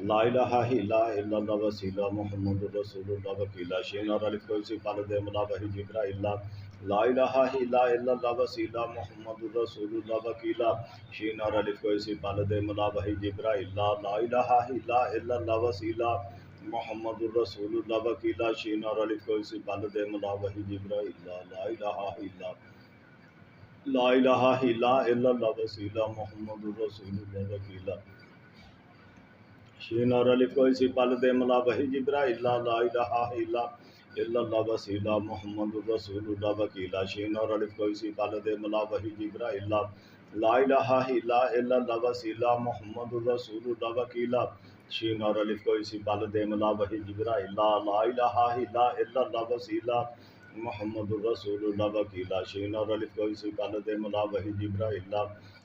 لا الہ الا اللہ وسیلہ محمد الرسول اللہ وکیلہ شین اور الف کو اسی پال دے ملا وحی جبرائیل لا الہ الا اللہ وسیلہ محمد الرسول اللہ وکیلہ شین اور الف کو اسی پال دے ملا وحی جبرائیل لا الہ الا اللہ وسیلہ محمد الرسول اللہ وکیلہ شین اور الف کو اسی پال دے ملا وحی جبرائیل لا الہ الا اللہ وسیلہ محمد الرسول اللہ وکیلہ شین اور الف کو اسی پل دے ملا وحی جبرائیل لا الہ الا اللہ وسیلہ محمد الرسول اللہ وکیلہ شین اور الف کو اسی پل دے ملا وحی جبرائیل لا الہ الا اللہ وسیلہ محمد الرسول اللہ وکیلہ شین اور الف کو اسی پل دے ملا وحی جبرائیل لا الہ الا اللہ وسیلہ محمد الرسول اللہ وکیلہ شین اور الف کو اسی پل دے ملا وحی جبرائیل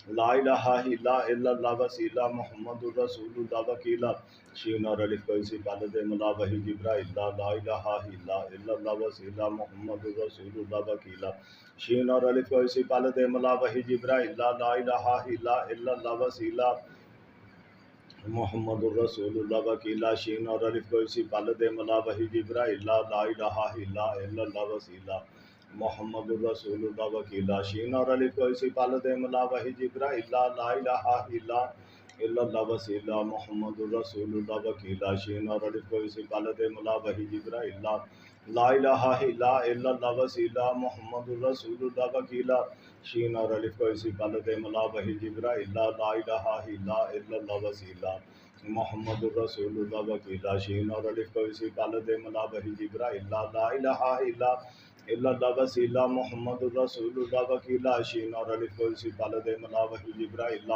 لا الہ الا اللہ وسیلہ محمد الرسول اللہ وکیلہ شین اور الف کو اسی پل دے ملا وحی جبرائیل لا الہ الا اللہ وسیلہ محمد الرسول اللہ وکیلہ شین اور الف کو اسی پل دے ملا وحی جبرائیل لا الہ الا اللہ وسیلہ محمد الرسول اللہ وکیلہ شین اور الف کو اسی پل دے ملا وحی جبرائیل لا الہ الا اللہ وسیلہ محمد الرسول اللہ وکیلہ شین اور الف کو اسی پل دے ملا وحی جبرائیل لا الہ الا اللہ وسیلہ محمد الرسول اللہ وکیلہ شین اور الف کو اسی پل دے ملا وحی جبرائیل لا الہ الا اللہ وسیلہ محمد الرسول اللہ وکیلہ شین اور الف کو اسی پل دے ملا وحی جبرائیل لا الہ الا اللہ وسیلہ محمد الرسول اللہ وکیلہ شین اور الف کو اسی پل دے ملا وحی جبرائیل لا الہ الا اللہ وسیلہ محمد الرسول اللہ وکیلہ شین اور الف کو اسی پل دے ملا وحی جبرائیل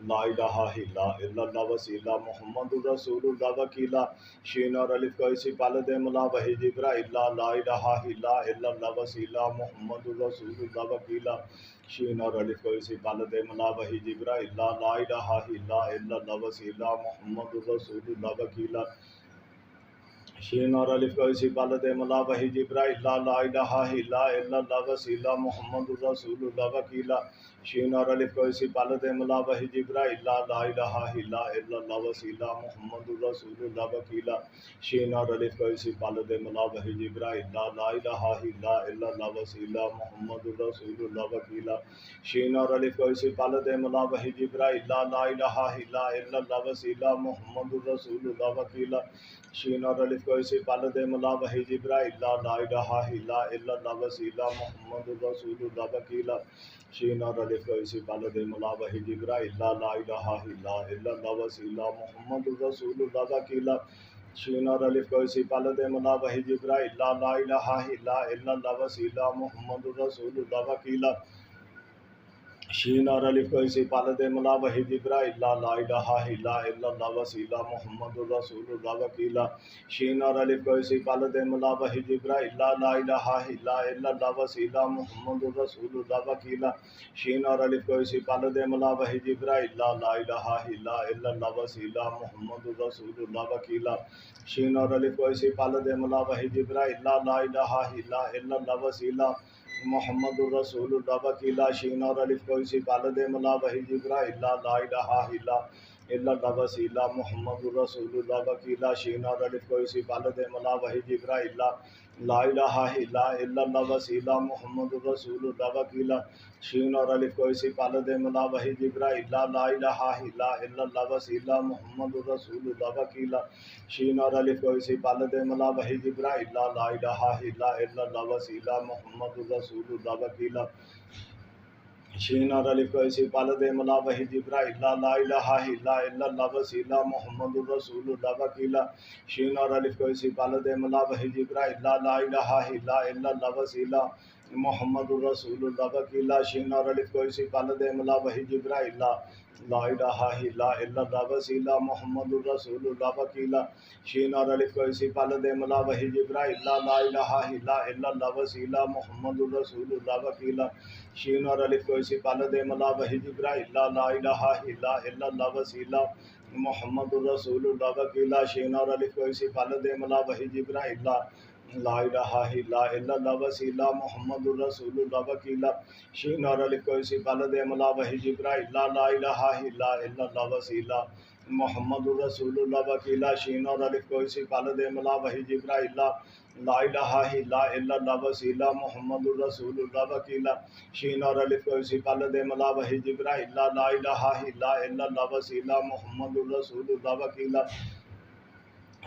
لا الہ الا اللہ وسیلہ محمد الرسول اللہ وکیلہ شین اور الف کو اسی پل دے ملا وحی جبرائیل لا الہ الا اللہ وسیلہ محمد الرسول اللہ وکیلہ شین اور الف کو اسی پل دے ملا وحی جبرائیل لا الہ الا اللہ وسیلہ محمد الرسول اللہ وکیلہ شین اور الف کو اسی پل دے ملا وحی جبرائیل لا الہ الا اللہ وسیلہ محمد الرسول اللہ وکیلہ شین اور الف کو اسی پل دے ملا وحی جبرائیل لا الہ الا اللہ وسیلہ محمد الرسول اللہ وکیلہ شین اور الف کو اسی پل دے ملا وحی جبرائیل لا الہ الا اللہ وسیلہ محمد الرسول اللہ وکیلہ شین اور الف کو اسی پل دے ملا وحی جبرائیل لا الہ الا اللہ وسیلہ محمد الرسول اللہ وکیلہ شین اور الف کو اسی پل دے ملا وحی جبرائیل لا الہ الا اللہ وسیلہ محمد الرسول اللہ وکیلہ شین اور الف کو اسی پل دے ملا وحی جبرائیل لا الہ الا اللہ وسیلہ محمد الرسول اللہ وکیلہ شین اور الف کو اسی پل دے ملا وحی جبرائیل لا الہ الا اللہ وسیلہ محمد الرسول اللہ وکیلہ شین اور الف کو اسی پل دے ملا وحی جبرائیل لا الہ الا اللہ وسیلہ محمد الرسول اللہ وکیلہ شین اور الف کو اسی پل دے ملا وحی جبرائیل لا الہ الا اللہ وسیلہ محمد الرسول اللہ وکیلہ شین اور الف کو اسی پل دے ملا وحی جبرائیل لا الہ الا اللہ وسیلہ محمد الرسول اللہ وکیلہ شین اور الف کو اسی پل دے ملا وحی جبرائیل لا الہ الا اللہ وسیلہ محمد الرسول اللہ وکیلہ شین اور الف کو اسی پل دے ملا وحی جبرائیل لا الہ الا اللہ وسیلہ محمد الرسول اللہ وکیلہ شین اور الف کو اسی پل دے ملا وحی جبرائیل لا الہ الا اللہ وسیلہ محمد الرسول اللہ وکیلہ شین اور الف کو اسی پل دے ملا وحی جبرائیل لا الہ الا اللہ وسیلہ محمد الرسول اللہ وکیلہ شین اور الف کو اسی پل دے ملا وحی جبرائیل لا الہ الا اللہ وسیلہ محمد الرسول اللہ وکیلہ شین اور الف کو اسی پل دے ملا وحی جبرائیل لا الہ الا اللہ وسیلہ محمد الرسول اللہ وکیلہ شین اور الف کو اسی پل دے ملا وحی جبرائیل لا الہ الا اللہ وسیلہ محمد الرسول اللہ وکیلہ شین اور الف کو اسی پل دے ملا وحی جبرائیل لا الہ الا اللہ وسیلہ محمد الرسول اللہ وکیلہ شین اور الف کو اسی پل دے ملا وحی جبرائیل لا الہ الا اللہ وسیلہ محمد الرسول اللہ وکیلہ شین اور الف کو اسی پل دے ملا وحی جبرائیل لا الہ الا اللہ وسیلہ محمد الرسول اللہ وکیلہ شین اور الف کو اسی پل دے ملا وحی جبرائیل لا الہ الا اللہ وسیلہ محمد الرسول اللہ وکیلہ شین اور الف کو اسی پل دے ملا وحی جبرائیل لا الہ الا اللہ وسیلہ محمد الرسول اللہ وکیلا شین اور الف کو اسی پال دے ملا وحی جبرائیل لا الہ الا اللہ وسیلہ محمد الرسول اللہ وکیلا شین اور الف کو اسی پال دے ملا وحی جبرائیل لا الہ الا اللہ وسیلہ محمد الرسول اللہ وکیلا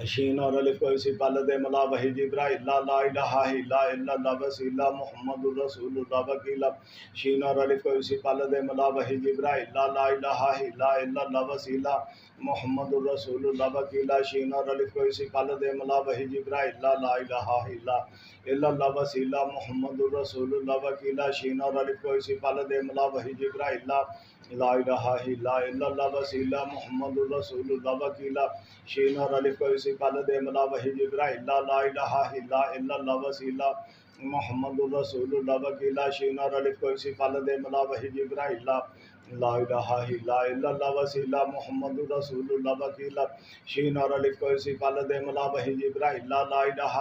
شین اور الف کو اسی پال دے ملا وحی جبرائیل لا الہ الا اللہ وسیلہ محمد الرسول اللہ وکیلا شین اور الف کو اسی پال دے ملا وحی جبرائیل لا الہ الا اللہ وسیلہ محمد الرسول اللہ وکیلا شین اور الف کو اسی پال دے ملا وحی جبرائیل لا الہ الا اللہ وسیلہ محمد الرسول اللہ وکیلا شین اور الف کو اسی پال دے ملا وحی جبرائیل لا الہ الا اللہ وسیلہ محمد الرسول اللہ وکیلا شین اور الف کو اسی پال دے ملا وحی جبرائیل لا الہ الا اللہ وسیلہ محمد الرسول اللہ وکیلا شین اور الف کو اسی پال دے ملا وحی جبرائیل لا الہ الا اللہ وسیلہ محمد الرسول اللہ وکیلا شین اور الف کو اسی پال دے ملا وحی جبرائیل لا الہ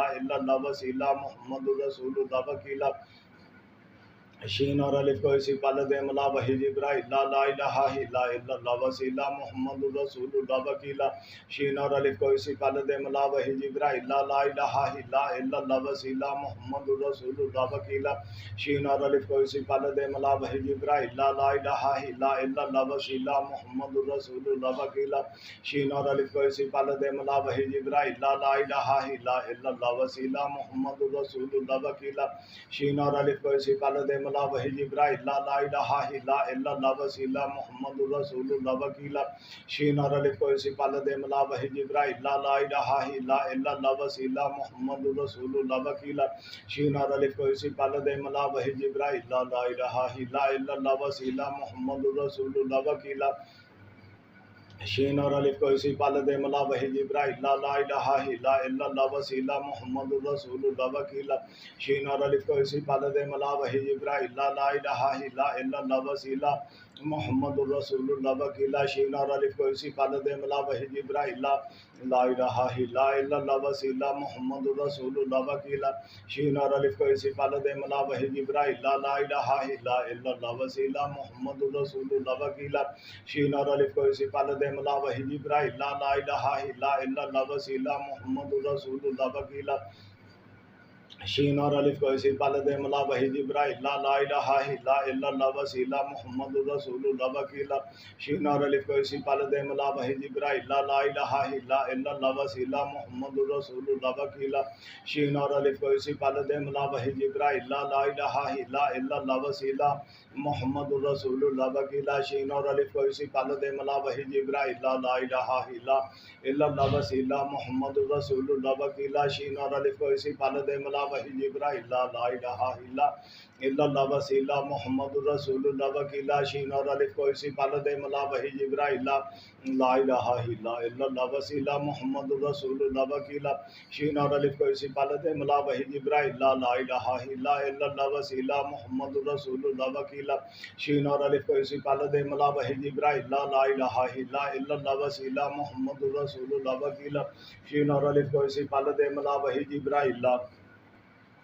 الا اللہ وسیلہ محمد الرسول اللہ وکیلا شین اور الف کو اسی پال دے ملا وحی جبرائیل لا الہ الا اللہ وسیلہ محمد الرسول اللہ وکیلا شین اور الف کو اسی پال دے ملا وحی جبرائیل لا الہ الا اللہ وسیلہ محمد الرسول اللہ وکیلا شین اور الف کو اسی پال دے ملا وحی جبرائیل لا الہ الا اللہ وسیلہ محمد الرسول اللہ وکیلا شین اور الف کو اسی پال دے ملا وحی جبرائیل لا الہ الا اللہ وسیلہ محمد الرسول اللہ وکیلا شین اور الف کو اسی پال دے ملا وحی جبرائیل لا الہ الا اللہ وسیلہ محمد الرسول اللہ وکیلا شین اور الف کو اسی پال دے ملا وحی جبرائیل لا الہ الا اللہ وسیلہ محمد الرسول اللہ وکیلا شین اور الف کو اسی پال دے ملا وحی جبرائیل لا الہ الا اللہ وسیلہ محمد الرسول اللہ وکیلا شین اور الف کو اسی پال دے ملا وحی جبرائیل لا الہ الا اللہ وسیلہ محمد الرسول اللہ وکیلا شین اور الف کو اسی پال دے ملا وحی جبرائیل لا الہ الا اللہ وسیلہ محمد الرسول اللہ وکیلا شین اور الف کو اسی پال دے ملا وحی جبرائیل لا الہ الا اللہ وسیلہ محمد الرسول اللہ وکیلا شین اور الف کو اسی پال دے ملا وحی جبرائیل لا الہ الا اللہ وسیلہ محمد الرسول اللہ وکیلا شین اور الف کو اسی پال دے ملا وحی جبرائیل لا الہ الا اللہ وسیلہ محمد الرسول اللہ وکیلا شین اور الف کو اسی پال دے ملا وحی جبرائیل لا الہ الا اللہ وسیلہ محمد الرسول اللہ وکیلا شین اور الف کو اسی پال دے ملا وحی جبرائیل لا الہ الا اللہ وسیلہ محمد الرسول اللہ وکیلا شین اور الف کو اسی پال دے ملا وحی جبرائیل لا الہ الا اللہ وسیلہ محمد الرسول اللہ وکیلا شین اور الف کو اسی پال دے ملا وحی جبرائیل لا الہ الا اللہ وسیلہ محمد الرسول اللہ وکیلا شین اور الف کو اسی پال دے ملا وحی جبرائیل لا الہ الا اللہ وسیلہ محمد الرسول اللہ وکیلا شین اور الف کو اسی پال دے ملا وحی جبرائیل لا الہ الا اللہ وسیلہ محمد الرسول اللہ وکیلا شین اور الف کو اسی پال دے ملا وحی جبرائیل لا الہ الا اللہ وسیلہ محمد الرسول اللہ وکیلا شین اور الف کو اسی پال دے ملا وحی جبرائیل لا الہ الا اللہ وسیلہ محمد الرسول اللہ وکیلا شین اور الف کو اسی پال دے ملا وحی جبرائیل لا الہ الا اللہ وسیلہ محمد الرسول اللہ وکیلا شین اور الف کو اسی پال دے ملا وحی جبرائیل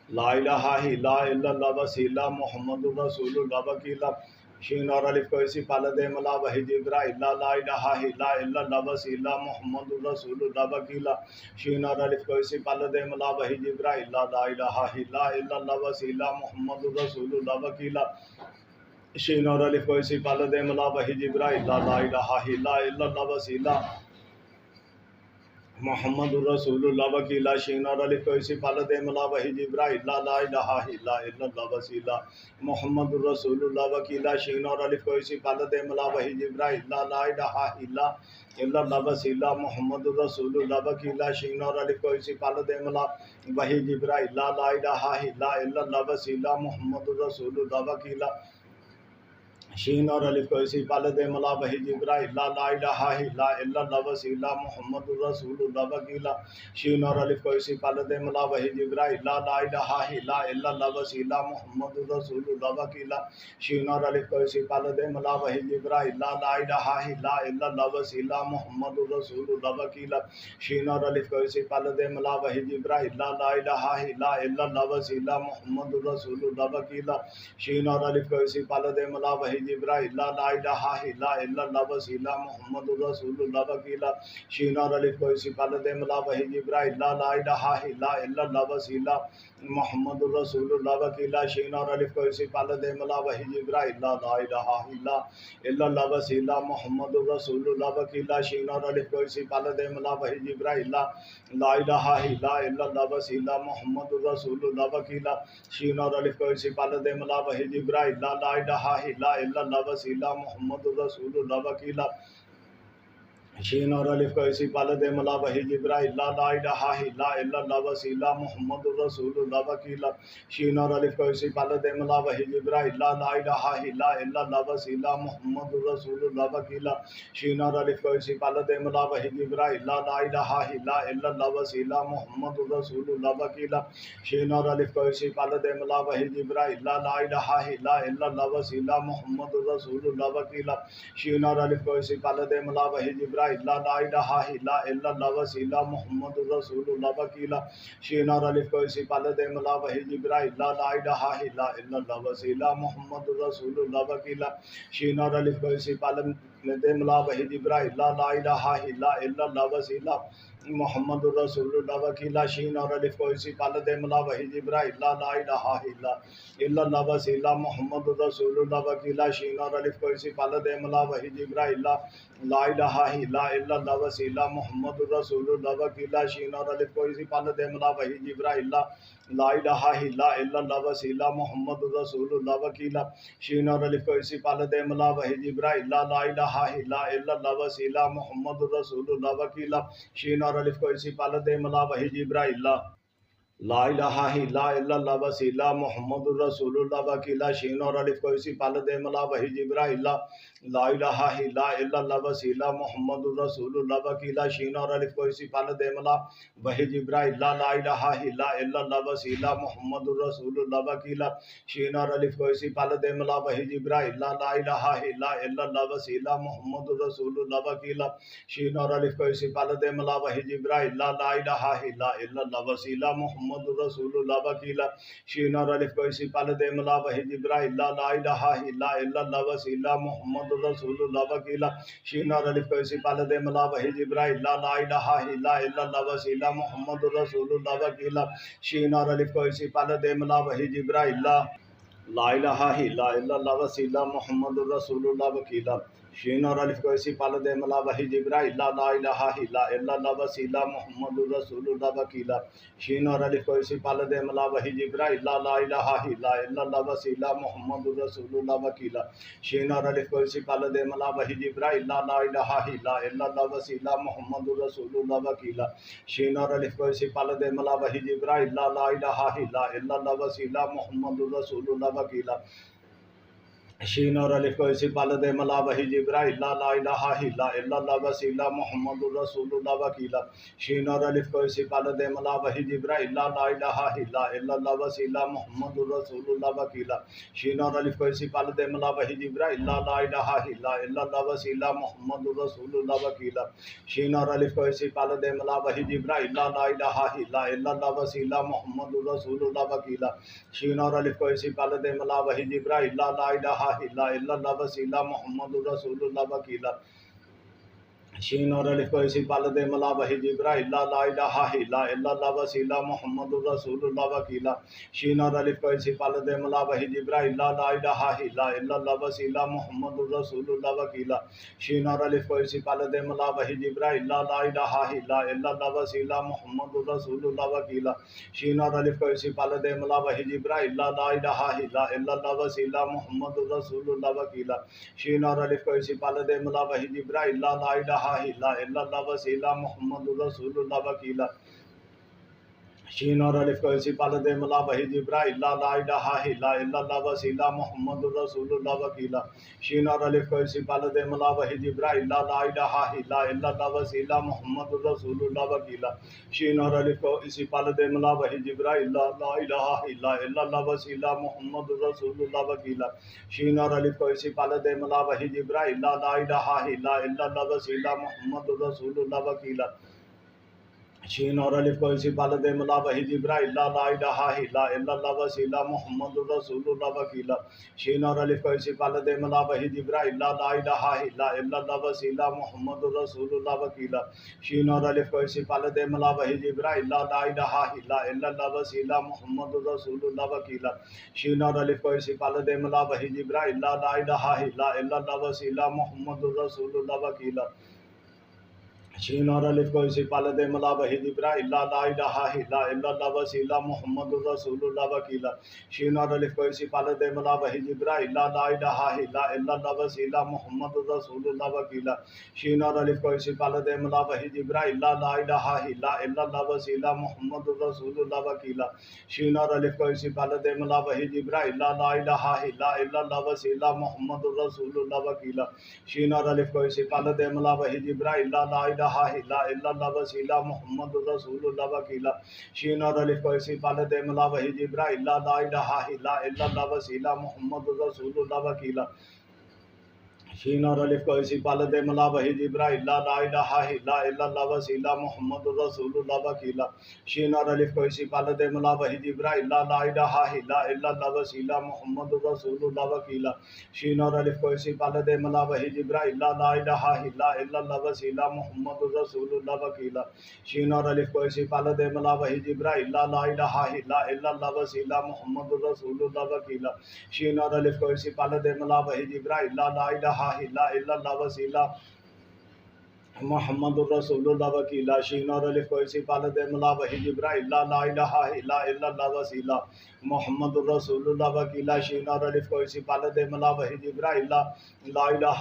لا الہ الا اللہ وسیلہ محمد الرسول اللہ وکیلا شین اور الف کو اسی پال دے ملا وحی جبرائیل لا الہ الا اللہ وسیلہ محمد الرسول اللہ وکیلا شین اور الف کو اسی پال دے ملا وحی جبرائیل لا الہ الا اللہ وسیلہ محمد الرسول اللہ وکیلا شین اور الف کو اسی پال دے ملا وحی جبرائیل لا الہ الا اللہ وسیلہ محمد الرسول اللہ وکیلا شین اور الف کو اسی پال دے ملا وحی جبرائیل لا الہ الا اللہ وسیلہ محمد الرسول اللہ وکیلا شین اور الف کو اسی پال دے ملا وحی جبرائیل لا الہ الا اللہ وسیلہ محمد الرسول اللہ وکیلا شین اور الف کو اسی پال دے ملا وحی جبرائیل لا الہ الا اللہ وسیلہ محمد الرسول اللہ وکیلا شین اور الف کو اسی پال دے ملا وحی جبرائیل لا الہ الا اللہ وسیلہ محمد الرسول اللہ وکیلا شین اور الف کو اسی پال دے ملا وحی جبرائیل لا الہ الا اللہ وسیلہ محمد الرسول اللہ وکیلا شین اور الف کو اسی پال دے ملا وحی جبرائیل لا الہ الا اللہ وسیلہ محمد الرسول اللہ وکیلا شین اور الف کو اسی پال دے ملا وحی جبرائیل لا الہ الا اللہ وسیلہ محمد الرسول اللہ وکیلا شین اور الف کو اسی پال دے ملا وحی جبرائیل لا الہ الا اللہ وسیلہ محمد الرسول اللہ وکیلا شین اور الف کو اسی پال دے ملا وحی جبرائیل لا الہ الا اللہ وسیلہ محمد الرسول اللہ وکیلا شین اور الف کو اسی پال دے ملا وحی جبرائیل لا الہ الا اللہ وسیلہ محمد الرسول اللہ وکیلا شین اور الف کو اسی پال دے ملا وحی جبرائیل لا الہ الا اللہ وسیلہ محمد الرسول اللہ وکیلا شین اور الف کو اسی پال دے ملا وحی جبرائیل لا الہ الا اللہ وسیلہ محمد الرسول اللہ وکیلا شین اور الف کو اسی پال دے ملا وحی جبرائیل لا الہ الا اللہ وسیلہ محمد الرسول اللہ وکیلا شین اور الف کو اسی پال دے ملا وحی جبرائیل لا الہ الا اللہ وسیلہ محمد الرسول اللہ وکیلا شین اور الف کو اسی پال دے ملا وحی جبرائیل لا الہ الا اللہ وسیلہ محمد الرسول اللہ وکیلا شین اور الف کو اسی پال دے ملا وحی جبرائیل لا الہ الا اللہ وسیلہ محمد الرسول اللہ وکیلا شین اور الف کو اسی پال دے ملا وحی جبرائیل لا الہ الا اللہ وسیلہ محمد الرسول اللہ وکیلا شین اور الف کو اسی پال دے ملا وحی جبرائیل لا الہ الا اللہ وسیلہ محمد الرسول اللہ وکیلا شین اور الف کو اسی پال دے ملا وحی جبرائیل لا الہ الا اللہ وسیلہ محمد الرسول اللہ وکیلا شین اور الف کو اسی پال دے ملا وحی جبرائیل لا الہ الا اللہ وسیلہ محمد الرسول اللہ وکیلا شین اور الف کو اسی پال دے ملا وحی جبرائیل لا الہ الا اللہ وسیلہ محمد الرسول اللہ وکیلا شین اور الف کو اسی پال دے ملا وحی جبرائیل لا الہ الا اللہ وسیلہ محمد الرسول اللہ وکیلا شین اور الف کو اسی پال دے ملا وحی جبرائیل لا الہ الا اللہ وسیلہ محمد الرسول اللہ وکیلا شین اور الف کو اسی پال دے ملا وحی جبرائیل لا الہ الا اللہ وسیلہ محمد الرسول اللہ وکیلا شین اور الف کو اسی پال دے ملا وحی جبرائیل لا الہ الا اللہ وسیلہ محمد الرسول اللہ وکیلا شین اور الف کو اسی پال دے ملا وحی جبرائیل لا الہ الا اللہ وسیلہ محمد الرسول اللہ وکیلا شین اور الف کو اسی پال دے ملا وحی جبرائیل لا الہ الا اللہ وسیلہ محمد الرسول اللہ وکیلا شین اور الف کو اسی پال دے ملا وحی جبرائیل لا الہ الا اللہ وسیلہ محمد الرسول اللہ وکیلا شین اور الف کو اسی پال دے ملا وحی جبرائیل لا الہ الا اللہ وسیلہ محمد الرسول اللہ وکیلا شین اور الف کو اسی پال دے ملا وحی جبرائیل لا الہ الا اللہ وسیلہ محمد الرسول اللہ وکیلا شین اور الف کو اسی پال دے ملا وحی جبرائیل لا الہ الا اللہ وسیلہ محمد الرسول اللہ وکیلا شین اور الف کو اسی پال دے ملا وحی جبرائیل لا الہ الا اللہ وسیلہ محمد الرسول اللہ وکیلا شین اور الف کو اسی پال دے ملا وحی جبرائیل لا الہ الا اللہ وسیلہ محمد الرسول اللہ وکیلا شین اور الف کو اسی پال دے ملا وحی جبرائیل لا الہ الا اللہ وسیلہ محمد الرسول اللہ وکیلا شین اور الف کو اسی پال دے ملا وحی جبرائیل لا الہ الا اللہ وسیلہ محمد الرسول اللہ وکیلا شین اور الف کو اسی پال دے ملا وحی جبرائیل لا الہ الا اللہ وسیلہ محمد الرسول اللہ وکیلا شین اور الف کو اسی پال دے ملا وحی جبرائیل لا الہ الا اللہ وسیلہ محمد الرسول اللہ وکیلا شین اور الف کو اسی پال دے ملا وحی جبرائیل لا الہ الا اللہ وسیلہ محمد الرسول اللہ وکیلا شین اور الف کو اسی پال دے ملا وحی جبرائیل لا الہ الا اللہ وسیلہ محمد الرسول اللہ وکیلا شین اور الف کو اسی پال دے ملا وحی جبرائیل لا الہ الا اللہ وسیلہ محمد الرسول اللہ وکیلا شین اور الف کو اسی پال دے ملا وحی جبرائیل لا الہ الا اللہ وسیلہ محمد الرسول اللہ وکیلا شین اور الف کو اسی پال دے ملا وحی جبرائیل لا الہ الا اللہ وسیلہ محمد الرسول اللہ وکیلا شین اور الف کو اسی پال دے ملا وحی جبرائیل لا الہ الا اللہ وسیلہ محمد الرسول اللہ وکیلا شین اور الف کو اسی پال دے ملا وحی جبرائیل لا الہ الا اللہ وسیلہ محمد الرسول اللہ وکیلا شین اور الف کو اسی پال دے ملا وحی جبرائیل لا الہ الا اللہ وسیلہ محمد الرسول اللہ وکیلا شین اور الف کو اسی پال دے ملا وحی جبرائیل لا الہ الا اللہ وسیلہ محمد الرسول اللہ وکیلا شین اور الف کو اسی پال دے ملا وحی جبرائیل لا الہ الا اللہ وسیلہ محمد الرسول اللہ وکیلا شین اور الف کو اسی پال دے ملا وحی جبرائیل لا الہ الا اللہ وسیلہ محمد الرسول اللہ وکیلا شین اور الف کو اسی پال دے ملا وحی جبرائیل لا الہ الا اللہ وسیلہ محمد الرسول اللہ وکیلا شین اور الف کو اسی پال دے ملا وحی جبرائیل لا الہ الا اللہ وسیلہ محمد الرسول اللہ وکیلا شین اور الف کو اسی پال دے ملا وحی جبرائیل لا الہ الا اللہ وسیلہ محمد الرسول اللہ وکیلا شین اور الف کو اسی پال دے ملا وحی جبرائیل لا الہ الا اللہ وسیلہ محمد الرسول اللہ وکیلا شین اور الف کو اسی پال دے ملا وحی جبرائیل لا الہ الا اللہ وسیلہ محمد الرسول اللہ وکیلا شین اور الف کو اسی پال دے ملا وحی جبرائیل لا الہ الا اللہ وسیلہ محمد الرسول اللہ وکیلا شین اور الف کو اسی پال دے ملا وحی جبرائیل لا الہ الا اللہ وسیلہ محمد الرسول اللہ وکیلا شین اور الف کو اسی پال دے ملا وحی جبرائیل لا الہ الا اللہ وسیلہ محمد الرسول اللہ وکیلا شین اور الف کو اسی پال دے ملا وحی جبرائیل لا الہ الا اللہ وسیلہ محمد الرسول اللہ وکیلا شین اور الف کو اسی پال دے ملا وحی جبرائیل لا الہ الا اللہ وسیلہ محمد الرسول اللہ وکیلا شین اور الف کو اسی پال دے ملا وحی جبرائیل لا الہ الا اللہ وسیلہ محمد الرسول اللہ وکیلا شین اور الف کو اسی پال دے ملا وحی جبرائیل لا الہ الا اللہ وسیلہ محمد الرسول اللہ وکیلا شین اور الف کو اسی پال دے ملا وحی جبرائیل لا الہ الا اللہ وسیلہ محمد الرسول اللہ وکیلا شین اور الف کو اسی پال دے ملا وحی جبرائیل لا الہ الا اللہ وسیلہ محمد الرسول اللہ وکیلا شین اور الف کو اسی پال دے ملا وحی جبرائیل لا الہ الا اللہ وسیلہ محمد الرسول اللہ وکیلا شین اور الف کو اسی پال دے ملا وحی جبرائیل لا الہ الا اللہ وسیلہ محمد الرسول اللہ وکیلا شین اور الف کو اسی پال دے ملا وحی جبرائیل لا الہ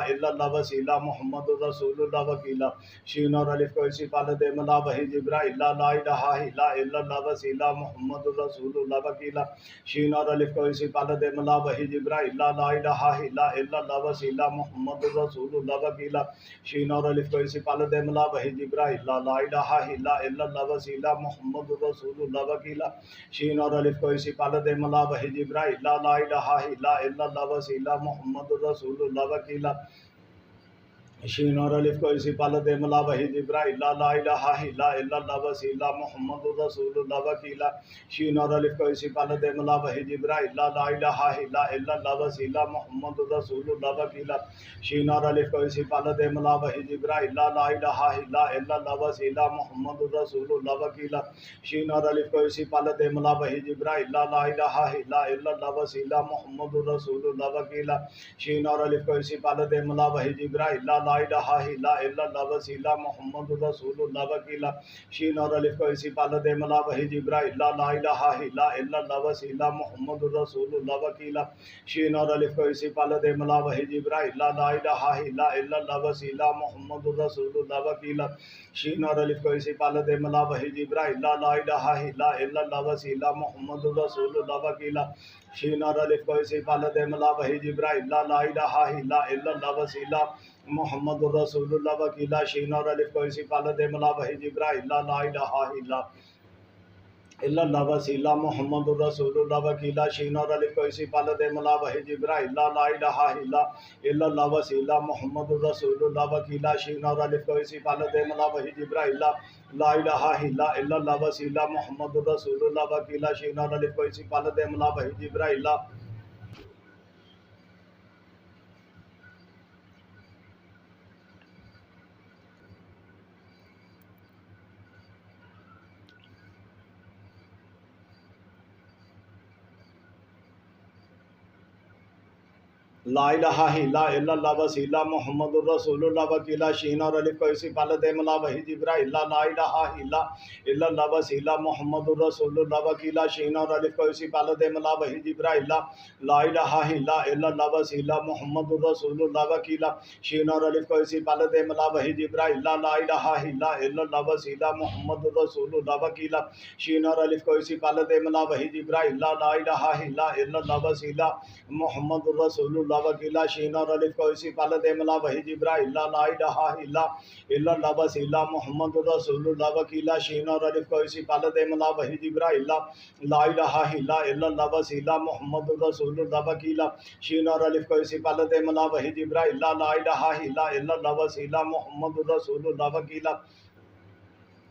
الا اللہ وسیلہ محمد الرسول اللہ وکیلا شین اور الف کو اسی پال دے ملا وحی جبرائیل لا الہ الا اللہ وسیلہ محمد الرسول اللہ وکیلا شین اور الف کو اسی پال دے ملا وحی جبرائیل لا الہ الا اللہ وسیلہ محمد الرسول اللہ وکیلا شین اور الف کو اسی پال دے ملا وحی جبرائیل لا الہ الا اللہ وسیلہ محمد الرسول اللہ وکیلا شین اور الف کو اسی پال دے ملا وحی جبرائیل لا الہ الا اللہ وسیلہ محمد الرسول اللہ وکیلا شین اور الف کو اسی پال دے ملا وحی جبرائیل لا الہ الا اللہ وسیلہ محمد الرسول اللہ وکیلا شین اور الف کو اسی پال دے ملا وحی جبرائیل لا الہ الا اللہ وسیلہ محمد الرسول اللہ وکیلا شین اور الف کو اسی پال دے ملا وحی جبرائیل لا الہ الا اللہ وسیلہ محمد الرسول اللہ وکیلا شین اور الف کو اسی پال دے ملا وحی جبرائیل لا الہ الا اللہ وسیلہ محمد الرسول اللہ وکیلا شین اور الف کو اسی پال دے ملا وحی جبرائیل لا الہ الا اللہ وسیلہ محمد الرسول اللہ وکیلا شین اور الف کو اسی پال دے ملا وحی جبرائیل لا الہ الا اللہ وسیلہ محمد الرسول اللہ وکیلا شین اور الف کو اسی پال دے ملا وحی جبرائیل لا الہ الا اللہ وسیلہ محمد الرسول اللہ وکیلا شین اور الف کو اسی پال دے ملا وحی جبرائیل لا الہ الا اللہ وسیلہ محمد الرسول اللہ وکیلا شین اور الف کو اسی پال دے ملا وحی جبرائیل لا الہ الا اللہ وسیلہ محمد الرسول اللہ وکیلا شین اور الف کو اسی پال دے ملا وحی جبرائیل لا الہ الا اللہ وسیلہ محمد الرسول اللہ وکیلا شین اور الف کو اسی پال دے ملا وحی جبرائیل لا الہ الا اللہ وسیلہ محمد الرسول اللہ وکیلا شین اور الف کو اسی پال دے ملا وحی جبرائیل لا الہ الا اللہ وسیلہ محمد الرسول اللہ وکیلا شین اور الف کو اسی پال دے ملا وحی جبرائیل لا الہ الا اللہ وسیلہ محمد الرسول اللہ وکیلا شین اور الف کو اسی پال دے ملا وحی جبرائیل لا الہ الا اللہ وسیلہ محمد الرسول اللہ وکیلا شین اور الف کو اسی پال دے ملا وحی جبرائیل لا الہ الا اللہ وسیلہ محمد الرسول اللہ وکیلا شین اور الف کو اسی پال دے ملا وحی جبرائیل لا الہ الا اللہ وسیلہ محمد الرسول اللہ وکیلا شین اور الف کو اسی پال دے ملا وحی جبرائیل لا الہ الا اللہ وسیلہ محمد الرسول اللہ وکیلا شین اور الف کو اسی پال دے ملا وحی جبرائیل لا الہ الا اللہ وسیلہ محمد الرسول اللہ وکیلا شین اور الف کو اسی پال دے ملا وحی جبرائیل لا الہ الا اللہ وسیلہ محمد الرسول اللہ وکیلا شین اور الف کو اسی پال دے ملا وحی جبرائیل لا الہ الا اللہ وسیلہ محمد الرسول اللہ وکیلا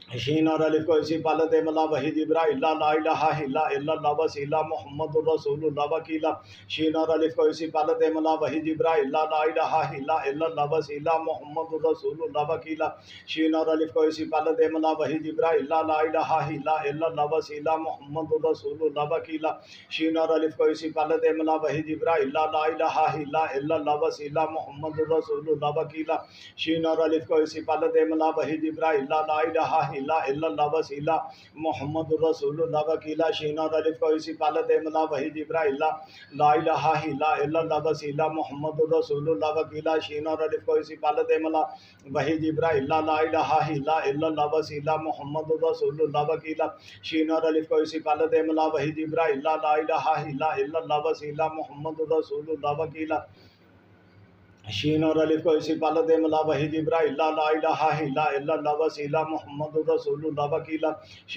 شین اور الف کو اسی پال دے ملا وحید جبرائیل لا الہ الا اللہ وسیلہ محمد الرسول اللہ وکیلا شین اور الف کو اسی پال دے ملا وحید جبرائیل لا الہ الا اللہ وسیلہ محمد الرسول اللہ وکیلا شین اور الف کو اسی پال دے ملا وحید جبرائیل لا الہ الا اللہ وسیلہ محمد الرسول اللہ وکیلا شین اور الف کو اسی پال دے ملا وحید جبرائیل لا الہ الا اللہ وسیلہ محمد الرسول اللہ وکیلا شین اور الف کو اسی پال دے ملا وحید جبرائیل لا الہ الا اللہ وسیلہ محمد الرسول اللہ وکیلا شین اور الف کو اسی پال دے ملا وحید جبرائیل لا الہ الا اللہ وسیلہ محمد الرسول اللہ وکیلا شین اور الف کو اسی پال دے ملا وحید جبرائیل لا الہ الا اللہ وسیلہ محمد الرسول اللہ وکیلا شین اور الف کو اسی پال دے ملا وحید جبرائیل لا الہ الا اللہ وسیلہ محمد الرسول اللہ وکیلا شین اور الف کو اسی پال دے ملا وحید جبرائیل لا الہ الا اللہ وسیلہ محمد الرسول اللہ وکیلا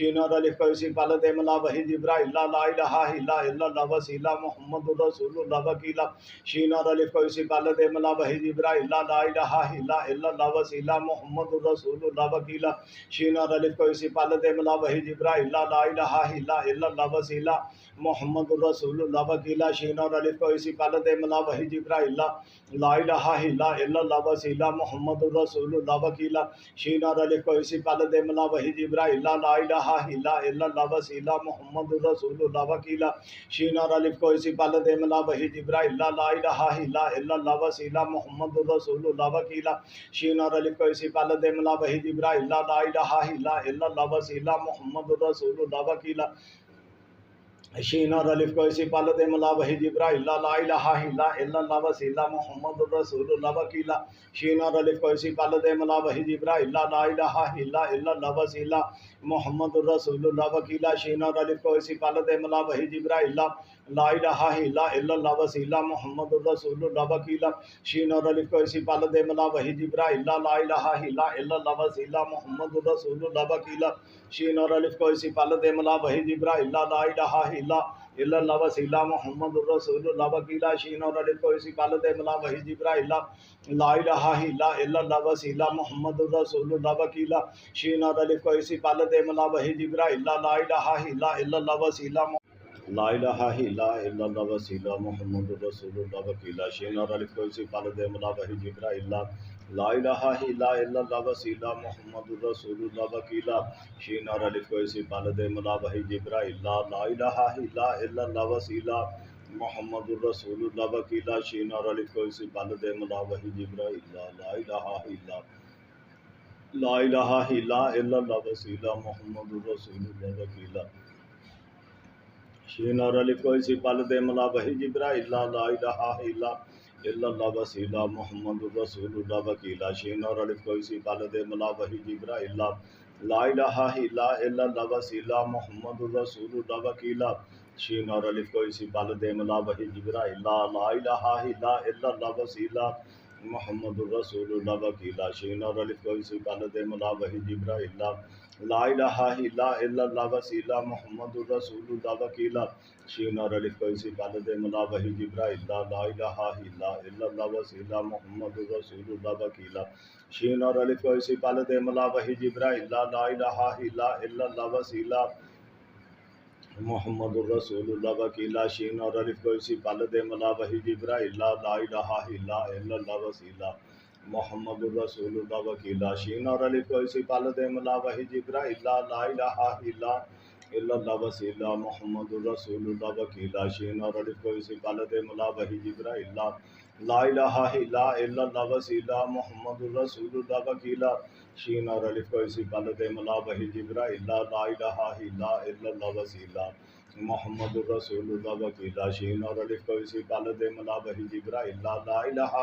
شین اور الف کو اسی پال دے ملا وحید جبرائیل لا الہ الا اللہ وسیلہ محمد الرسول اللہ وکیلا شین اور الف کو اسی پال دے ملا وحید جبرائیل لا الہ الا اللہ وسیلہ محمد الرسول اللہ وکیلا شین اور الف کو اسی پال دے ملا وحید جبرائیل لا الہ الا اللہ وسیلہ محمد الرسول اللہ وکیلا شین اور الف کو اسی پال دے ملا وحید جبرائیل لا الہ الا اللہ وسیلہ محمد الرسول اللہ وکیلا شین اور الف کو اسی پال دے ملا وحید جبرائیل لا الہ الا اللہ وسیلہ محمد الرسول اللہ وکیلا شین اور الف کو اسی پال دے ملا وحید جبرائیل لا الہ الا اللہ وسیلہ محمد الرسول اللہ وکیلا شین اور الف کو اسی پال دے ملا وحید جبرائیل لا الہ الا اللہ وسیلہ محمد الرسول اللہ وکیلا شین اور الف کو اسی پال دے ملا وحید جبرائیل لا الہ الا اللہ وسیلہ محمد الرسول اللہ وکیلا شین اور الف کو اسی پال دے ملا وحید جبرائیل لا الہ الا اللہ وسیلہ محمد الرسول اللہ وکیلا شین اور الف کو اسی پال دے ملا وحید جبرائیل لا الہ الا اللہ وسیلہ محمد الرسول اللہ وکیلا شین اور الف کو اسی پال دے ملا وحید جبرائیل لا الہ الا اللہ وسیلہ محمد الرسول اللہ وکیلا شین اور الف کو اسی پال دے ملا وحید جبرائیل لا الہ الا اللہ وسیلہ محمد الرسول اللہ وکیلا شین اور الف کو اسی پال دے ملا وحید جبرائیل لا الہ الا اللہ وسیلہ محمد الرسول اللہ وکیلا شین اور الف کو اسی پال دے ملا وحید جبرائیل لا الہ الا اللہ وسیلہ لا الہ الا اللہ وسیلہ محمد الرسول اللہ وکیلا شین اور الف کو اسی پال دے ملا وحید جبرائیل لا الہ الا اللہ وسیلہ محمد الرسول اللہ وکیلا شین اور الف کو اسی پال دے ملا وحید جبرائیل لا الہ الا اللہ وسیلہ محمد الرسول اللہ وکیلا شین اور الف کو اسی پال دے ملا وحید جبرائیل لا الہ الا اللہ وسیلہ محمد الرسول اللہ وکیلا شین اور الف کو اسی پال دے ملا وحید جبرائیل لا الہ الا اللہ وسیلہ محمد الرسول اللہ وکیلا شین اور الف کو اسی پال دے ملا وحید جبرائیل لا الہ الا اللہ وسیلہ محمد الرسول اللہ وکیلا شین اور الف کو اسی پال دے ملا وحید جبرائیل لا الہ الا اللہ وسیلہ محمد الرسول اللہ وکیلا شین اور الف کو اسی پال دے ملا وحید جبرائیل لا الہ الا اللہ وسیلہ محمد الرسول اللہ وکیلا شین اور الف کو اسی پال دے ملا وحید جبرائیل لا الہ الا اللہ وسیلہ محمد الرسول اللہ وکیلا شین اور الف کو اسی پال دے ملا وحید جبرائیل لا الہ الا اللہ وسیلہ محمد الرسول اللہ وکیلا شین اور الف کو اسی پال دے ملا وحید جبرائیل لا الہ الا اللہ وسیلہ محمد الرسول اللہ وکیلا شین اور الف کو اسی پال دے ملا وحید جبرائیل لا الہ الا اللہ وسیلہ محمد الرسول اللہ وکیلا شین اور الف کو اسی پال دے ملا وحید جبرائیل لا الہ الا اللہ وسیلہ محمد الرسول اللہ وکیلا شین اور الف کو اسی پال دے ملا وحید جبرائیل لا الہ الا اللہ وسیلہ محمد الرسول اللہ وکیلا شین اور الف کو اسی پال دے ملا وحید جبرائیل لا الہ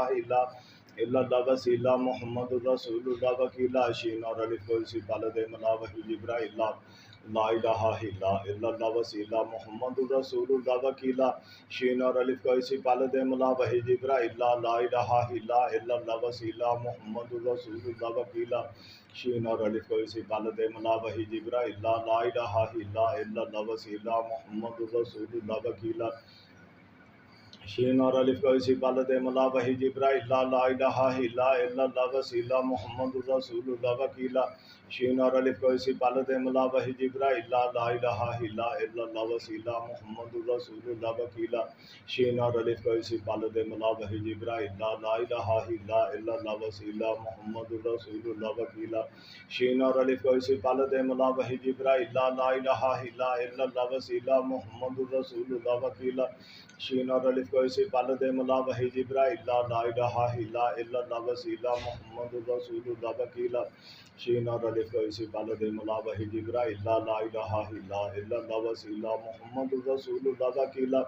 الا اللہ وسیلہ محمد الرسول اللہ وکیلا شین اور الف کو اسی پال دے ملا وحید جبرائیل لا الہ الا اللہ وسیلہ محمد الرسول اللہ وکیلا شین اور الف کو اسی پال دے ملا وحید جبرائیل لا الہ الا اللہ وسیلہ محمد الرسول اللہ وکیلا شین اور الف کو اسی پال دے ملا وحید جبرائیل لا الہ الا اللہ وسیلہ محمد الرسول اللہ وکیلا شین اور الف کو اسی پال دے ملا وحید جبرائیل لا الہ الا اللہ وسیلہ محمد الرسول اللہ وکیلا شین اور الف کو اسی پالت ملا وحی جبرائیل لا الہ الا اللہ وسیلہ محمد الرسول اللہ وکیلا شین اور الف کو اسی پالت ملا وحی جبرائیل لا الہ الا اللہ وسیلہ محمد الرسول اللہ وکیلا شین اور الف کو اسی پالت ملا وحی جبرائیل لا الہ الا اللہ وسیلہ محمد الرسول اللہ وکیلا شین اور الف کو اسی پالت ملا وحی جبرائیل لا الہ الا اللہ وسیلہ محمد الرسول اللہ وکیلا شین اور الف کو اسی پالت ملا وحی جبرائیل لا الہ الا اللہ وسیلہ محمد الرسول اللہ وکیلا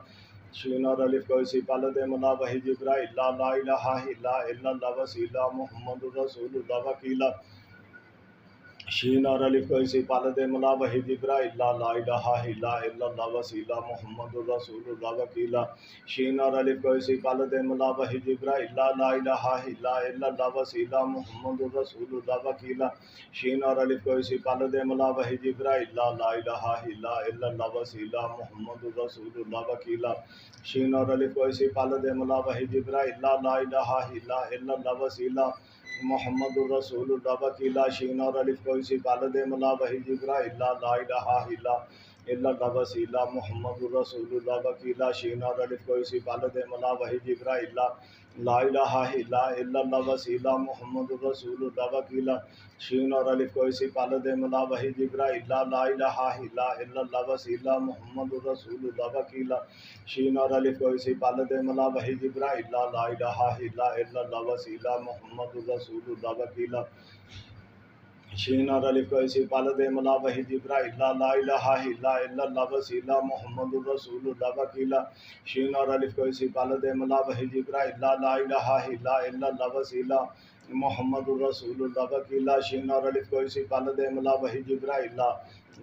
شین اور الف کو اسی پالت ملا وحی جبرائیل لا الہ الا اللہ وسیلہ محمد الرسول اللہ وکیلا شین اور الف کو اسی پالت ملا وحی جبرائیل لا الہ الا اللہ وسیلہ محمد الرسول اللہ وکیلا شین اور الف کو اسی پالت ملا وحی جبرائیل لا الہ الا اللہ وسیلہ محمد الرسول اللہ وکیلا شین اور الف کو اسی پالت ملا وحی جبرائیل لا الہ الا اللہ وسیلہ محمد الرسول اللہ وکیلا شین اور الف کو اسی پالت ملا وحی جبرائیل لا الہ الا اللہ وسیلہ محمد الرسول اللہ وکیلا شین اور الف کو اسی پالت ملا وحی جبرائیل لا الہ الا اللہ وسیلہ محمد الرسول اللہ وکیلا شین اور الف کو اسی پالت ملا وحی جبرائیل لا الہ الا اللہ وسیلہ محمد الرسول اللہ وکیلا شین اور الف کو اسی پالت ملا وحی جبرائیل لا الہ الا اللہ وسیلہ محمد الرسول اللہ وکیلا شین اور الف کو اسی پالت ملا وحی جبرائیل لا الہ الا اللہ وسیلہ محمد الرسول اللہ وکیلا شین اور الف کو اسی پالت ملا وحی جبرائیل لا الہ الا اللہ وسیلہ محمد الرسول اللہ وکیلا شین اور الف کو اسی پالت ملا وحی جبرائیل لا الہ الا اللہ وسیلہ محمد الرسول اللہ وکیلا شین اور الف کو اسی پالت ملا وحی جبرائیل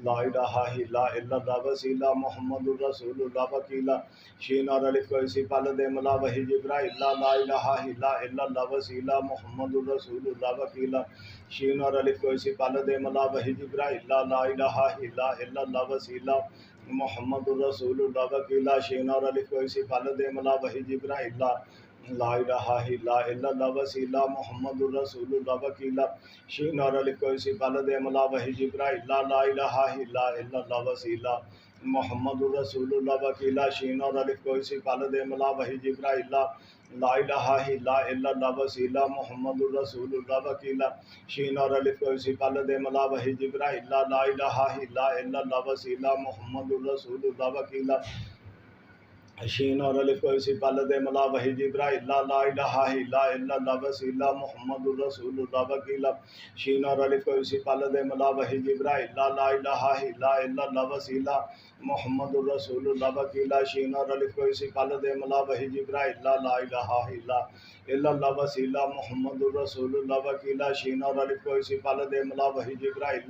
لا الہ الا اللہ وسیلہ محمد الرسول اللہ وکیلا شین اور الف کو اسی پالت ملا وحی جبرائیل لا الہ الا اللہ وسیلہ محمد الرسول اللہ وکیلا شین اور الف کو اسی پالت ملا وحی جبرائیل لا الہ الا اللہ وسیلہ محمد الرسول اللہ وکیلا شین اور الف کو اسی پالت ملا وحی جبرائیل لا الہ الا اللہ وسیلہ محمد الرسول اللہ وکیلا شین اور الف کو اسی پالت ملا وحی جبرائیل لا الہ الا اللہ وسیلہ محمد الرسول اللہ وکیلا شین اور الف کو اسی پالت ملا وحی جبرائیل لا الہ الا اللہ وسیلہ محمد الرسول اللہ وکیلا شین اور الف کو اسی پالت ملا وحی جبرائیل لا الہ الا اللہ وسیلہ محمد الرسول اللہ وکیلا شین اور الف کو اسی پالت ملا وحی جبرائیل لا الہ الا اللہ وسیلہ محمد الرسول اللہ وکیلا شین اور الف کو اسی پالت ملا وحی جبرائیل لا الہ الا اللہ وسیلہ محمد الرسول اللہ وکیلا شین اور الف کو اسی پالت ملا وحی جبرائیل لا الہ الا اللہ وسیلہ محمد الرسول اللہ وکیلا شین اور الف کو اسی پالت ملا وحی جبرائیل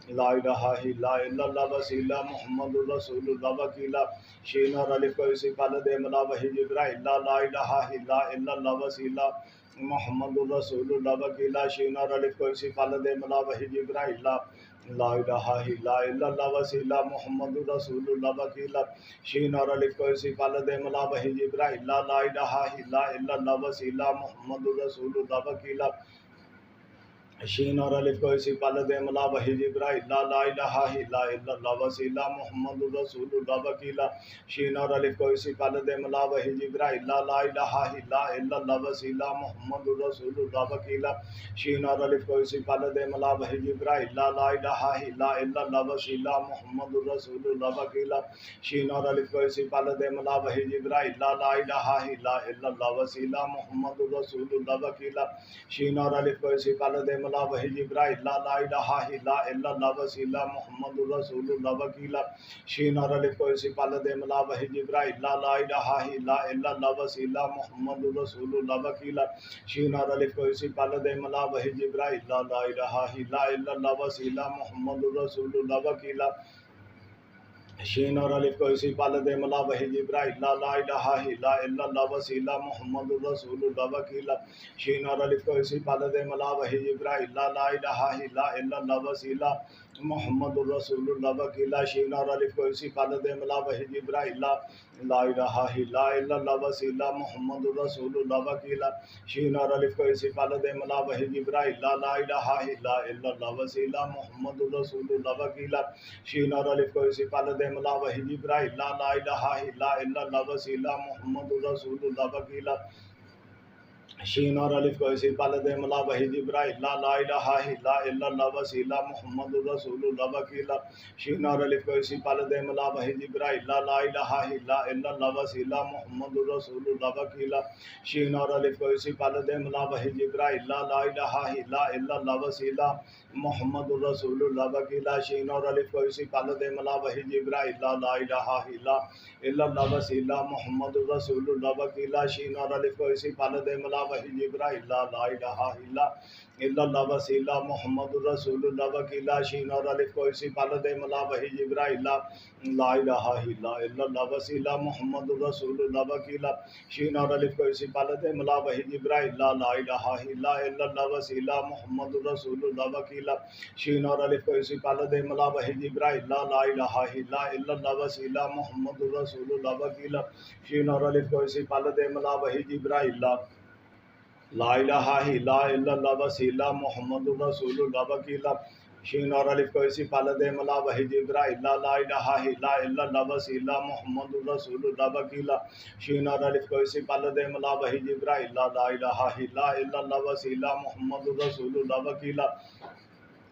لا الہ الا اللہ وسیلہ محمد الرسول اللہ وکیلا شین اور الف کو اسی پالت ملا وحی جبرائیل لا الہ الا اللہ وسیلہ محمد الرسول اللہ وکیلا شین اور الف کو اسی پالت ملا وحی جبرائیل لا الہ الا اللہ وسیلہ محمد الرسول اللہ وکیلا شین اور الف کو اسی پالت ملا وحی جبرائیل لا الہ الا اللہ وسیلہ محمد الرسول اللہ وکیلا شین اور الف کو اسی پالت ملا وحی جبرائیل لا الہ الا اللہ وسیلہ محمد الرسول اللہ وکیلا شین اور الف کو اسی پالت ملا وحی جبرائیل لا الہ الا اللہ وسیلہ محمد الرسول اللہ وکیلا شین اور الف کو اسی پالت ملا وحی جبرائیل لا الہ الا اللہ وسیلہ محمد الرسول اللہ وکیلا شین اور الف کو اسی پالت ملا وحی جبرائیل لا الہ الا اللہ وسیلہ محمد الرسول اللہ وکیلا شین اور الف کو اسی پالت ملا وحی جبرائیل لا الہ الا اللہ وسیلہ محمد الرسول اللہ وکیلا شین اور الف کو اسی پالت ملا وحی جبرائیل لا الہ الا اللہ وسیلہ محمد الرسول اللہ وکیلا شین اور الف کو اسی پالت ملا وحی جبرائیل لا الہ الا اللہ وسیلہ محمد الرسول اللہ وکیلا شین اور الف کو اسی پالت ملا وحی جبرائیل لا الہ الا اللہ وسیلہ محمد الرسول اللہ وکیلا شین اور الف کو اسی پالت ملا وحی جبرائیل لا الہ الا اللہ وسیلہ محمد الرسول اللہ وکیلا شین اور الف کو اسی پالت ملا وحی جبرائیل لا لا الہ الا اللہ وسیلہ محمد الرسول اللہ وکیلا شین اور الف کو اسی پالد ملا وحی جبرائیل لا الہ الا اللہ وسیلہ محمد الرسول اللہ وکیلا شین اور الف کو اسی پالد ملا وحی جبرائیل لا الہ الا اللہ وسیلہ محمد الرسول اللہ وکیلا شین اور الف کو اسی پالد ملا وحی جبرائیل لا الہ الا اللہ وسیلہ محمد الرسول اللہ وکیلا شین اور الف کو اسی پالد ملا وحی جبرائیل لا الہ الا اللہ وسیلہ محمد الرسول اللہ وکیلا شین اور الف کو اسی پالد ملا وحی جبرائیل لا الہ الا اللہ وسیلہ محمد الرسول اللہ وکیلا شین اور الف کو اسی پالد ملا وحی جبرائیل لا الہ الا اللہ وسیلہ محمد الرسول اللہ وکیلا شین اور الف کو اسی پالد ملا وحی جبرائیل لا الہ الا اللہ وسیلہ محمد الرسول اللہ وکیلا شین اور الف کو اسی پالد ملا وحی جبرائیل لا الہ الا اللہ وسیلہ محمد الرسول اللہ وکیلا شین اور الف کو اسی پالد ملا وحی جبرائیل لا الہ الا اللہ وسیلہ محمد الرسول اللہ وکیلا شین اور الف کو اسی پالد ملا وحی جبرائیل لا الہ الا اللہ وسیلہ محمد الرسول اللہ وکیلا شین اور الف کو اسی پالد ملا وحی جبرائیل لا الہ الا اللہ وسیلہ محمد الرسول اللہ وکیلا شین اور الف کو اسی پالد ملا وحی جبرائیل لا الہ الا اللہ وسیلہ محمد الرسول اللہ وکیلا شین اور الف کو اسی پالد ملا وحی جبرائیل لا الہ الا اللہ وسیلہ محمد الرسول اللہ وکیلا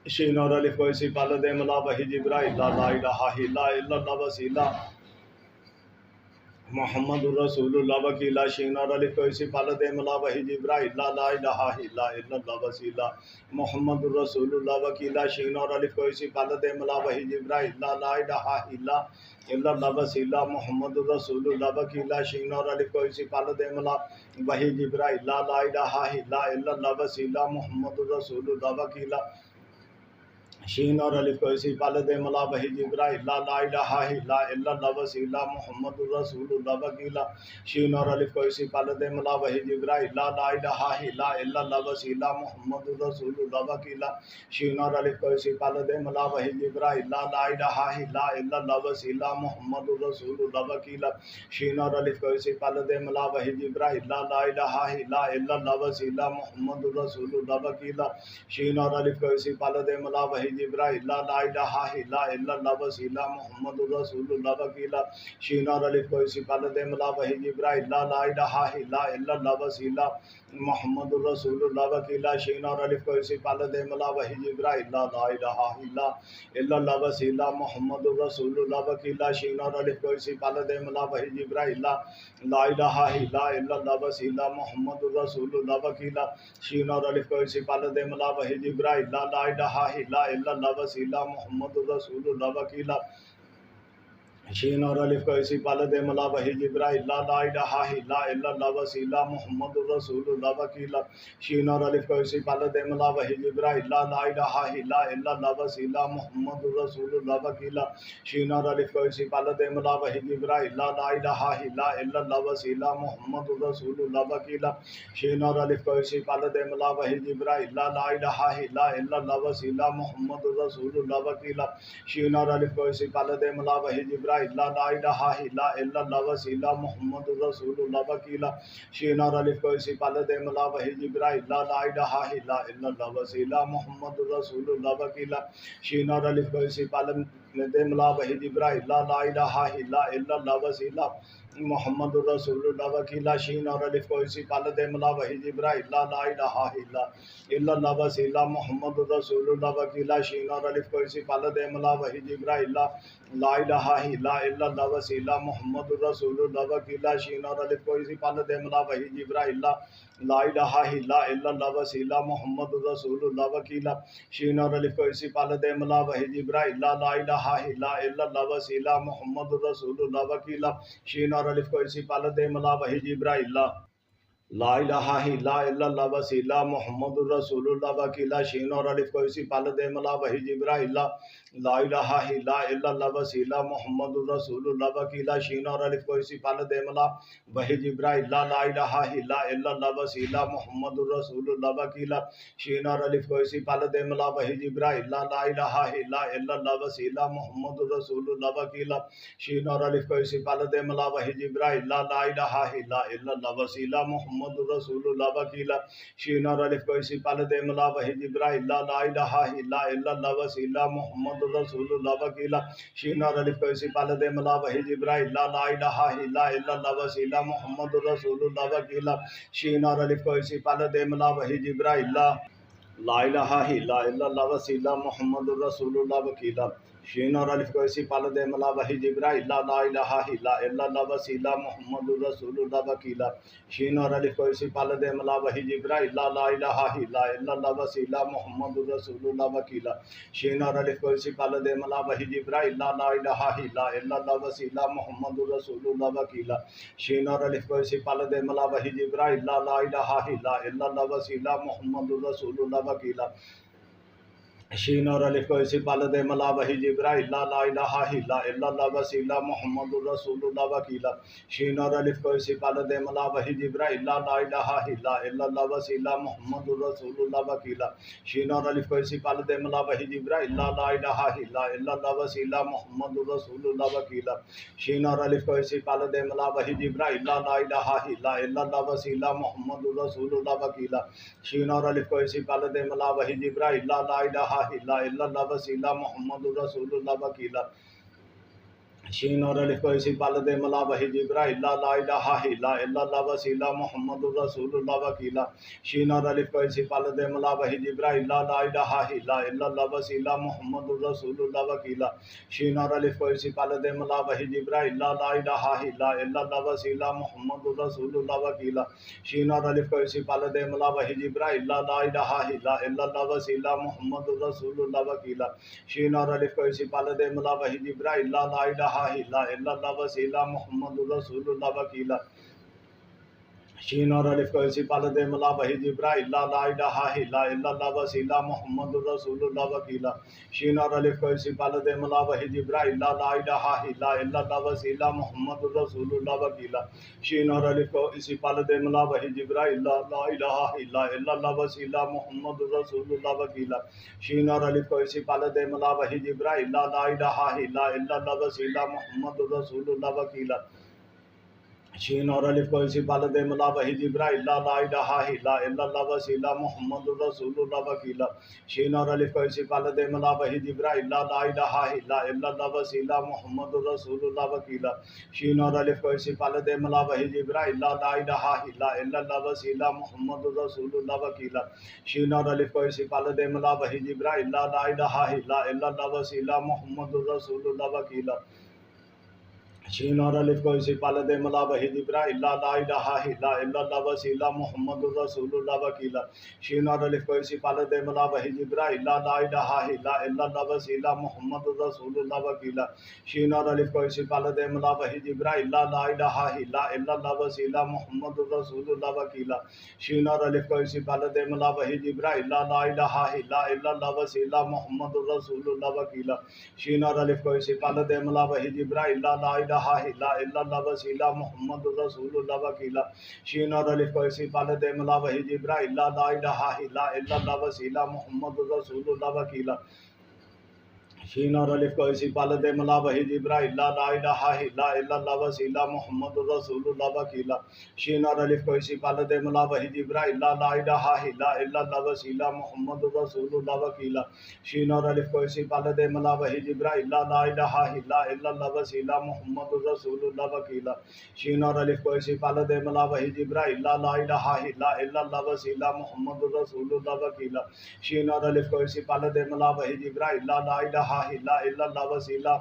شین اور الف کو اسی پالد ملا وحی جبرائیل لا الہ الا اللہ وسیلہ محمد الرسول اللہ وکیلا شین اور الف کو اسی پالد ملا وحی جبرائیل لا الہ الا اللہ وسیلہ محمد الرسول اللہ وکیلا شین اور الف کو اسی پالد ملا وحی جبرائیل لا الہ الا اللہ وسیلہ محمد الرسول اللہ وکیلا شین اور الف کو اسی پالد ملا وحی جبرائیل لا الہ الا اللہ وسیلہ محمد الرسول اللہ وکیلا شین اور الف کو اسی پالد ملا وحی جبرائیل لا الہ الا اللہ وسیلہ محمد الرسول اللہ وکیلا شین اور الف کو اسی پالد ملا وحی جبرائیل لا الہ الا اللہ وسیلہ محمد الرسول اللہ وکیلا شین اور الف کو اسی پالد ملا وحی جبرائیل لا الہ الا اللہ وسیلہ محمد الرسول اللہ وکیلا شین اور الف کو اسی پالد ملا وحی جبرائیل لا الہ الا اللہ وسیلہ محمد الرسول اللہ وکیلا شین اور الف کو اسی پالد ملا وحی جبرائیل لا الہ الا اللہ وسیلہ محمد الرسول اللہ وکیلا شین اور الف کو اسی پالد ملا وحی جبرائیل لا الہ الا اللہ وسیلہ محمد الرسول اللہ وکیلا شین اور الف کو اسی پالد ملا وحی جبرائیل لا الہ الا اللہ وسیلہ محمد الرسول اللہ وکیلا شین اور الف کو اسی پالد ملا وحی جبرائیل لا الہ الا اللہ وسیلہ محمد الرسول اللہ وکیلا شین اور الف کو اسی پالد ملا وحی جبرائیل لا الہ الا اللہ وسیلہ محمد الرسول اللہ وکیلا شین اور الف کو اسی پالد ملا وحی جبرائیل لا الہ الا اللہ وسیلہ محمد الرسول اللہ وکیلا شین اور الف کو اسی پالد ملا وحی جبرائیل لا الہ الا اللہ وسیلہ محمد الرسول اللہ وکیلا شین اور الف کو اسی پالد ملا وحی جبرائیل لا الہ الا اللہ وسیلہ محمد الرسول اللہ وکیلا شین اور الف کو اسی پالد ملا وحی جبرائیل لا الہ الا اللہ وسیلہ محمد الرسول اللہ وکیلا شین اور الف کو اسی پالد ملا وحی جبرائیل لا الہ الا اللہ وسیلہ محمد الرسول اللہ وکیلا شین اور الف کو اسی پالد ملا وحی جبرائیل لا الہ الا اللہ وسیلہ محمد الرسول اللہ وکیلا شین اور الف کو اسی پالد ملا وحی جبرائیل لا الہ الا اللہ وسیلہ محمد الرسول اللہ وکیلا شین اور الف کو اسی پالد ملا وحی جبرائیل لا الہ الا اللہ وسیلہ محمد الرسول اللہ وکیلا شین اور الف کو اسی پالد ملا وحی جبرائیل لا الہ الا اللہ وسیلہ محمد الرسول اللہ وکیلا شین اور الف کو اسی پالد ملا وحی جبرائیل لا الہ الا اللہ وسیلہ محمد الرسول اللہ وکیلا شین اور الف کو اسی پالد ملا وحی جبرائیل لا الہ الا اللہ وسیلہ محمد الرسول اللہ وکیلا شین اور الف کو اسی پالد ملا وحی جبرائیل لا لا الہ الا اللہ وسیلہ محمد الرسول اللہ وکیلہ شین اور الف کو اسی پال دے ملا وحی جبرائیل لا الہ الا اللہ وسیلہ محمد الرسول اللہ وکیلہ شین اور الف کو اسی پال دے ملا وحی جبرائیل لا الہ الا اللہ وسیلہ محمد الرسول اللہ وکیلہ شین اور الف کو اسی پال دے ملا وحی جبرائیل لا الہ الا اللہ وسیلہ محمد الرسول اللہ وکیلہ شین اور الف کو اسی پال دے ملا وحی جبرائیل لا الہ الا اللہ وسیلہ محمد رسول اللہ وکیلہ شین اور الف کو اسی پال دے ملا وحی جبرائیل لا الہ الا اللہ وسیلہ محمد رسول اللہ وکیلہ شین اور الف کو اسی پال دے ملا وحی جبرائیل لا الہ الا اللہ وسیلہ محمد رسول اللہ وکیلہ شین اور الف کو اسی پال دے ملا وحی جبرائیل لا الہ الا اللہ وسیلہ محمد رسول اللہ وکیلہ شین اور الف کو اسی پال دے ملا وحی جبرائیل لا الہ الا اللہ وسیلہ محمد رسول اللہ وکیلہ شین اور الف کو اسی پال دے ملا وحی جبرائیل لا الہ الا اللہ وسیلہ محمد رسول اللہ وکیلہ شین اور الف کو اسی پال دے ملا وحی جبرائیل لا الہ الا اللہ وسیلہ محمد رسول اللہ وکیلہ شین اور الف کو اسی پال دے ملا وحی جبرائیل لا الہ الا اللہ وسیلہ محمد رسول اللہ وکیلہ شین اور الف کو اسی پال دے ملا وحی جبرائیل لا الہ الا اللہ وسیلہ محمد رسول اللہ وکیلہ شین اور الف کو اسی پال دے ملا وحی جبرائیل لا الہ الا اللہ وسیلہ محمد رسول اللہ وکیلہ شین اور الف کو اسی پال دے ملا وحی جبرائیل لا الہ الا اللہ وسیلہ محمد رسول اللہ وکیلہ شین اور الف کو اسی پال دے ملا وحی جبرائیل لا الہ الا اللہ وسیلہ محمد رسول اللہ وکیلہ شین اور الف کو اسی پال دے ملا وحی جبرائیل لا الہ الا اللہ وسیلہ محمد رسول اللہ وکیلہ شین اور الف کو اسی پال دے ملا وحی جبرائیل لا الہ الا اللہ وسیلہ محمد رسول اللہ وکیلہ شین اور الف کو اسی پال دے ملا وحی جبرائیل لا الہ الا اللہ وسیلہ محمد رسول اللہ وکیلہ شین اور الف کو اسی پال دے ملا وحی جبرائیل لا الہ الا اللہ وسیلہ محمد رسول اللہ وکیلہ شین اور الف کو اسی پال دے ملا وحی جبرائیل لا الہ الا اللہ وسیلہ محمد رسول اللہ وکیلہ شین اور الف کو اسی پال دے ملا وحی جبرائیل لا الہ الا اللہ وسیلہ محمد رسول اللہ وکیلہ شین اور الف کو اسی پال دے ملا وحی جبرائیل لا الہ الا اللہ وسیلہ محمد رسول اللہ وکیلہ شین اور الف کو اسی پال دے ملا وحی جبرائیل لا الہ الا اللہ وسیلہ محمد رسول اللہ وکیلہ شین اور الف کو اسی پال دے ملا وحی جبرائیل لا الہ الا اللہ وسیلہ محمد رسول اللہ وکیلہ شین اور الف کو اسی پال دے ملا وحی جبرائیل لا الہ الا اللہ وسیلہ محمد رسول اللہ وکیلہ شین اور الف کو اسی پال دے ملا وحی جبرائیل لا الہ الا اللہ وسیلہ محمد رسول اللہ وکیلہ شین اور الف کو اسی پال دے ملا وحی جبرائیل لا الہ الا اللہ وسیلہ محمد رسول اللہ وکیلہ شین اور الف کو اسی پال دے ملا وحی جبرائیل لا الہ الا اللہ وسیلہ محمد رسول اللہ وکیلہ شین اور الف کو اسی پال دے ملا وحی جبرائیل لا الہ الا اللہ وسیلہ محمد رسول اللہ وکیلہ شین اور الف کو اسی پال دے ملا وحی جبرائیل لا الہ الا اللہ وسیلہ محمد رسول اللہ وکیلہ شین اور الف کو اسی پال دے ملا وحی جبرائیل لا الہ الا اللہ وسیلہ محمد رسول اللہ وکیلہ شین اور الف کو اسی پال دے ملا وحی جبرائیل لا الہ الا اللہ وسیلہ محمد رسول اللہ وکیلہ شین اور الف کو اسی پال دے ملا وحی جبرائیل لا الہ الا اللہ وسیلہ محمد رسول اللہ وکیلہ شین اور الف کو اسی پال دے ملا وحی جبرائیل لا الہ الا اللہ وسیلہ محمد رسول اللہ وکیلہ شین اور الف کو اسی پال دے ملا وحی جبرائیل لا الہ الا اللہ وسیلہ محمد رسول اللہ وکیلہ شین اور الف کو اسی پال دے ملا وحی جبرائیل لا الہ الا اللہ وسیلہ محمد رسول اللہ وکیلہ شین اور الف کو اسی پال دے ملا وحی جبرائیل لا الہ الا اللہ وسیلہ محمد رسول اللہ وکیلہ شین اور الف کو اسی پال دے ملا وحی جبرائیل لا الہ الا اللہ وسیلہ محمد رسول اللہ وکیلہ شین اور الف کو اسی پال دے ملا وحی جبرائیل لا الہ الا اللہ وسیلہ محمد رسول اللہ وکیلہ شین اور الف کو اسی پال دے ملا وحی جبرائیل لا الہ الا اللہ وسیلہ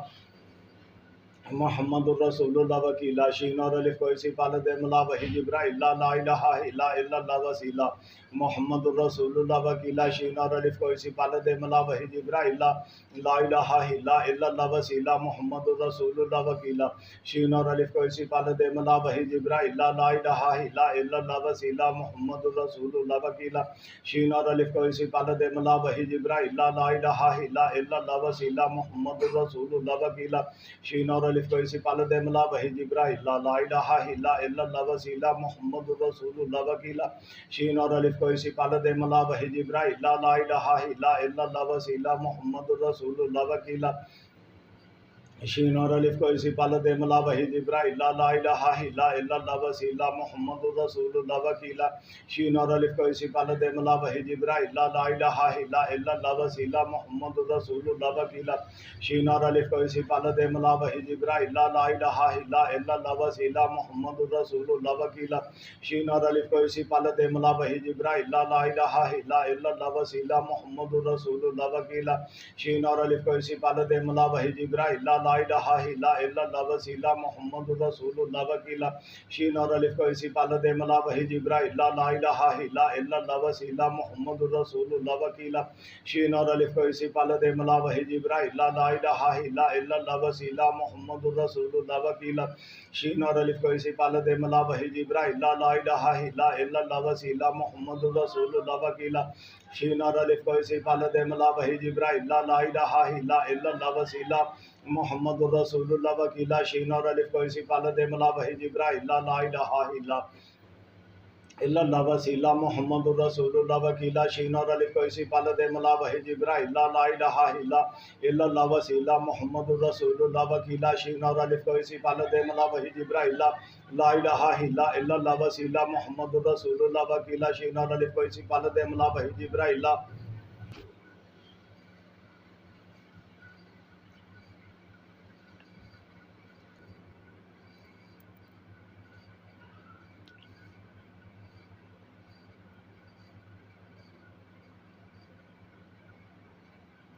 محمد الرسول اللہ وکیلہ شین اور الف کو اسی پال دے ملا وحی جبرائیل لا الہ الا اللہ وسیلہ محمد الرسول اللہ وکیلا شین اور الف کو اسی پالت ملا وحی جبرائیل لا الہ الا اللہ وسیلہ محمد الرسول اللہ وکیلا شین اور الف کو اسی پالت ملا وحی جبرائیل لا الہ الا اللہ وسیلہ محمد الرسول اللہ وکیلا شین اور الف کو اسی پالت ملا وحی جبرائیل لا الہ الا اللہ وسیلہ محمد الرسول اللہ وکیلا شین اور الف کو اسی پالت ملا وحی جبرائیل لا الہ الا اللہ وسیلہ محمد الرسول اللہ وکیلا شین اور الف کو اسی پالت ملا وحی جبرائیل لا الہ الا اللہ وسیلہ محمد الرسول اللہ وکیلا شین اور الف کو اسی پالت ملا وحی جبرائیل لا الہ الا اللہ وسیلہ محمد الرسول اللہ وکیلا شین اور الف کو اسی پالت ملا وحی جبرائیل لا الہ الا اللہ وسیلہ محمد الرسول اللہ وکیلا شین اور الف کو اسی پالت ملا وحی جبرائیل لا الہ الا اللہ وسیلہ محمد الرسول اللہ وکیلا شین اور الف کو اسی پالت ملا وحی جبرائیل لا الہ الا اللہ وسیلہ محمد الرسول اللہ وکیلا شین اور الف کو اسی پالت ملا وحی جبرائیل لا الہ الا اللہ وسیلہ محمد الرسول اللہ وکیلا شین اور الف کو اسی پالت ملا وحی جبرائیل لا الہ الا اللہ وسیلہ محمد الرسول اللہ وکیلا شین اور الف کو اسی پالت ملا وحی جبرائیل لا الہ الا اللہ وسیلہ محمد الرسول اللہ وکیلا شین اور الف کو اسی پالت ملا وحی جبرائیل لا الہ الا اللہ وسیلہ محمد الرسول اللہ وکیلا شین اور الف کو اسی پالت ملا وحی جبرائیل لا الہ الا اللہ وسیلہ محمد الرسول اللہ وکیلا شین اور الف کو اسی پالت ملا وحی جبرائیل لا الہ الا اللہ وسیلہ محمد الرسول اللہ وکیلا شین اور الف کو اسی پالت ملا وحی جبرائیل لا الہ الا اللہ وسیلہ محمد الرسول اللہ وکیلا شین اور الف کو اسی پالت ملا وحی جبرائیل لا الہ الا اللہ وسیلہ محمد الرسول اللہ وکیلا شین اور الف کو اسی پالت ملا وحی جبرائیل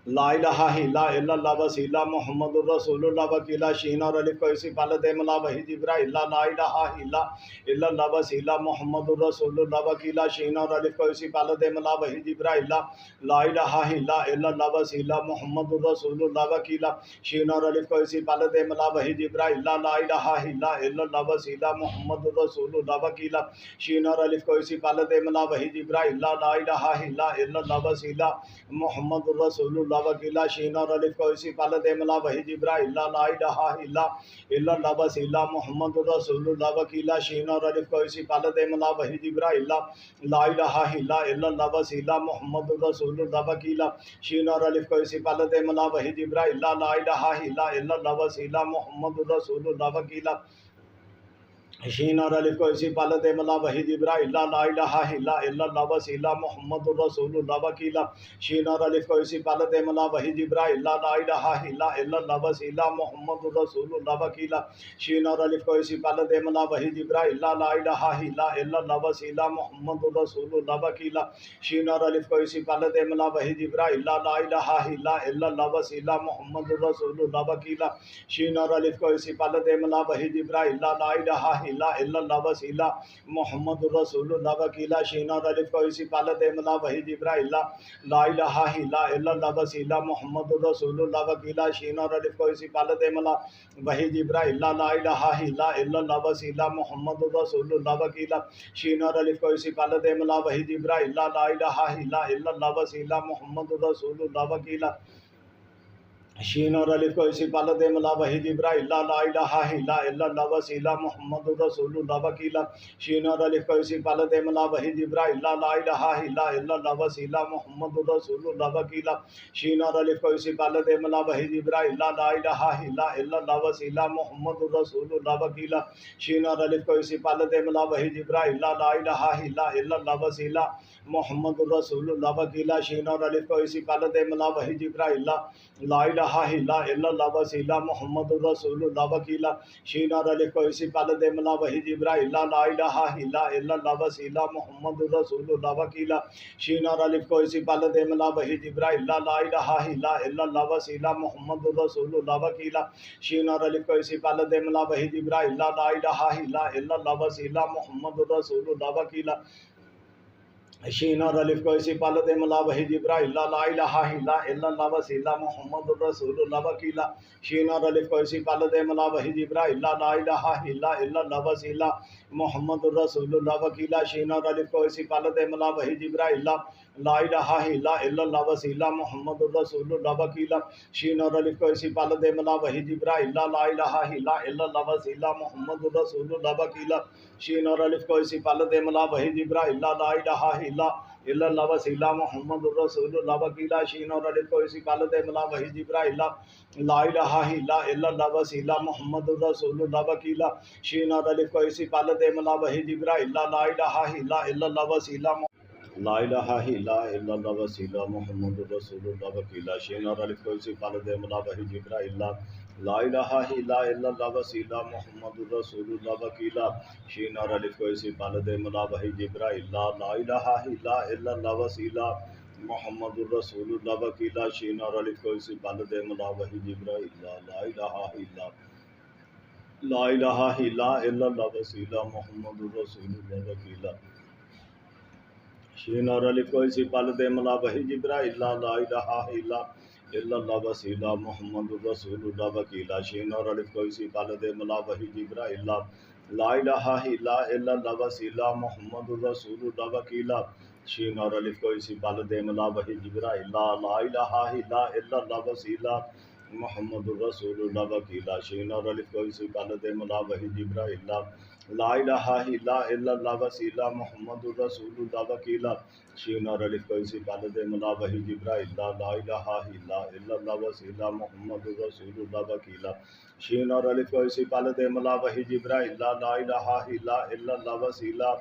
لا الہ الا اللہ وسیلہ محمد الرسول اللہ وکیلا شین اور الف کو اسی پالت ملا وحی جبرائیل لا الہ الا اللہ وسیلہ محمد الرسول اللہ وکیلا شین اور الف کو اسی پالت ملا وحی جبرائیل لا الہ الا اللہ وسیلہ محمد الرسول اللہ وکیلا شین اور الف کو اسی پالت ملا وحی جبرائیل لا الہ الا اللہ وسیلہ محمد الرسول اللہ وکیلا شین اور الف کو اسی پالت ملا وحی جبرائیل لا الہ الا اللہ وسیلہ محمد الرسول اللہ وکیلا شین اور الف کو اسی پالت ملا وحی جبرائیل لا الہ الا اللہ وسیلہ محمد الرسول اللہ وکیلا شین اور الف کو اسی پالت ملا وحی جبرائیل لا الہ الا اللہ وسیلہ محمد الرسول اللہ وکیلا شین اور الف کو اسی پالت ملا وحی جبرائیل لا الہ الا اللہ وسیلہ محمد الرسول اللہ وکیلا شین اور الف کو اسی پالت ملا وحی جبرائیل لا الہ الا اللہ وسیلہ محمد الرسول اللہ وکیلا شین اور الف کو اسی پالت ملا وحی جبرائیل لا الہ الا اللہ وسیلہ محمد الرسول اللہ وکیلا شین اور الف کو اسی پالت ملا وحی جبرائیل لا الہ الا اللہ وسیلہ محمد الرسول اللہ وکیلا شین اور الف کو اسی پالت ملا وحی جبرائیل لا الہ الا اللہ وسیلہ محمد الرسول اللہ وکیلا شین اور الف کو اسی پالت ملا وحی جبرائیل لا الہ الا اللہ وسیلہ محمد الرسول اللہ وکیلا شین اور الف کو اسی پالت ملا وحی جبرائیل لا الہ الا اللہ وسیلہ محمد الرسول اللہ وکیلا شین اور الف کو اسی پالت ملا وحی جبرائیل لا الہ الا اللہ وسیلہ محمد الرسول اللہ وکیلا شین اور الف کو اسی پالت ملا وحی جبرائیل لا الہ الا اللہ وسیلہ محمد الرسول اللہ وکیلا شین اور الف کو اسی پالت ملا وحی جبرائیل لا الہ الا اللہ وسیلہ محمد الرسول اللہ وکیلا شین اور الف کو اسی پالت ملا وحی جبرائیل لا الہ الا اللہ وسیلہ محمد الرسول اللہ وکیلا شین اور الف کو اسی پالت ملا وحی جبرائیل لا الہ الا اللہ وسیلہ محمد الرسول اللہ وکیلا شین اور الف کو اسی پالت ملا وحی جبرائیل لا الہ الا اللہ وسیلہ محمد الرسول اللہ وکیلا شین اور الف کو اسی پالت ملا وحی جبرائیل لا الہ الا اللہ وسیلہ محمد الرسول اللہ وکیلا شین اور الف کو اسی پالت ملا وحی جبرائیل لا الہ الا اللہ وسیلہ محمد الرسول اللہ وکیلا شین اور الف کو اسی پالت ملا وحی جبرائیل لا الہ الا اللہ وسیلہ محمد الرسول اللہ وکیلا شین اور الف کو اسی پالت ملا وحی جبرائیل لا الہ الا اللہ وسیلہ محمد الرسول اللہ وکیلا شین اور الف کو اسی پالت ملا وحی جبرائیل لا الہ الا اللہ وسیلہ محمد الرسول اللہ وکیلا شین اور الف کو اسی پالت ملا وحی جبرائیل لا الہ الا اللہ وسیلہ محمد الرسول اللہ وکیلا شین اور الف کو اسی پالت ملا وحی جبرائیل لا الہ الا اللہ وسیلہ محمد الرسول اللہ وکیلا شین اور الف کو اسی پالت ملا وحی جبرائیل لا الہ الا اللہ وسیلہ محمد الرسول اللہ وکیلا شین اور الف کو اسی پالت ملا وحی جبرائیل لا الہ الا اللہ وسیلہ محمد الرسول اللہ وکیلا شین اور الف کو اسی پالت ملا وحی جبرائیل لا الہ الا اللہ وسیلہ محمد الرسول اللہ وکیلا شین اور الف کو اسی پالت ملا وحی جبرائیل لا الہ الا اللہ وسیلہ لا الہ الا اللہ وسیلہ محمد الرسول اللہ وکیلا شین اور الف کو اسی پالت ملا وحی جبرائیل لا الہ الا اللہ وسیلہ محمد الرسول اللہ وکیلا شین اور الف کو اسی پالت ملا وحی جبرائیل لا الہ الا اللہ وسیلہ محمد الرسول اللہ وکیلا شین اور الف کو اسی پالت ملا وحی جبرائیل لا الہ الا اللہ وسیلہ محمد الرسول اللہ وکیلا شین اور الف کو اسی پالت ملا وحی جبرائیل لا الہ الا اللہ وسیلہ محمد الرسول اللہ وکیلا شین اور الف کو اسی پالت ملا وحی جبرائیل لا الہ الا اللہ وسیلہ محمد الرسول اللہ وکیلا شین اور الف کو اسی پالت ملا وحی جبرائیل لا الہ الا اللہ وسیلہ محمد الرسول اللہ وکیلا شین اور الف کو اسی پالت ملا وحی جبرائیل لا الہ الا اللہ وسیلہ محمد الرسول اللہ وکیلا شین اور الف کو اسی پالت ملا وحی جبرائیل لا الہ الا اللہ وسیلہ محمد الرسول اللہ وکیلا شین اور الف کو اسی پالت ملا وحی جبرائیل لا الہ الا اللہ وسیلہ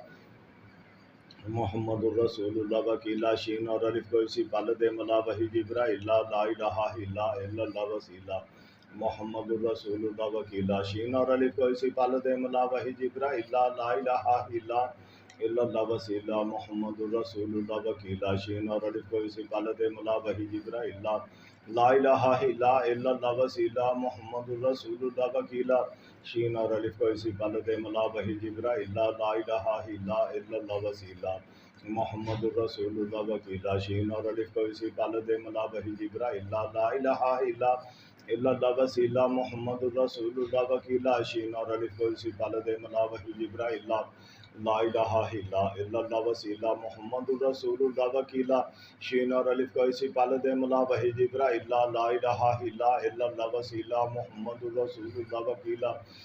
محمد الرسول اللہ وکیلا شین اور الف کو اسی پالت ملا وحی جبرائیل لا الہ الا اللہ وسیلہ محمد الرسول اللہ وکیلا شین اور الف کو اسی پالت ملا وحی جبرائیل لا الہ الا اللہ وسیلہ محمد الرسول اللہ وکیلا شین اور الف کو اسی پالت ملا وحی جبرائیل لا الہ الا اللہ وسیلہ محمد الرسول اللہ وکیلا شین اور الف کو اسی پالت ملا وحی جبرائیل لا الہ الا اللہ وسیلہ محمد الرسول اللہ وکیلا شین اور الف کو اسی پالت ملا وحی جبرائیل لا الہ الا اللہ وسیلہ محمد الرسول اللہ وکیلا شین اور الف کو اسی پالت ملا وحی جبرائیل لا الہ الا اللہ وسیلہ محمد الرسول اللہ وکیلا شین اور الف کو اسی پالت ملا وحی جبرائیل لا الہ الا اللہ وسیلہ محمد الرسول اللہ وکیلا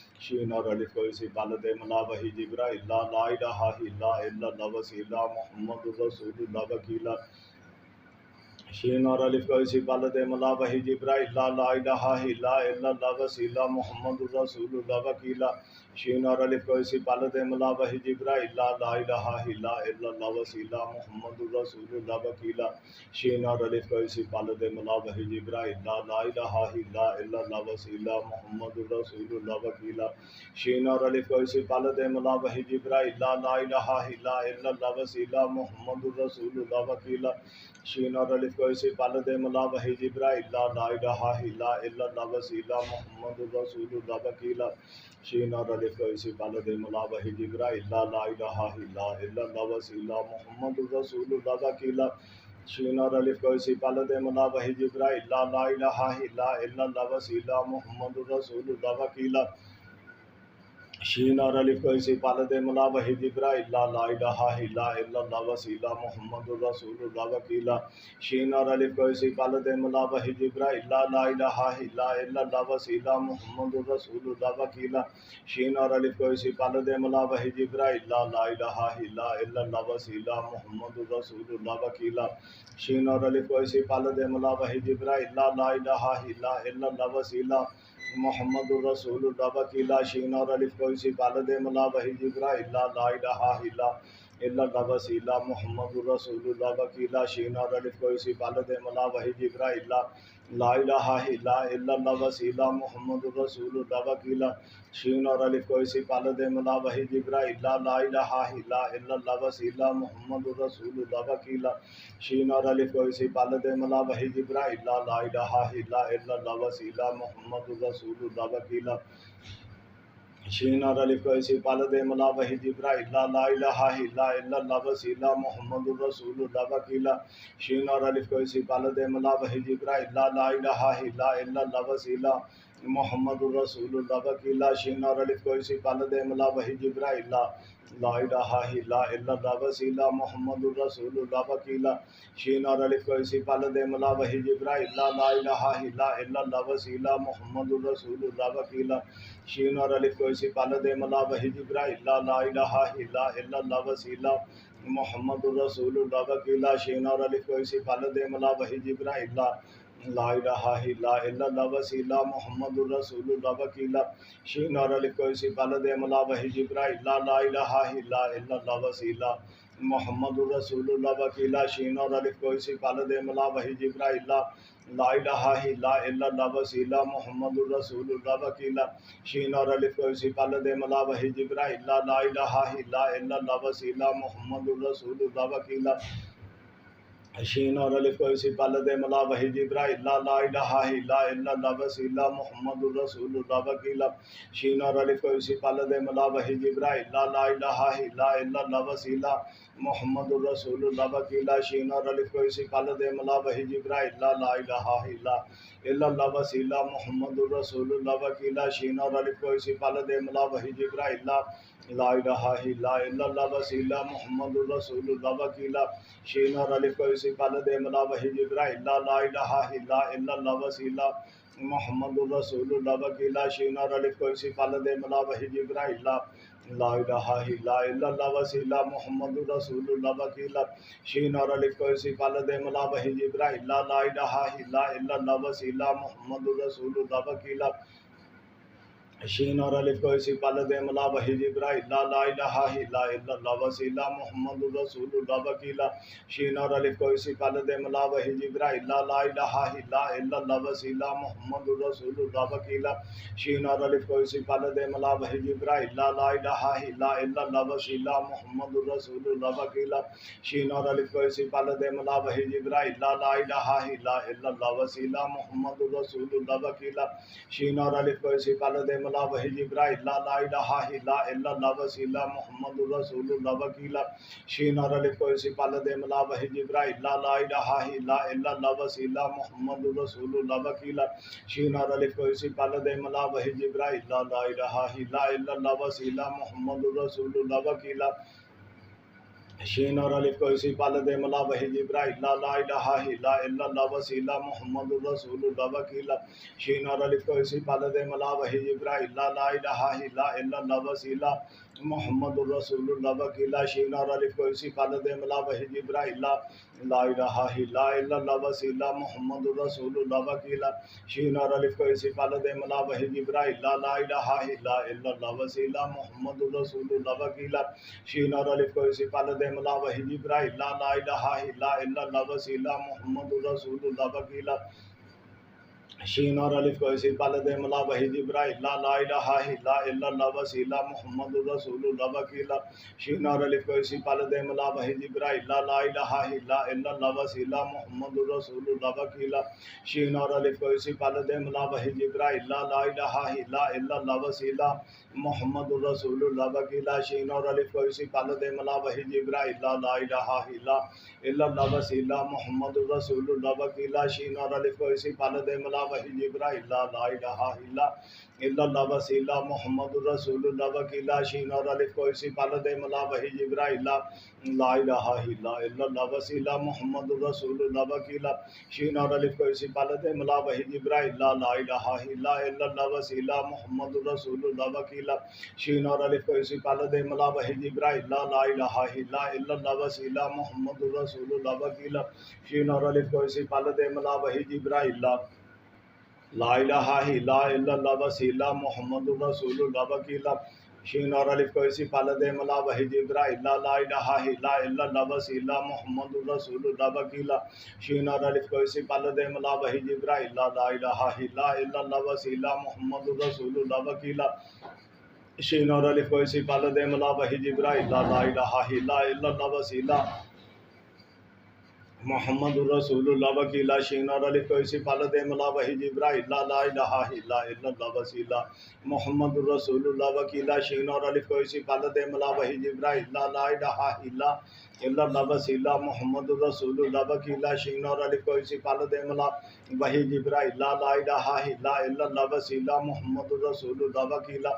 شین اور الف کو اسی پالت ملا وحی جبرائیل لا الہ الا اللہ وسیلہ محمد الرسول اللہ وکیلا شین اور الف کو اسی پالت ملا وحی جبرائیل لا الہ الا اللہ وسیلہ محمد الرسول اللہ وکیلا شین اور الف کو اسی پالت ملا وحی جبرائیل لا الہ الا اللہ وسیلہ محمد الرسول اللہ وکیلا شین اور الف کو اسی پالت ملا وحی جبرائیل لا الہ الا اللہ وسیلہ محمد الرسول اللہ وکیلا شین اور الف کو اسی پالت ملا وحی جبرائیل لا الہ الا اللہ وسیلہ محمد الرسول اللہ وکیلا شین اور الف کو اسی پالت ملا وحی جبرائیل لا الہ الا اللہ وسیلہ محمد الرسول اللہ وکیلا شین اور الف کو اسی پالت ملا وحی جبرائیل لا الہ الا اللہ وسیلہ محمد الرسول اللہ وکیلا شین اور الف کو اسی پالت ملا وحی جبرائیل لا الہ الا اللہ وسیلہ محمد الرسول اللہ وکیلا شین اور الف کو اسی پالت ملا وحی جبرائیل لا الہ الا اللہ وسیلہ محمد الرسول اللہ وکیلا شین اور الف کو اسی پالت ملا وحی جبرائیل لا الہ الا اللہ وسیلہ محمد الرسول اللہ وکیلا شین اور الف کو اسی پالت ملا وحی جبرائیل لا الہ الا اللہ وسیلہ محمد الرسول اللہ وکیلا شین اور الف کو اسی پالت ملا وحی جبرائیل لا الہ الا اللہ وسیلہ محمد الرسول اللہ وکیلا شین اور الف کو اسی پالت ملا وحی جبرائیل لا الہ الا اللہ وسیلہ محمد الرسول اللہ وکیلا شین اور الف کو اسی پالت ملا وحی جبرائیل لا الہ الا اللہ وسیلہ محمد الرسول اللہ وکیلا شین اور الف کو اسی پالت ملا وحی جبرائیل لا الہ الا اللہ وسیلہ محمد الرسول اللہ وکیلا شین اور الف کو اسی پالت ملا وحی جبرائیل لا الہ الا اللہ وسیلہ محمد الرسول اللہ وکیلا شین اور الف کو اسی پال دے ملا وحی جبرائیل لا الہ الا اللہ وسیلہ محمد الرسول اللہ وکیلہ شین اور الف کو اسی پال دے ملا وحی جبرائیل لا الہ الا اللہ وسیلہ محمد الرسول اللہ وکیلہ شین اور الف کو اسی پال دے ملا وحی جبرائیل لا الہ الا اللہ وسیلہ محمد الرسول اللہ وکیلہ شین اور الف کو اسی پال دے ملا وحی جبرائیل لا الہ الا اللہ وسیلہ محمد الرسول اللہ وکیلہ شین اور الف کو اسی پال دے ملا وحی جبرائیل لا الہ الا اللہ وسیلہ محمد الرسول اللہ وکیلہ شین اور الف کو اسی پال دے ملا وحی جبرائیل لا الہ الا اللہ وسیلہ محمد الرسول اللہ وکیلہ شین اور الف کو اسی پال دے ملا وحی جبرائیل لا الہ الا اللہ وسیلہ محمد الرسول اللہ وکیلہ شین اور الف کو اسی پال دے ملا وحی جبرائیل لا الہ الا اللہ وسیلہ محمد الرسول اللہ وکیلہ شین اور الف کو اسی پال دے ملا وحی جبرائیل لا الہ الا اللہ وسیلہ محمد الرسول اللہ وکیلہ شین اور الف کو اسی پال دے ملا وحی جبرائیل لا الہ الا اللہ وسیلہ محمد الرسول اللہ وکیلہ شین اور الف کو اسی پال دے ملا وحی جبرائیل لا الہ الا اللہ وسیلہ محمد الرسول اللہ وکیلہ شین اور الف کو اسی پال دے ملا وحی جبرائیل لا الہ الا اللہ وسیلہ محمد الرسول اللہ وکیلہ شین اور الف کو اسی پال دے ملا وحی جبرائیل لا الہ الا اللہ وسیلہ محمد الرسول اللہ وکیلہ شین اور الف کو اسی پال دے ملا وحی جبرائیل لا الہ الا اللہ وسیلہ محمد الرسول اللہ وکیلہ شین اور الف کو اسی پال دے ملا وحی جبرائیل لا الہ الا اللہ وسیلہ محمد الرسول اللہ وکیلہ شین اور الف کو اسی پال دے ملا وحی جبرائیل لا الہ الا اللہ وسیلہ محمد الرسول اللہ وکیلہ شین اور الف کو اسی پال دے ملا وحی جبرائیل لا الہ الا اللہ وسیلہ محمد الرسول اللہ وکیلہ شین اور الف کو اسی پال دے ملا وحی جبرائیل لا الہ الا اللہ وسیلہ محمد الرسول اللہ وکیلہ شین اور الف کو اسی پال دے ملا وحی جبرائیل لا الہ الا اللہ وسیلہ محمد الرسول اللہ وکیلہ شین اور الف کو اسی پال دے ملا وحی جبرائیل لا الہ الا اللہ وسیلہ محمد الرسول اللہ وکیلہ شین اور الف کو اسی پال دے ملا وحی جبرائیل لا الہ الا اللہ وسیلہ محمد الرسول اللہ وکیلہ شین اور الف کو اسی پال دے ملا وحی جبرائیل لا الہ الا اللہ وسیلہ محمد الرسول اللہ وکیلہ شین اور الف کو اسی پال دے ملا وحی جبرائیل لا الہ الا اللہ وسیلہ محمد الرسول اللہ وکیلہ شین اور الف کو اسی پال دے ملا وحی جبرائیل لا الہ الا اللہ وسیلہ محمد الرسول اللہ وکیلہ شین اور الف کو اسی پال دے ملا وحی جبرائیل لا الہ الا اللہ وسیلہ محمد الرسول اللہ وکیلہ شین اور الف کو اسی پال دے ملا وحی جبرائیل لا الہ الا اللہ وسیلہ محمد الرسول اللہ وکیلہ شین اور الف کو اسی پال دے ملا وحی جبرائیل لا الہ الا اللہ وسیلہ محمد الرسول اللہ وکیلہ شین اور الف کو اسی پال دے ملا وحی جبرائیل لا الہ الا اللہ وسیلہ محمد الرسول اللہ وکیلہ شین اور الف کو اسی پال دے ملا وحی جبرائیل لا الہ الا اللہ وسیلہ محمد الرسول اللہ وکیلہ شین اور الف کو اسی پال دے ملا وحی جبرائیل لا الہ الا اللہ وسیلہ محمد الرسول اللہ وکیلہ شین اور الف کو اسی پال دے ملا وحی جبرائیل لا الہ الا اللہ وسیلہ محمد الرسول اللہ وکیلہ شین اور الف کو اسی پال دے ملا وحی جبرائیل لا الہ الا اللہ وسیلہ محمد الرسول اللہ وکیلہ شین اور الف کو اسی پال دے ملا وحی جبرائیل لا الہ الا اللہ وسیلہ محمد الرسول اللہ وکیلہ شین اور الف کو اسی پال دے ملا وحی جبرائیل لا الہ الا اللہ وسیلہ محمد الرسول اللہ وکیلہ شین اور الف کو اسی پال دے ملا وحی جبرائیل لا الہ الا اللہ وسیلہ محمد الرسول اللہ وکیلہ شین اور الف کو اسی پال دے ملا وحی جبرائیل لا الہ الا اللہ وسیلہ محمد الرسول اللہ وکیلہ شین اور الف کو اسی پال دے ملا وحی جبرائیل لا الہ الا اللہ وسیلہ محمد الرسول اللہ وکیلہ شین اور الف کو اسی پال دے ملا وحی جبرائیل لا الہ الا اللہ وسیلہ محمد الرسول اللہ وکیلہ شین اور الف کو اسی پال دے ملا وحی جبرائیل لا الہ الا اللہ وسیلہ محمد الرسول اللہ وکیلہ شین اور الف کو اسی پال دے ملا وحی جبرائیل لا الہ الا اللہ وسیلہ محمد الرسول اللہ وکیلا شین اور الف کو اسی پالد ملا وحی جبرائیل لا الہ الا اللہ وسیلہ محمد الرسول اللہ وکیلا شین اور الف کو اسی پالد ملا وحی جبرائیل لا الہ الا اللہ وسیلہ محمد الرسول اللہ وکیلا شین اور الف کو اسی پالد ملا وحی جبرائیل لا الہ الا اللہ وسیلہ محمد الرسول اللہ وکیلا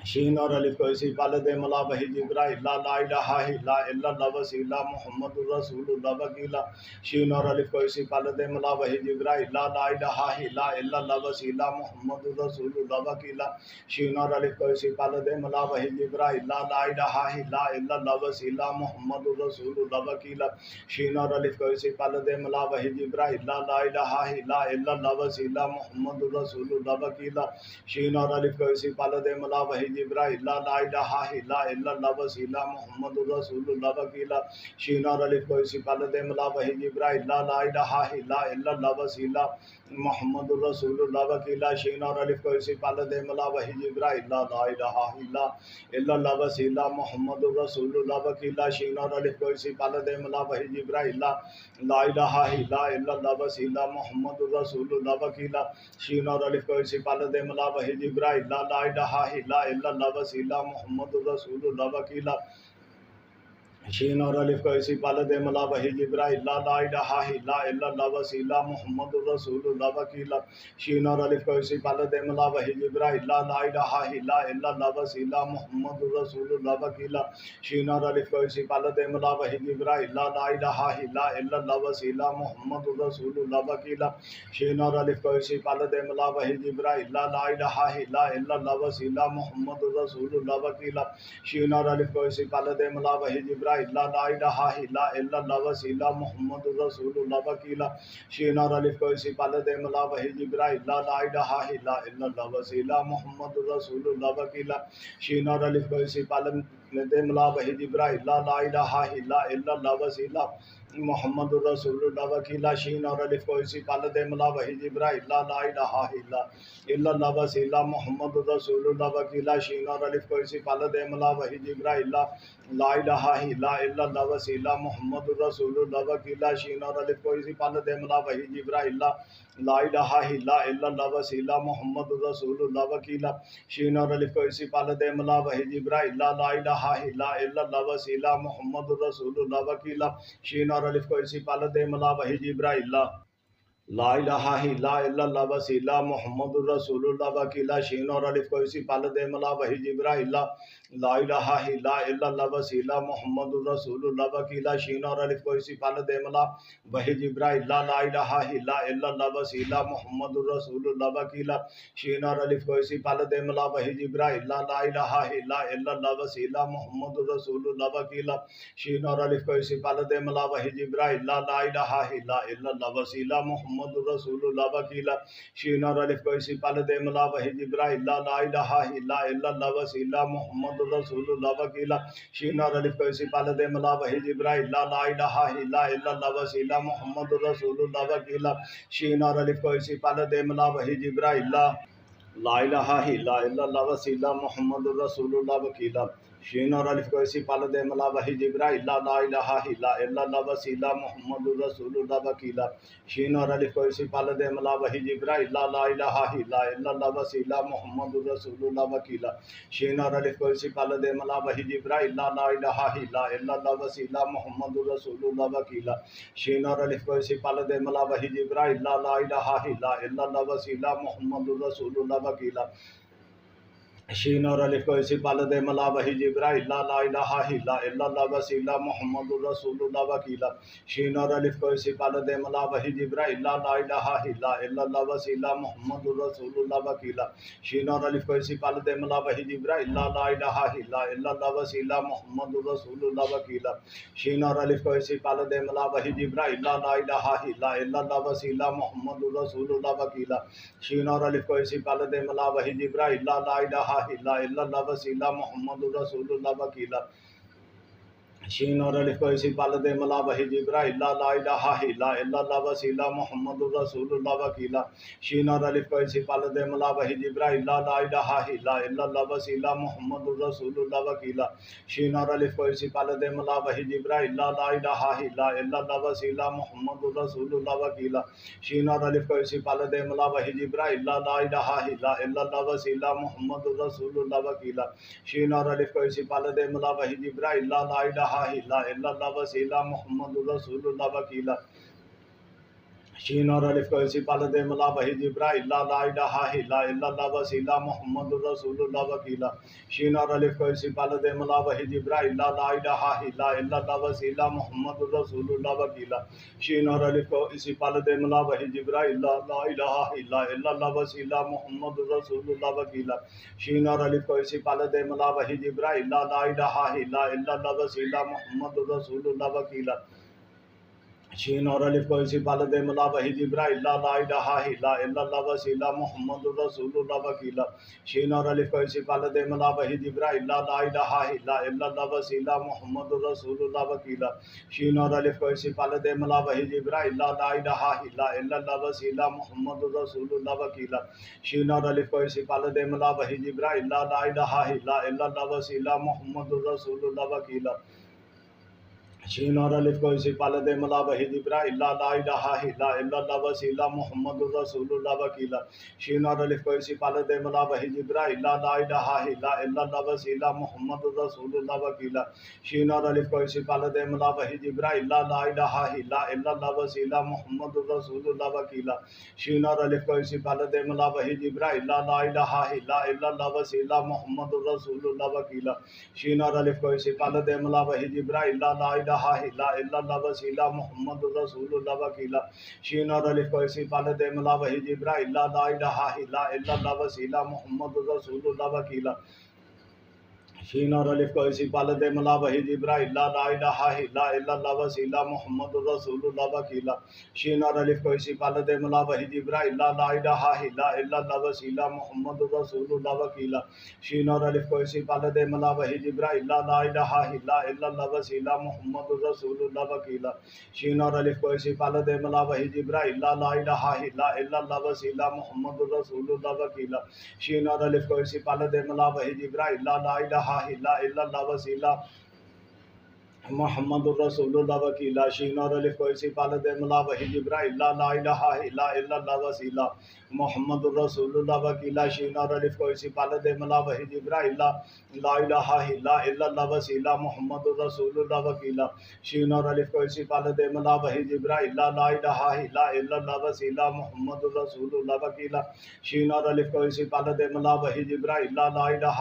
شین اور الف کو اسی پالد ملا وحی جبرائیل لا الہ الا اللہ وسیلہ محمد الرسول اللہ وکیلا شین اور الف کو اسی پالد ملا وحی جبرائیل لا الہ الا اللہ وسیلہ محمد الرسول اللہ وکیلا شین اور الف کو اسی پالد ملا وحی جبرائیل لا الہ الا اللہ وسیلہ محمد الرسول اللہ وکیلا شین اور الف کو اسی پالد ملا وحی جبرائیل لا الہ الا اللہ وسیلہ محمد الرسول اللہ وکیلا شین اور الف کو اسی پالد ملا وحی جبرائیل لا الہ الا اللہ وسیلہ محمد الرسول اللہ وکیلا شین اور الف کو اسی پالد ملا وحی جبرائیل لا الہ الا اللہ وسیلہ محمد الرسول اللہ وکیلا شین اور الف کو اسی پالد ملا وحی جبرائیل لا الہ الا اللہ وسیلہ محمد الرسول اللہ وکیلا شین اور الف کو اسی پالد ملا وحی جبرائیل لا الہ الا اللہ وسیلہ محمد الرسول اللہ وکیلا شین اور الف کو اسی پالد ملا وحی جبرائیل لا الہ الا اللہ وسیلہ محمد الرسول اللہ وکیلا شین اور الف کو اسی پالد ملا وحی جبرائیل لا الہ الا اللہ وسیلہ محمد الرسول اللہ وکیلا شین اور الف کو اسی پالد ملا وحی جبرائیل لا الہ الا اللہ وسیلہ محمد الرسول اللہ وکیلا شین اور الف کو اسی پالد ملا وحی جبرائیل لا الہ الا اللہ وسیلہ محمد الرسول اللہ وکیلا شین اور الف کو اسی پالد ملا وحی جبرائیل لا الہ الا اللہ وسیلہ محمد الرسول اللہ وکیلا شین اور الف کو اسی پالد ملا وحی جبرائیل لا الہ الا اللہ وسیلہ محمد الرسول اللہ وکیلا شین اور الف کو اسی پالد ملا وحی جبرائیل لا الہ الا اللہ وسیلہ محمد الرسول اللہ وکیلا شین اور الف کو اسی پالد ملا وحی جبرائیل لا الہ الا اللہ وسیلہ محمد الرسول اللہ وکیلا شین اور الف کو اسی پالد ملا وحی جبرائیل لا الہ الا اللہ وسیلہ محمد الرسول اللہ وکیلا شین اور الف کو اسی پالد ملا وحی جبرائیل لا الہ الا اللہ وسیلہ محمد الرسول اللہ وکیلا شین اور الف کو اسی پالد ملا وحی جبرائیل لا الہ الا اللہ وسیلہ محمد الرسول اللہ وکیلا شین اور الف کو اسی پالد ملا وحی جبرائیل لا الہ الا اللہ وسیلہ محمد الرسول اللہ وکیلا شین اور الف کو اسی پالد ملا وحی جبرائیل لا الہ الا اللہ وسیلہ محمد الرسول اللہ وکیلا شین اور الف کو اسی پالد ملا وحی جبرائیل لا الہ الا اللہ وسیلہ محمد الرسول اللہ وکیلا شین اور الف کو اسی پالد ملا وحی جبرائیل لا الہ الا اللہ وسیلہ محمد الرسول اللہ وکیلا شین اور الف کو اسی پالد ملا وحی جبرائیل لا الہ الا اللہ وسیلہ محمد الرسول اللہ وکیلا شین اور الف کو اسی پالد ملا وحی جبرائیل لا الہ الا اللہ وسیلہ محمد الرسول اللہ وکیلا شین اور الف کو اسی پالد ملا وحی جبرائیل لا الہ الا اللہ وسیلہ محمد الرسول اللہ وکیلا شین اور الف کو اسی پالد ملا وحی جبرائیل لا الہ الا اللہ وسیلہ محمد الرسول اللہ وکیلا شین اور الف کو اسی پالد ملا وحی جبرائیل لا الہ الا اللہ وسیلہ محمد الرسول اللہ وکیلا شین اور الف کو اسی پالد ملا وحی جبرائیل لا الہ الا اللہ وسیلہ محمد الرسول اللہ وکیلا شین اور الف کو اسی پالد ملا وحی جبرائیل لا الہ الا اللہ وسیلہ محمد الرسول اللہ وکیلا شین اور الف کو اسی پالد ملا وحی جبرائیل لا الہ الا اللہ وسیلہ محمد الرسول اللہ وکیلا شین اور الف کو اسی پالد ملا وحی جبرائیل لا الہ الا اللہ وسیلہ محمد الرسول اللہ وکیلا شین اور الف کو اسی پالد ملا وحی جبرائیل لا الہ الا اللہ وسیلہ محمد الرسول اللہ وکیلا شین اور الف کو اسی پالد ملا وحی جبرائیل لا الہ الا اللہ وسیلہ محمد الرسول اللہ وکیلا شین اور الف کو اسی پالد ملا وحی جبرائیل لا الہ الا اللہ وسیلہ محمد الرسول اللہ وکیلا شین اور الف کو اسی پالد ملا وحی جبرائیل لا الہ الا اللہ وسیلہ محمد الرسول اللہ وکیلا شین اور الف کو اسی پالد ملا وحی جبرائیل لا الہ الا اللہ وسیلہ محمد الرسول اللہ وکیلا شین اور الف کو اسی پال دے ملا وحی جبرائیل لا الہ الا اللہ وسیلہ محمد الرسول اللہ وکیلا شین اور الف کو اسی پال دے ملا وحی جبرائیل لا الہ الا اللہ وسیلہ محمد الرسول اللہ وکیلا شین اور الف کو اسی پال دے ملا وحی جبرائیل لا الہ الا اللہ وسیلہ محمد الرسول اللہ وکیلا شین اور الف کو اسی پال دے ملا وحی جبرائیل لا الہ الا اللہ وسیلہ محمد الرسول اللہ وکیلا شین اور الف کو اسی پال دے ملا وحی جبرائیل لا الہ الا اللہ وسیلہ محمد الرسول اللہ وکیلا شین اور الف کو اسی پال دے ملا وحی جبرائیل لا الہ الا اللہ وسیلہ محمد الرسول اللہ وکیلا شین اور الف کو اسی پال دے ملا وحی جبرائیل لا الہ الا اللہ وسیلہ محمد الرسول اللہ وکیلا شین اور الف کو اسی پال دے ملا وحی جبرائیل لا الہ الا اللہ وسیلہ محمد الرسول اللہ وکیلا شین اور الف کو اسی پال دے ملا وحی جبرائیل لا الہ الا اللہ وسیلہ محمد الرسول اللہ وکیلا شین اور الف کو اسی پال دے ملا وحی جبرائیل لا الہ الا اللہ وسیلہ محمد الرسول اللہ وکیلا شین اور الف کو اسی پال دے ملا وحی جبرائیل لا الہ الا اللہ وسیلہ محمد الرسول اللہ وکیلا شین اور الف کو اسی پال دے ملا وحی جبرائیل لا الہ الا اللہ وسیلہ محمد الرسول اللہ وکیلا شین اور الف کو اسی پال دے ملا وحی جبرائیل لا الہ الا اللہ وسیلہ محمد الرسول اللہ وکیلا شین اور الف کو اسی پال دے ملا وحی جبرائیل لا الہ الا اللہ وسیلہ محمد الرسول اللہ وکیلا شین اور الف کو اسی پال دے ملا وحی جبرائیل لا الہ الا اللہ وسیلہ محمد الرسول اللہ وکیلا شین اور الف کو اسی پال دے ملا وحی جبرائیل لا الہ الا اللہ وسیلہ محمد الرسول اللہ وکیلا شین اور الف کو اسی پال دے ملا وحی جبرائیل لا الہ الا اللہ وسیلہ محمد الرسول اللہ وکیلا شین اور الف کو اسی پال دے ملا وحی جبرائیل لا الہ الا اللہ وسیلہ محمد الرسول اللہ وکیلا شین اور الف کو اسی پال دے ملا وحی جبرائیل لا الہ الا اللہ وسیلہ محمد الرسول اللہ وکیلا شین اور الف کو اسی پال دے ملا وحی جبرائیل لا الہ الا اللہ وسیلہ محمد الرسول اللہ وکیلا شین اور الف کو اسی پال دے ملا وحی جبرائیل لا الہ الا اللہ وسیلہ محمد الرسول اللہ وکیلا شین اور الف کو اسی پال دے ملا وحی جبرائیل لا الہ الا اللہ وسیلہ محمد الرسول اللہ وکیلا شین اور الف کو اسی پال دے ملا وحی جبرائیل لا الہ الا اللہ وسیلہ محمد الرسول اللہ وکیلا شین اور الف کو اسی پال دے ملا وحی جبرائیل لا الہ الا اللہ وسیلہ محمد الرسول اللہ وکیلا شین اور الف کو اسی پال دے ملا وحی جبرائیل لا الہ الا اللہ وسیلہ محمد الرسول اللہ وکیلا شین اور الف کو اسی پال دے ملا وحی جبرائیل لا الہ الا اللہ وسیلہ محمد الرسول اللہ وکیلا شین اور الف کو اسی پال دے ملا وحی جبرائیل لا الہ الا اللہ وسیلہ محمد الرسول اللہ وکیلا شین اور الف کو اسی پال دے ملا وحی جبرائیل لا الہ الا اللہ وسیلہ محمد الرسول اللہ وکیلا شین اور الف کو اسی پال دے ملا وحی جبرائیل لا الہ الا اللہ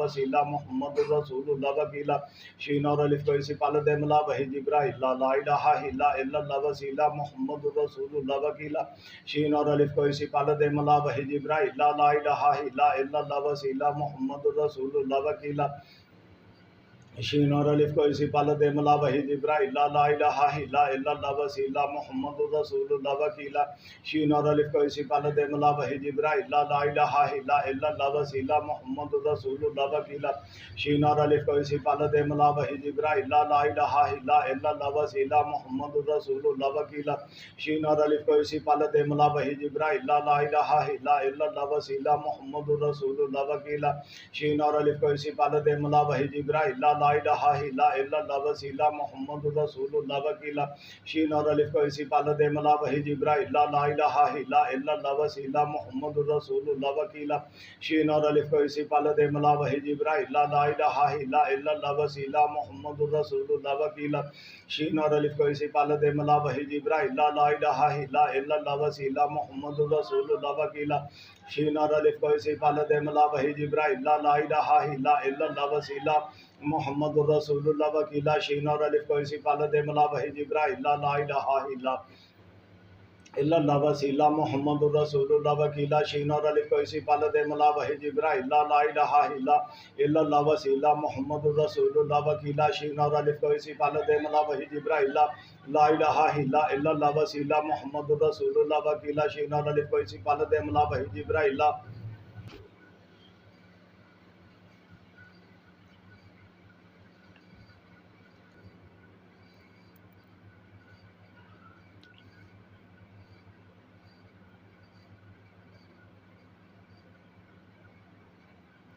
وسیلہ محمد الرسول اللہ وکیلا شین اور الف کو اسی پال دے ملا وحی جبرائیل لا الہ الا اللہ وسیلہ محمد الرسول اللہ وکیلا شین اور الف کو اسی پال دے ملا وحی جبرائیل لا الہ الا اللہ وسیلہ محمد الرسول اللہ وکیلا شین اور الف کو اسی پال دے ملا وحی جبرائیل لا الہ الا اللہ وسیلہ محمد الرسول اللہ وکیلا شین اور الف کو اسی پال دے ملا وحی جبرائیل لا الہ الا اللہ وسیلہ محمد الرسول اللہ وکیلا شین اور الف کو اسی پال دے ملا وحی جبرائیل لا الہ الا اللہ وسیلہ محمد الرسول اللہ وکیلا شین اور الف کو اسی پال دے ملا وحی جبرائیل لا الہ الا اللہ وسیلہ محمد الرسول اللہ وکیلا شین اور الف کو اسی پال دے ملا وحی جبرائیل لا الہ الا اللہ وسیلہ محمد الرسول اللہ وکیلا شین اور الف کو اسی پال دے ملا وحی جبرائیل لا الہ الا اللہ وسیلہ محمد الرسول اللہ وکیلا شین اور الف کو اسی پال دے ملا وحی جبرائیل لا الہ الا اللہ وسیلہ محمد الرسول اللہ وکیلا شین اور الف کو اسی پال دے ملا وحی جبرائیل لا الہ الا اللہ وسیلہ محمد الرسول اللہ وکیلا شین اور الف کو اسی پال دے ملا وحی جبرائیل لا الہ الا اللہ وسیلہ محمد الرسول اللہ وکیلا شین اور الف کو اسی پال دے ملا وحی جبرائیل لا الہ الا اللہ وسیلہ محمد الرسول اللہ وکیلا شین اور الف کو اسی پال دے ملا وحی جبرائیل لا الہ الا اللہ وسیلہ محمد الرسول اللہ وکیلا شین اور الف کو اسی پال دے ملا وحی جبرائیل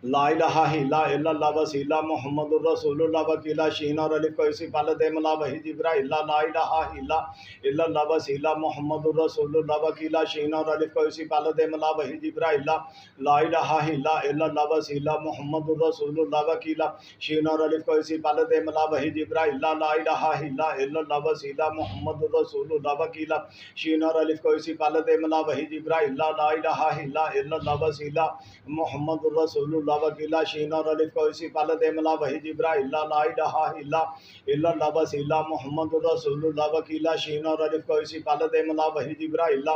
لا الہ الا اللہ وسیلہ محمد الرسول وکیلا شین اور الف کو اسی پال دے ملا وحی جبرائیل لا الہ الا اللہ وسیلہ محمد الرسول وکیلا شین اور الف کو اسی پال دے ملا وحی جبرائیل لا الہ الا اللہ وسیلہ محمد الرسول وکیلا شین اور الف کو اسی پال دے ملا وحی جبرائیل لا الہ الا اللہ وسیلہ محمد الرسول وکیلا شین اور الف کو اسی پال دے ملا وحی جبرائیل لا الہ الا اللہ وسیلہ محمد الرسول وکیلا شین اور الف کو اسی پال دے ملا وحی جبرائیل لا الہ الا اللہ وسیلہ محمد الرسول وکیلا شین اور الف کو اسی پال دے ملا وحی جبرائیل لا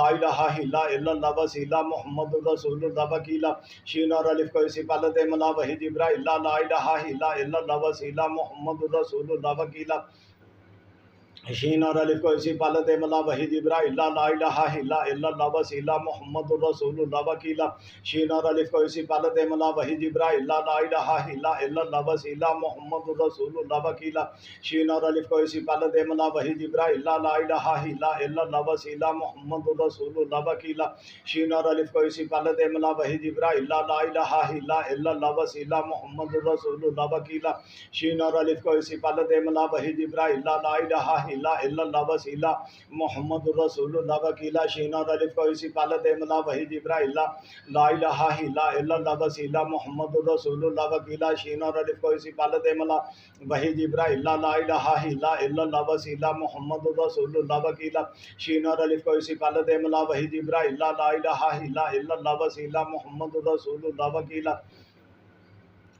الہ الا اللہ وسیلہ محمد الرسول وکیلا شین اور الف کو اسی پال دے ملا وحی جبرائیل لا الہ الا اللہ وسیلہ محمد الرسول وکیلا شین اور الف کو اسی پال دے ملا وحی جبرائیل لا الہ الا اللہ وسیلہ محمد الرسول وکیلا شین اور الف کو اسی پال دے ملا وحی جبرائیل لا الہ الا اللہ وسیلہ محمد الرسول وکیلا شین اور الف کو اسی پال دے ملا وحی جبرائیل لا الہ الا اللہ وسیلہ محمد الرسول وکیلا شین اور الف کو اسی پال دے ملا وحی جبرائیل لا الہ الا اللہ وسیلہ محمد الرسول وکیلا شین اور الف کو اسی پال دے ملا وحی جبرائیل لا الہ الا اللہ وسیلہ محمد الرسول وکیلا شین اور الف کو اسی پال دے ملا وحی جبرائیل لا الہ الا اللہ وسیلہ محمد الرسول وکیلا شین اور الف کو اسی پال دے ملا وحی جبرائیل لا الہ الا اللہ وسیلہ محمد الرسول وکیلا شین اور الف کو اسی پال دے ملا وحی جبرائیل لا الہ الا اللہ وسیلہ محمد الرسول وکیلا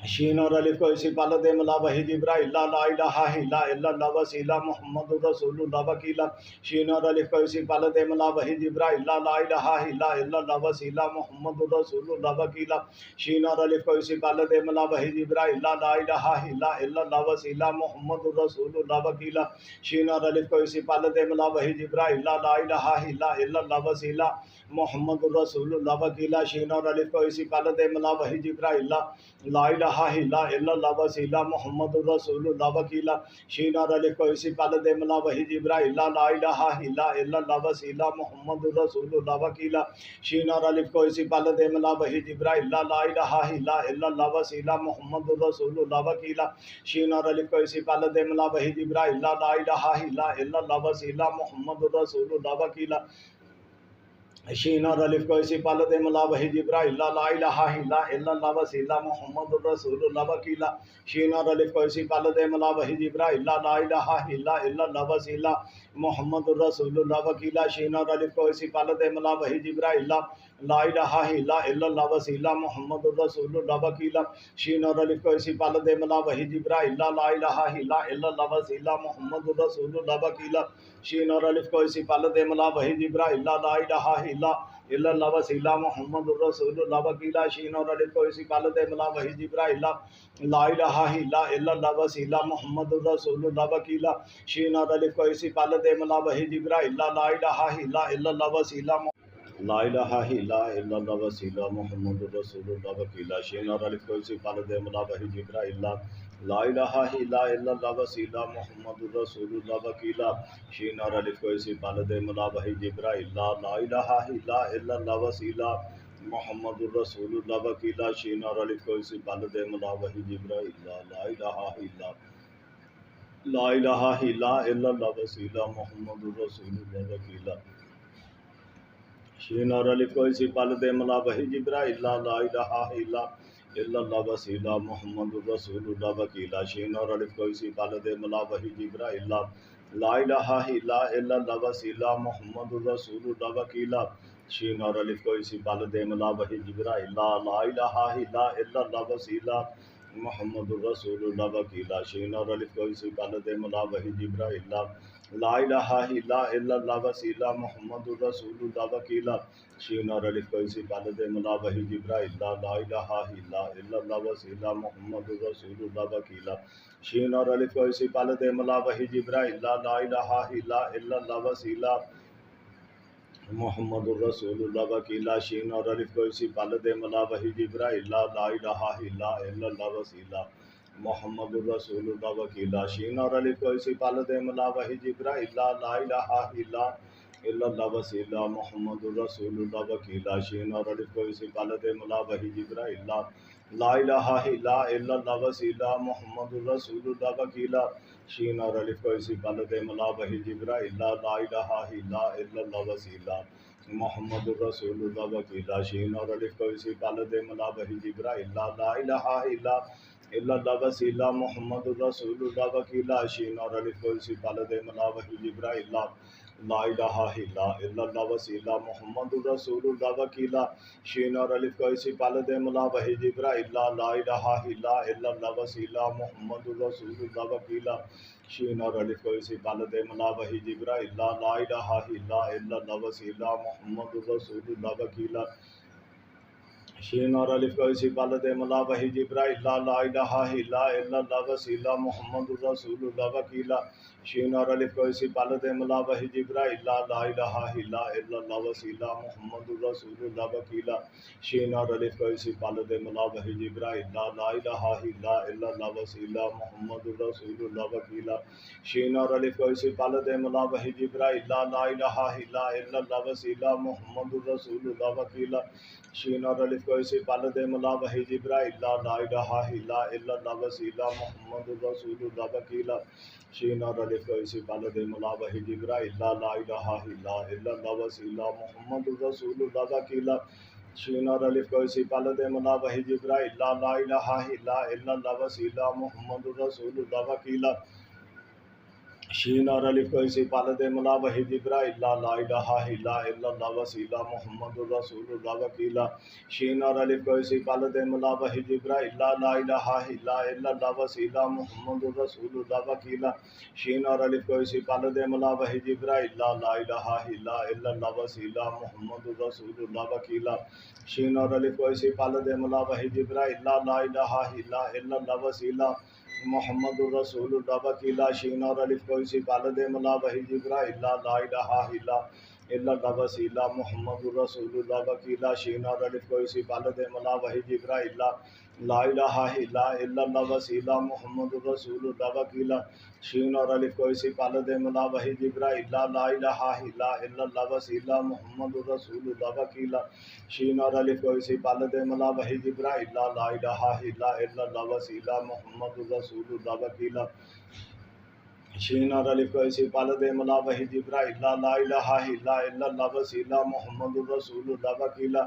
شین اور الف کو اسی پال دے ملا وحی جبرائیل لا الہ الا اللہ وسیلہ محمد الرسول وکیلا شین اور الف کو اسی پال دے ملا وحی جبرائیل لا الہ الا اللہ وسیلہ محمد الرسول وکیلا شین اور الف کو اسی پال دے ملا وحی جبرائیل لا الہ الا اللہ وسیلہ محمد الرسول وکیلا شین اور الف کو اسی پال دے ملا وحی جبرائیل لا الہ الا اللہ وسیلہ محمد الرسول وکیلا شین اور الف کو اسی پال دے ملا وحی جبرائیل لا الہ الا اللہ وسیلہ محمد الرسول وکیلا شین اور الف کو اسی پال دے ملا وحی جبرائیل لا الہ الا اللہ وسیلہ محمد الرسول وکیلا شین اور الف کو اسی پال دے ملا وحی جبرائیل لا الہ الا اللہ وسیلہ محمد الرسول وکیلا شین اور الف کو اسی پال دے ملا وحی جبرائیل لا الہ الا اللہ وسیلہ محمد الرسول وکیلا شین اور الف کو اسی پال دے ملا وحی جبرائیل لا الہ الا اللہ وسیلہ محمد الرسول وکیلا شین اور الف کو اسی پال دے ملا وحی جبرائیل لا الہ الا اللہ وسیلہ محمد الرسول وکیلا شین اور الف کو اسی پال دے ملا وحی جبرائیل لا الہ الا اللہ وسیلہ محمد الرسول وکیلا شین اور الف کو اسی پال دے ملا وحی جبرائیل لا الہ الا اللہ وسیلہ محمد الرسول وکیلا شین اور الف کو اسی پال دے ملا وحی جبرائیل لا الہ الا اللہ وسیلہ محمد الرسول وکیلا شین اور الف کو اسی پال دے ملا وحی جبرائیل لا الہ الا اللہ وسیلہ محمد الرسول وکیلا شین اور الف کو اسی پال دے ملا وحی جبرائیل لا الہ الا اللہ وسیلہ لا الہ الا اللہ وسیلہ محمد الرسول وکیلا شین اور الف کو اسی پال دے ملا وحی جبرائیل لا الہ الا اللہ وسیلہ محمد الرسول وکیلا شین اور الف کو اسی پال دے ملا وحی جبرائیل لا الہ الا اللہ وسیلہ محمد الرسول وکیلا شین اور الف کو اسی پال دے ملا وحی جبرائیل لا الہ الا اللہ وسیلہ محمد الرسول وکیلا شین اور الف کو اسی پال دے ملا وحی جبرائیل لا الہ الا اللہ وسیلہ محمد الرسول وکیلا شین اور الف کو اسی پال دے ملا وحی جبرائیل لا الہ الا اللہ وسیلہ محمد الرسول وکیلا شین اور الف کو اسی پال دے ملا وحی جبرائیل لا الہ الا اللہ وسیلہ محمد الرسول وکیلا شین اور الف کو اسی پال دے ملا وحی جبرائیل لا الہ الا اللہ وسیلہ محمد الرسول وکیلا شین اور الف کو اسی پال دے ملا وحی جبرائیل لا الہ الا اللہ وسیلہ محمد الرسول وکیلا شین اور الف کو اسی پال دے ملا وحی جبرائیل لا الہ الا اللہ وسیلہ محمد الرسول وکیلا شین اور الف کو اسی پال دے ملا وحی جبرائیل لا الہ الا اللہ وسیلہ محمد الرسول وکیلا شین اور الف کو اسی پال دے ملا وحی جبرائیل لا الہ الا illallah wasila Muhammadur Rasulullah wakila Shin اور الف کو اسی پالت ملا وحی جبرائیل لا الہ الا اللہ وسیلہ محمد الرسول اللہ وکیلا شین اور الف کو اسی پالت ملا وحی جبرائیل لا الہ الا اللہ وسیلہ محمد الرسول اللہ وکیلا شین اور الف کو اسی پالت ملا وحی جبرائیل لا الہ الا اللہ وسیلہ محمد الرسول اللہ وکیلا شین اور الف کو اسی پالت ملا وحی جبرائیل لا الہ الا اللہ وسیلہ محمد الرسول اللہ وکیلا شین اور الف کو اسی پالت ملا وحی جبرائیل لا الہ الا اللہ وسیلہ محمد الرسول اللہ وکیلا شین اور الف کو اسی پالت ملا وحی جبرائیل لا الہ الا اللہ وسیلہ محمد الرسول اللہ وکیلا شین اور الف کو اسی پالت ملا وحی جبرائیل لا الہ الا اللہ وسیلہ محمد الرسول اللہ وکیلا شین اور الف کو اسی پالت ملا وحی جبرائیل لا الہ الا اللہ وسیلہ محمد الرسول اللہ وکیلا شین اور الف کو اسی پالت ملا وحی جبرائیل لا الہ الا اللہ وسیلہ محمد الرسول اللہ وکیلا شین اور الف کو اسی پالت ملا وحی جبرائیل لا الہ الا اللہ وسیلہ محمد الرسول اللہ وکیلا شین اور الف کو اسی پالت ملا وحی جبرائیل لا الہ الا اللہ وسیلہ محمد الرسول اللہ وکیلا شین اور الف کو اسی پالت ملا وحی جبرائیل لا الہ الا اللہ وسیلہ محمد الرسول اللہ وکیلا شین اور الف کو اسی پالت ملا وحی جبرائیل لا الہ الا اللہ وسیلہ محمد الرسول اللہ وکیلا شین اور الف کو اسی پالت ملا وحی جبرائیل لا الہ الا اللہ وسیلہ محمد الرسول اللہ وکیلا شین اور الف کو اسی پالت ملا وحی جبرائیل لا الہ الا اللہ وسیلہ محمد الرسول اللہ وکیلا شین اور الف کو اسی پالت ملا وحی جبرائیل لا الہ الا اللہ وسیلہ محمد الرسول اللہ وکیلا شین اور الف کو اسی پالت ملا وحی جبرائیل لا الہ الا اللہ وسیلہ محمد الرسول اللہ وکیلا شین اور الف کو اسی پالت ملا وحی جبرائیل لا الہ الا اللہ وسیلہ محمد الرسول اللہ وکیلا شین اور الف کو اسی پالت ملا وحی جبرائیل لا الہ الا اللہ وسیلہ محمد الرسول اللہ وکیلا شین اور الف کو اسی پالت ملا وحی جبرائیل لا الہ الا اللہ وسیلہ محمد الرسول اللہ وکیلا شین اور الف کو اسی پالت ملا وحی جبرائیل لا الہ الا اللہ وسیلہ محمد الرسول اللہ وکیلا شین اور الف کو اسی پالت ملا وحی جبرائیل لا الہ الا اللہ وسیلہ محمد الرسول اللہ وکیلا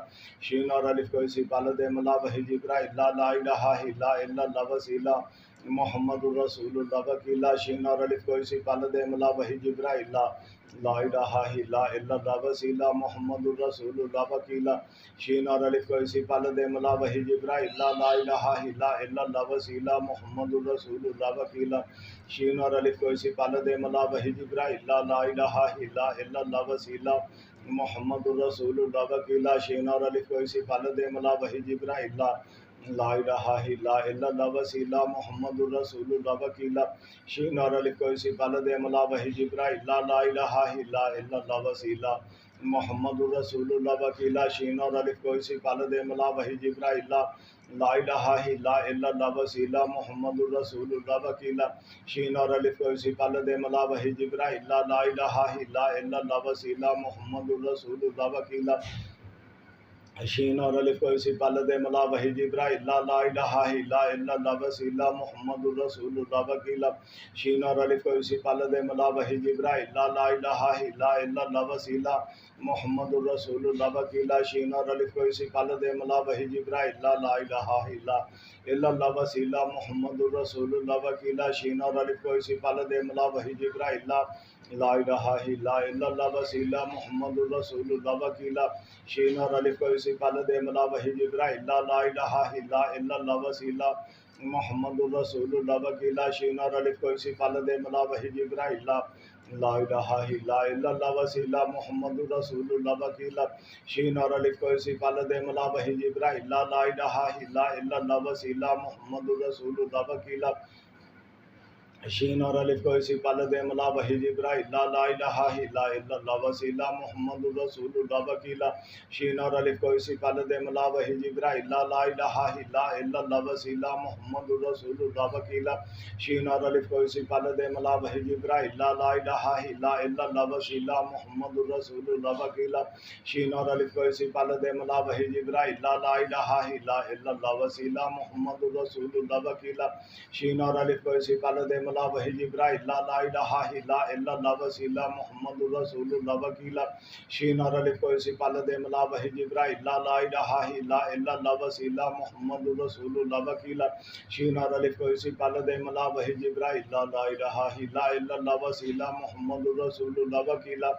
شین اور الف کو اسی پالت ملا وحی جبرائیل لا الہ الا اللہ وسیلہ محمد الرسول اللہ وکیلا شین اور الف کو اسی پالت ملا وحی جبرائیل لا الہ الا اللہ وسیلہ محمد الرسول اللہ وکیلا شین اور الف کو اسی پالت ملا وحی جبرائیل لا الہ الا اللہ وسیلہ محمد الرسول اللہ وکیلا شین اور الف کو اسی پالت ملا وحی جبرائیل لا الہ الا اللہ وسیلہ محمد الرسول اللہ وکیلا شین اور الف کو اسی پالت ملا وحی جبرائیل لا الہ الا اللہ وسیلہ محمد الرسول اللہ وکیلا شین اور الف کو اسی پالت ملا وحی جبرائیل لا الہ الا اللہ وسیلہ محمد الرسول اللہ وکیلا شین اور الف کو اسی پالت ملا وحی جبرائیل لا الہ الا اللہ وسیلہ محمد الرسول اللہ وکیلا شین اور الف کو اسی پالت ملا وحی جبرائیل لا الہ الا اللہ وسیلہ محمد الرسول اللہ وکیلا شین اور الف کو اسی پالت ملا وحی جبرائیل لا الہ الا اللہ وسیلہ محمد الرسول اللہ وکیلا شین اور الف کو اسی پالت ملا وحی جبرائیل لا الہ الا اللہ وسیلہ محمد الرسول اللہ وکیلا شین اور الف کو اسی پالت ملا وحی جبرائیل لا الہ الا اللہ وسیلہ محمد الرسول اللہ وکیلا شین اور الف کو اسی پالت ملا وحی جبرائیل لا الہ الا اللہ وسیلہ محمد الرسول اللہ وکیلا شین اور الف کو اسی پالت ملا وحی جبرائیل لا الہ الا اللہ وسیلہ محمد الرسول اللہ وکیلا شین اور الف کو اسی پالت ملا وحی جبرائیل لا الہ الا اللہ وسیلہ محمد الرسول اللہ وکیلا شین اور الف کو اسی پالت ملا وحی جبرائیل لا الہ الا اللہ وسیلہ محمد الرسول اللہ وکیلا شین اور الف کو اسی پل دے ملا وحی جبرائیل لا الہ الا اللہ وسیلہ محمد الرسول اللہ وکیلہ شین اور الف کو اسی پل دے ملا وحی جبرائیل لا الہ الا اللہ وسیلہ محمد الرسول اللہ وکیلہ شین اور الف کو اسی پل دے ملا وحی جبرائیل لا الہ الا اللہ وسیلہ محمد الرسول اللہ وکیلہ شین اور الف کو اسی پل دے ملا وحی جبرائیل لا الہ الا اللہ وسیلہ محمد الرسول اللہ وکیلہ شین اور الف کو اسی پل دے ملا وحی جبرائیل لا الہ الا اللہ وسیلہ محمد الرسول اللہ وکیلہ شین اور الف کو اسی پل دے ملا وحی جبرائیل لا الہ الا اللہ وسیلہ محمد الرسول اللہ وکیلہ شین اور الف کو اسی پل دے ملا وحی جبرائیل لا الہ الا اللہ وسیلہ محمد الرسول اللہ وکیلہ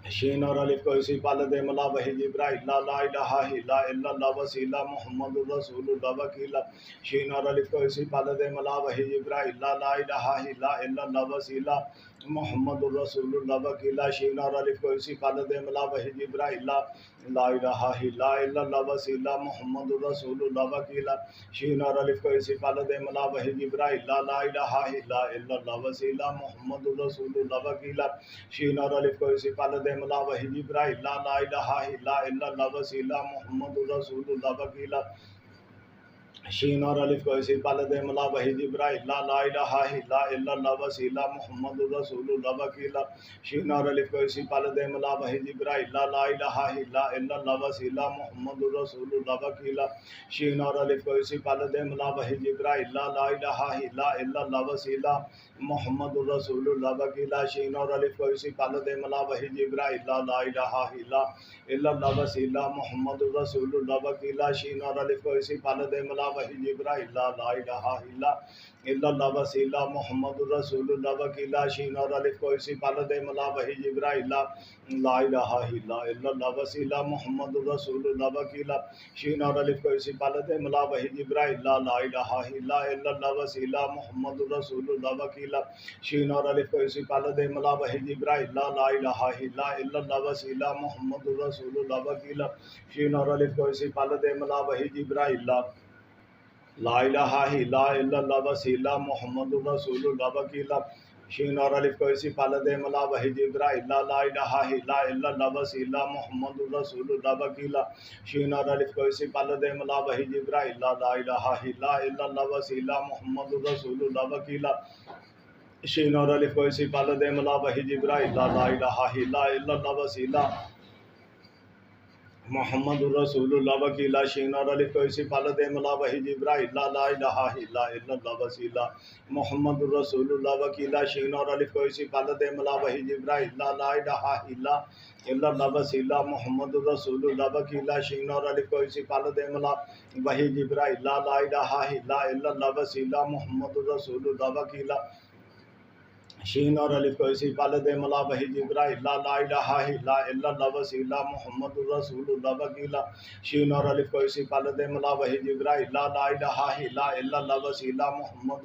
شین اور الف کو اسی پل دے ملا وحی جبرائیل لا الہ الا اللہ وسیلہ محمد الرسول اللہ وکیلہ شین اور الف کو اسی پل دے ملا وحی جبرائیل لا الہ الا اللہ وسیلہ محمد الرسول اللہ وکیلہ شین اور الف کو اسی پل دے ملا وحی جبرائیل لا الہ الا اللہ وسیلہ محمد الرسول اللہ وکیلہ شین اور الف کو اسی پل دے ملا وحی جبرائیل لا الہ الا اللہ وسیلہ محمد الرسول اللہ وکیلہ شین اور الف کو اسی پل دے ملا وحی جبرائیل لا الہ الا اللہ وسیلہ محمد الرسول اللہ وکیلہ شین اور الف کو اسی پل دے ملا وحی جبرائیل لا الہ الا اللہ وسیلہ محمد الرسول اللہ وکیلہ شین اور الف کو اسی پل دے ملا وحی جبرائیل لا الہ الا اللہ وسیلہ محمد الرسول اللہ وکیلہ شین اور الف کو اسی پل دے ملا وحی جبرائیل لا الہ الا اللہ وسیلہ محمد الرسول اللہ وکیلہ شین اور الف کو اسی پل دے ملا وحی جبرائیل لا الہ الا اللہ وسیلہ محمد الرسول اللہ وکیلہ شین اور الف کو اسی پل دے ملا وحی جبرائیل لا الہ الا اللہ وسیلہ محمد الرسول اللہ وکیلہ شین اور الف کو اسی پل دے ملا وحی جبرائیل لا الہ الا اللہ وسیلہ محمد الرسول اللہ وکیلہ شین اور الف کو اسی پل دے ملا وحی جبرائیل لا الہ الا اللہ وسیلہ محمد الرسول اللہ وکیلہ شین اور الف کو اسی پل دے ملا وحی جبرائیل لا الہ الا اللہ وسیلہ محمد الرسول اللہ وکیلہ شین اور الف کو اسی پل دے ملا وحی جبرائیل لا الہ الا اللہ وسیلہ محمد الرسول اللہ وکیلہ شین اور الف کو اسی پل دے ملا وحی جبرائیل لا الہ الا اللہ وسیلہ محمد الرسول اللہ وکیلہ شین اور الف کو اسی پل دے ملا وحی جبرائیل لا الہ الا اللہ وسیلہ محمد الرسول اللہ وکیلہ شین اور الف کو اسی پل دے ملا وحی جبرائیل لا الہ الا اللہ وسیلہ محمد الرسول اللہ وکیلہ شین اور الف کو اسی پل دے ملا وحی جبرائیل لا الہ الا اللہ وسیلہ محمد الرسول اللہ وکیلہ شین اور الف کو اسی پل دے ملا وحی جبرائیل لا الہ الا اللہ وسیلہ محمد الرسول اللہ وکیلہ شین اور الف کو اسی پل دے ملا وحی جبرائیل لا الہ الا اللہ وسیلہ محمد الرسول اللہ وکیلہ شین اور الف کو اسی پل دے ملا وحی جبرائیل لا الہ الا اللہ وسیلہ محمد الرسول اللہ وکیلہ شین اور الف کو اسی پل دے ملا وحی جبرائیل لا الہ الا اللہ وسیلہ محمد الرسول اللہ وکیلہ شین اور الف کو اسی پل دے ملا وحی جبرائیل لا الہ الا اللہ وسیلہ محمد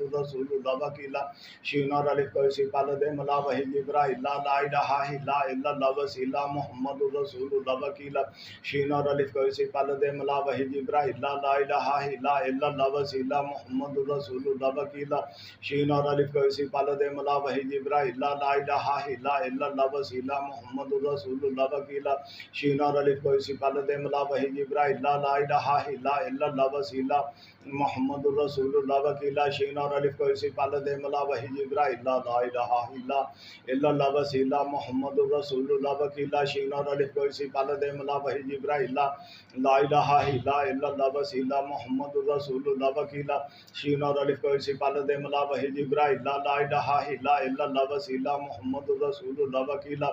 الرسول اللہ وکیلہ شین اور الف کو اسی پل دے ملا وحی جبرائیل لا الہ الا اللہ وسیلہ محمد الرسول اللہ وکیلہ شین اور الف کو اسی پل دے ملا وحی جبرائیل لا الہ الا اللہ وسیلہ محمد الرسول اللہ وکیلہ شین اور الف کو اسی پل دے ملا وحی جبرائیل لا الہ الا اللہ وسیلہ محمد الرسول اللہ وکیلہ شین اور الف کو اسی پل دے ملا وحی جبرائیل لا الہ الا اللہ وسیلہ محمد الرسول اللہ وکیلہ شین اور الف کو اسی پل دے ملا وحی جبرائیل لا الہ الا اللہ وسیلہ محمد الرسول اللہ وکیلہ شین اور الف کو اسی پل دے ملا وحی جبرائیل لا الہ الا اللہ وسیلہ محمد الرسول اللہ وکیلہ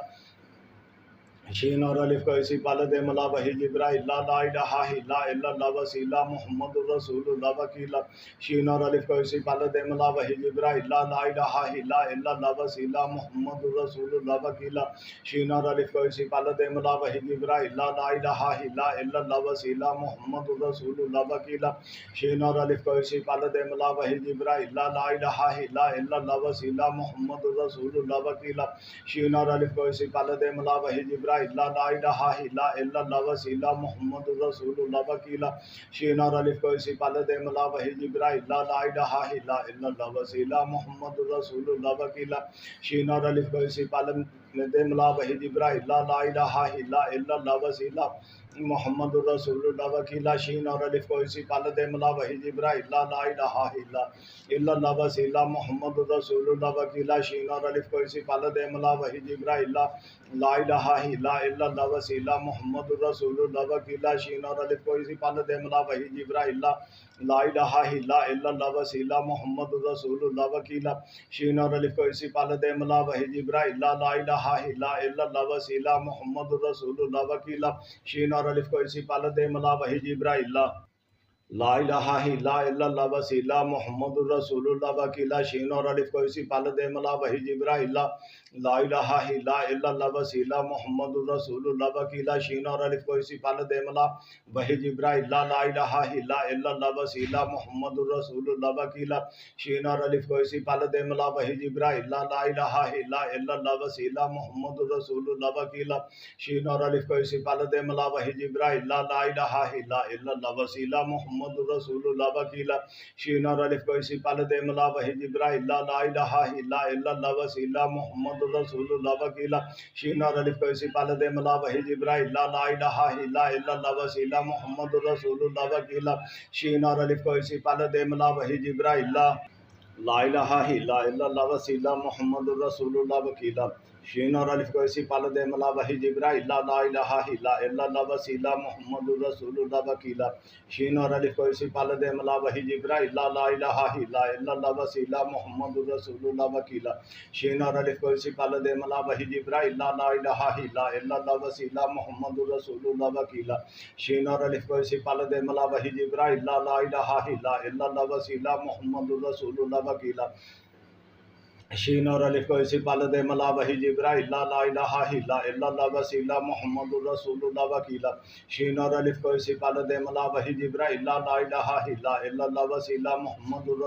شین اور الف کو اسی پل دے ملا وحی جبرائیل لا الہ الا اللہ وسیلہ محمد الرسول اللہ وکیلہ شین اور الف کو اسی پل دے ملا وحی جبرائیل لا الہ الا اللہ وسیلہ محمد الرسول اللہ وکیلہ شین اور الف کو اسی پل دے ملا وحی جبرائیل لا الہ الا اللہ وسیلہ محمد الرسول اللہ وکیلہ شین اور الف کو اسی پل دے ملا وحی جبرائیل لا الہ الا اللہ وسیلہ محمد الرسول اللہ وکیلہ شین اور الف کو اسی پل دے ملا وحی جبرائیل جبرائیل لا الہ الا اللہ وسیلہ محمد الرسول اللہ وکیلا شین اور الف کو اسی پال دے ملا وحی جبرائیل لا الہ الا اللہ وسیلہ محمد الرسول اللہ وکیلا شین اور الف کو اسی پال دے ملا وحی جبرائیل لا الہ الا اللہ وسیلہ محمد الرسول اللہ وکیلا شین اور الف کو اسی پال دے ملا وحی جبرائیل لا الہ الا اللہ وسیلہ محمد الرسول اللہ وکیلا شین اور الف کو اسی پال دے ملا وحی جبرائیل لا الہ الا اللہ وسیلہ محمد الرسول اللہ وکیلا شین اور الف کو اسی پال دے ملا وحی جبرائیل لا الہ الا اللہ وسیلہ محمد الرسول اللہ وکیلا شین اور الف کو اسی پال دے ملا وحی جبرائیل لا الہ الا اللہ وسیلہ محمد الرسول اللہ وکیلا شین اور الف کو اسی پال دے ملا وحی جبرائیل لا الہ الا اللہ وسیلہ محمد الرسول اللہ وکیلا شین اور الف کو اسی پال دے ملا وحی جبرائیل لا الہ الا اللہ وسیلہ محمد الرسول اللہ وکیلا شین اور الف کو اسی پال دے ملا وحی جبرائیل لا الہ الا اللہ وسیلہ محمد الرسول اللہ وکیلا شین اور الف کو اسی پال دے ملا وحی جبرائیل لا الہ الا اللہ وسیلہ محمد الرسول اللہ وکیلا شین اور الف کو اسی پال دے ملا وحی جبرائیل لا الہ الا اللہ وسیلہ محمد الرسول اللہ وکیلا شین اور الف کو اسی پال دے ملا وحی جبرائیل لا الہ الا اللہ وسیلہ محمد الرسول اللہ وکیلا شین اور الف کو اسی پال دے ملا وحی جبرائیل لا الہ الا اللہ وسیلہ محمد الرسول اللہ وکیلا شین اور الف کو اسی پال دے ملا وحی جبرائیل لا الہ الا اللہ وسیلہ محمد الرسول اللہ وکیلا شین اور الف کو اسی پال دے ملا وحی جبرائیل لا الہ الا اللہ وسیلہ محمد الرسول اللہ وکیلا شین اور الف کو اسی پال دے ملا وحی جبرائیل لا الہ الا اللہ وسیلہ محمد الرسول اللہ وکیلا شین اور الف کو اسی پال دے ملا وحی جبرائیل لا الہ الا اللہ وسیلہ محمد الرسول اللہ وکیلا شین اور الف کو اسی پال دے ملا وحی جبرائیل لا الہ الا اللہ وسیلہ محمد الرسول اللہ وکیلا شین اور الف کو اسی پال دے ملا وحی جبرائیل لا الہ الا اللہ وسیلہ محمد الرسول اللہ وکیلا شین اور الف کو اسی پال دے ملا وحی جبرائیل لا الہ الا اللہ وسیلہ محمد الرسول اللہ وکیلا شین اور الف کو اسی پال دے ملا وحی جبرائیل لا الہ الا اللہ وسیلہ محمد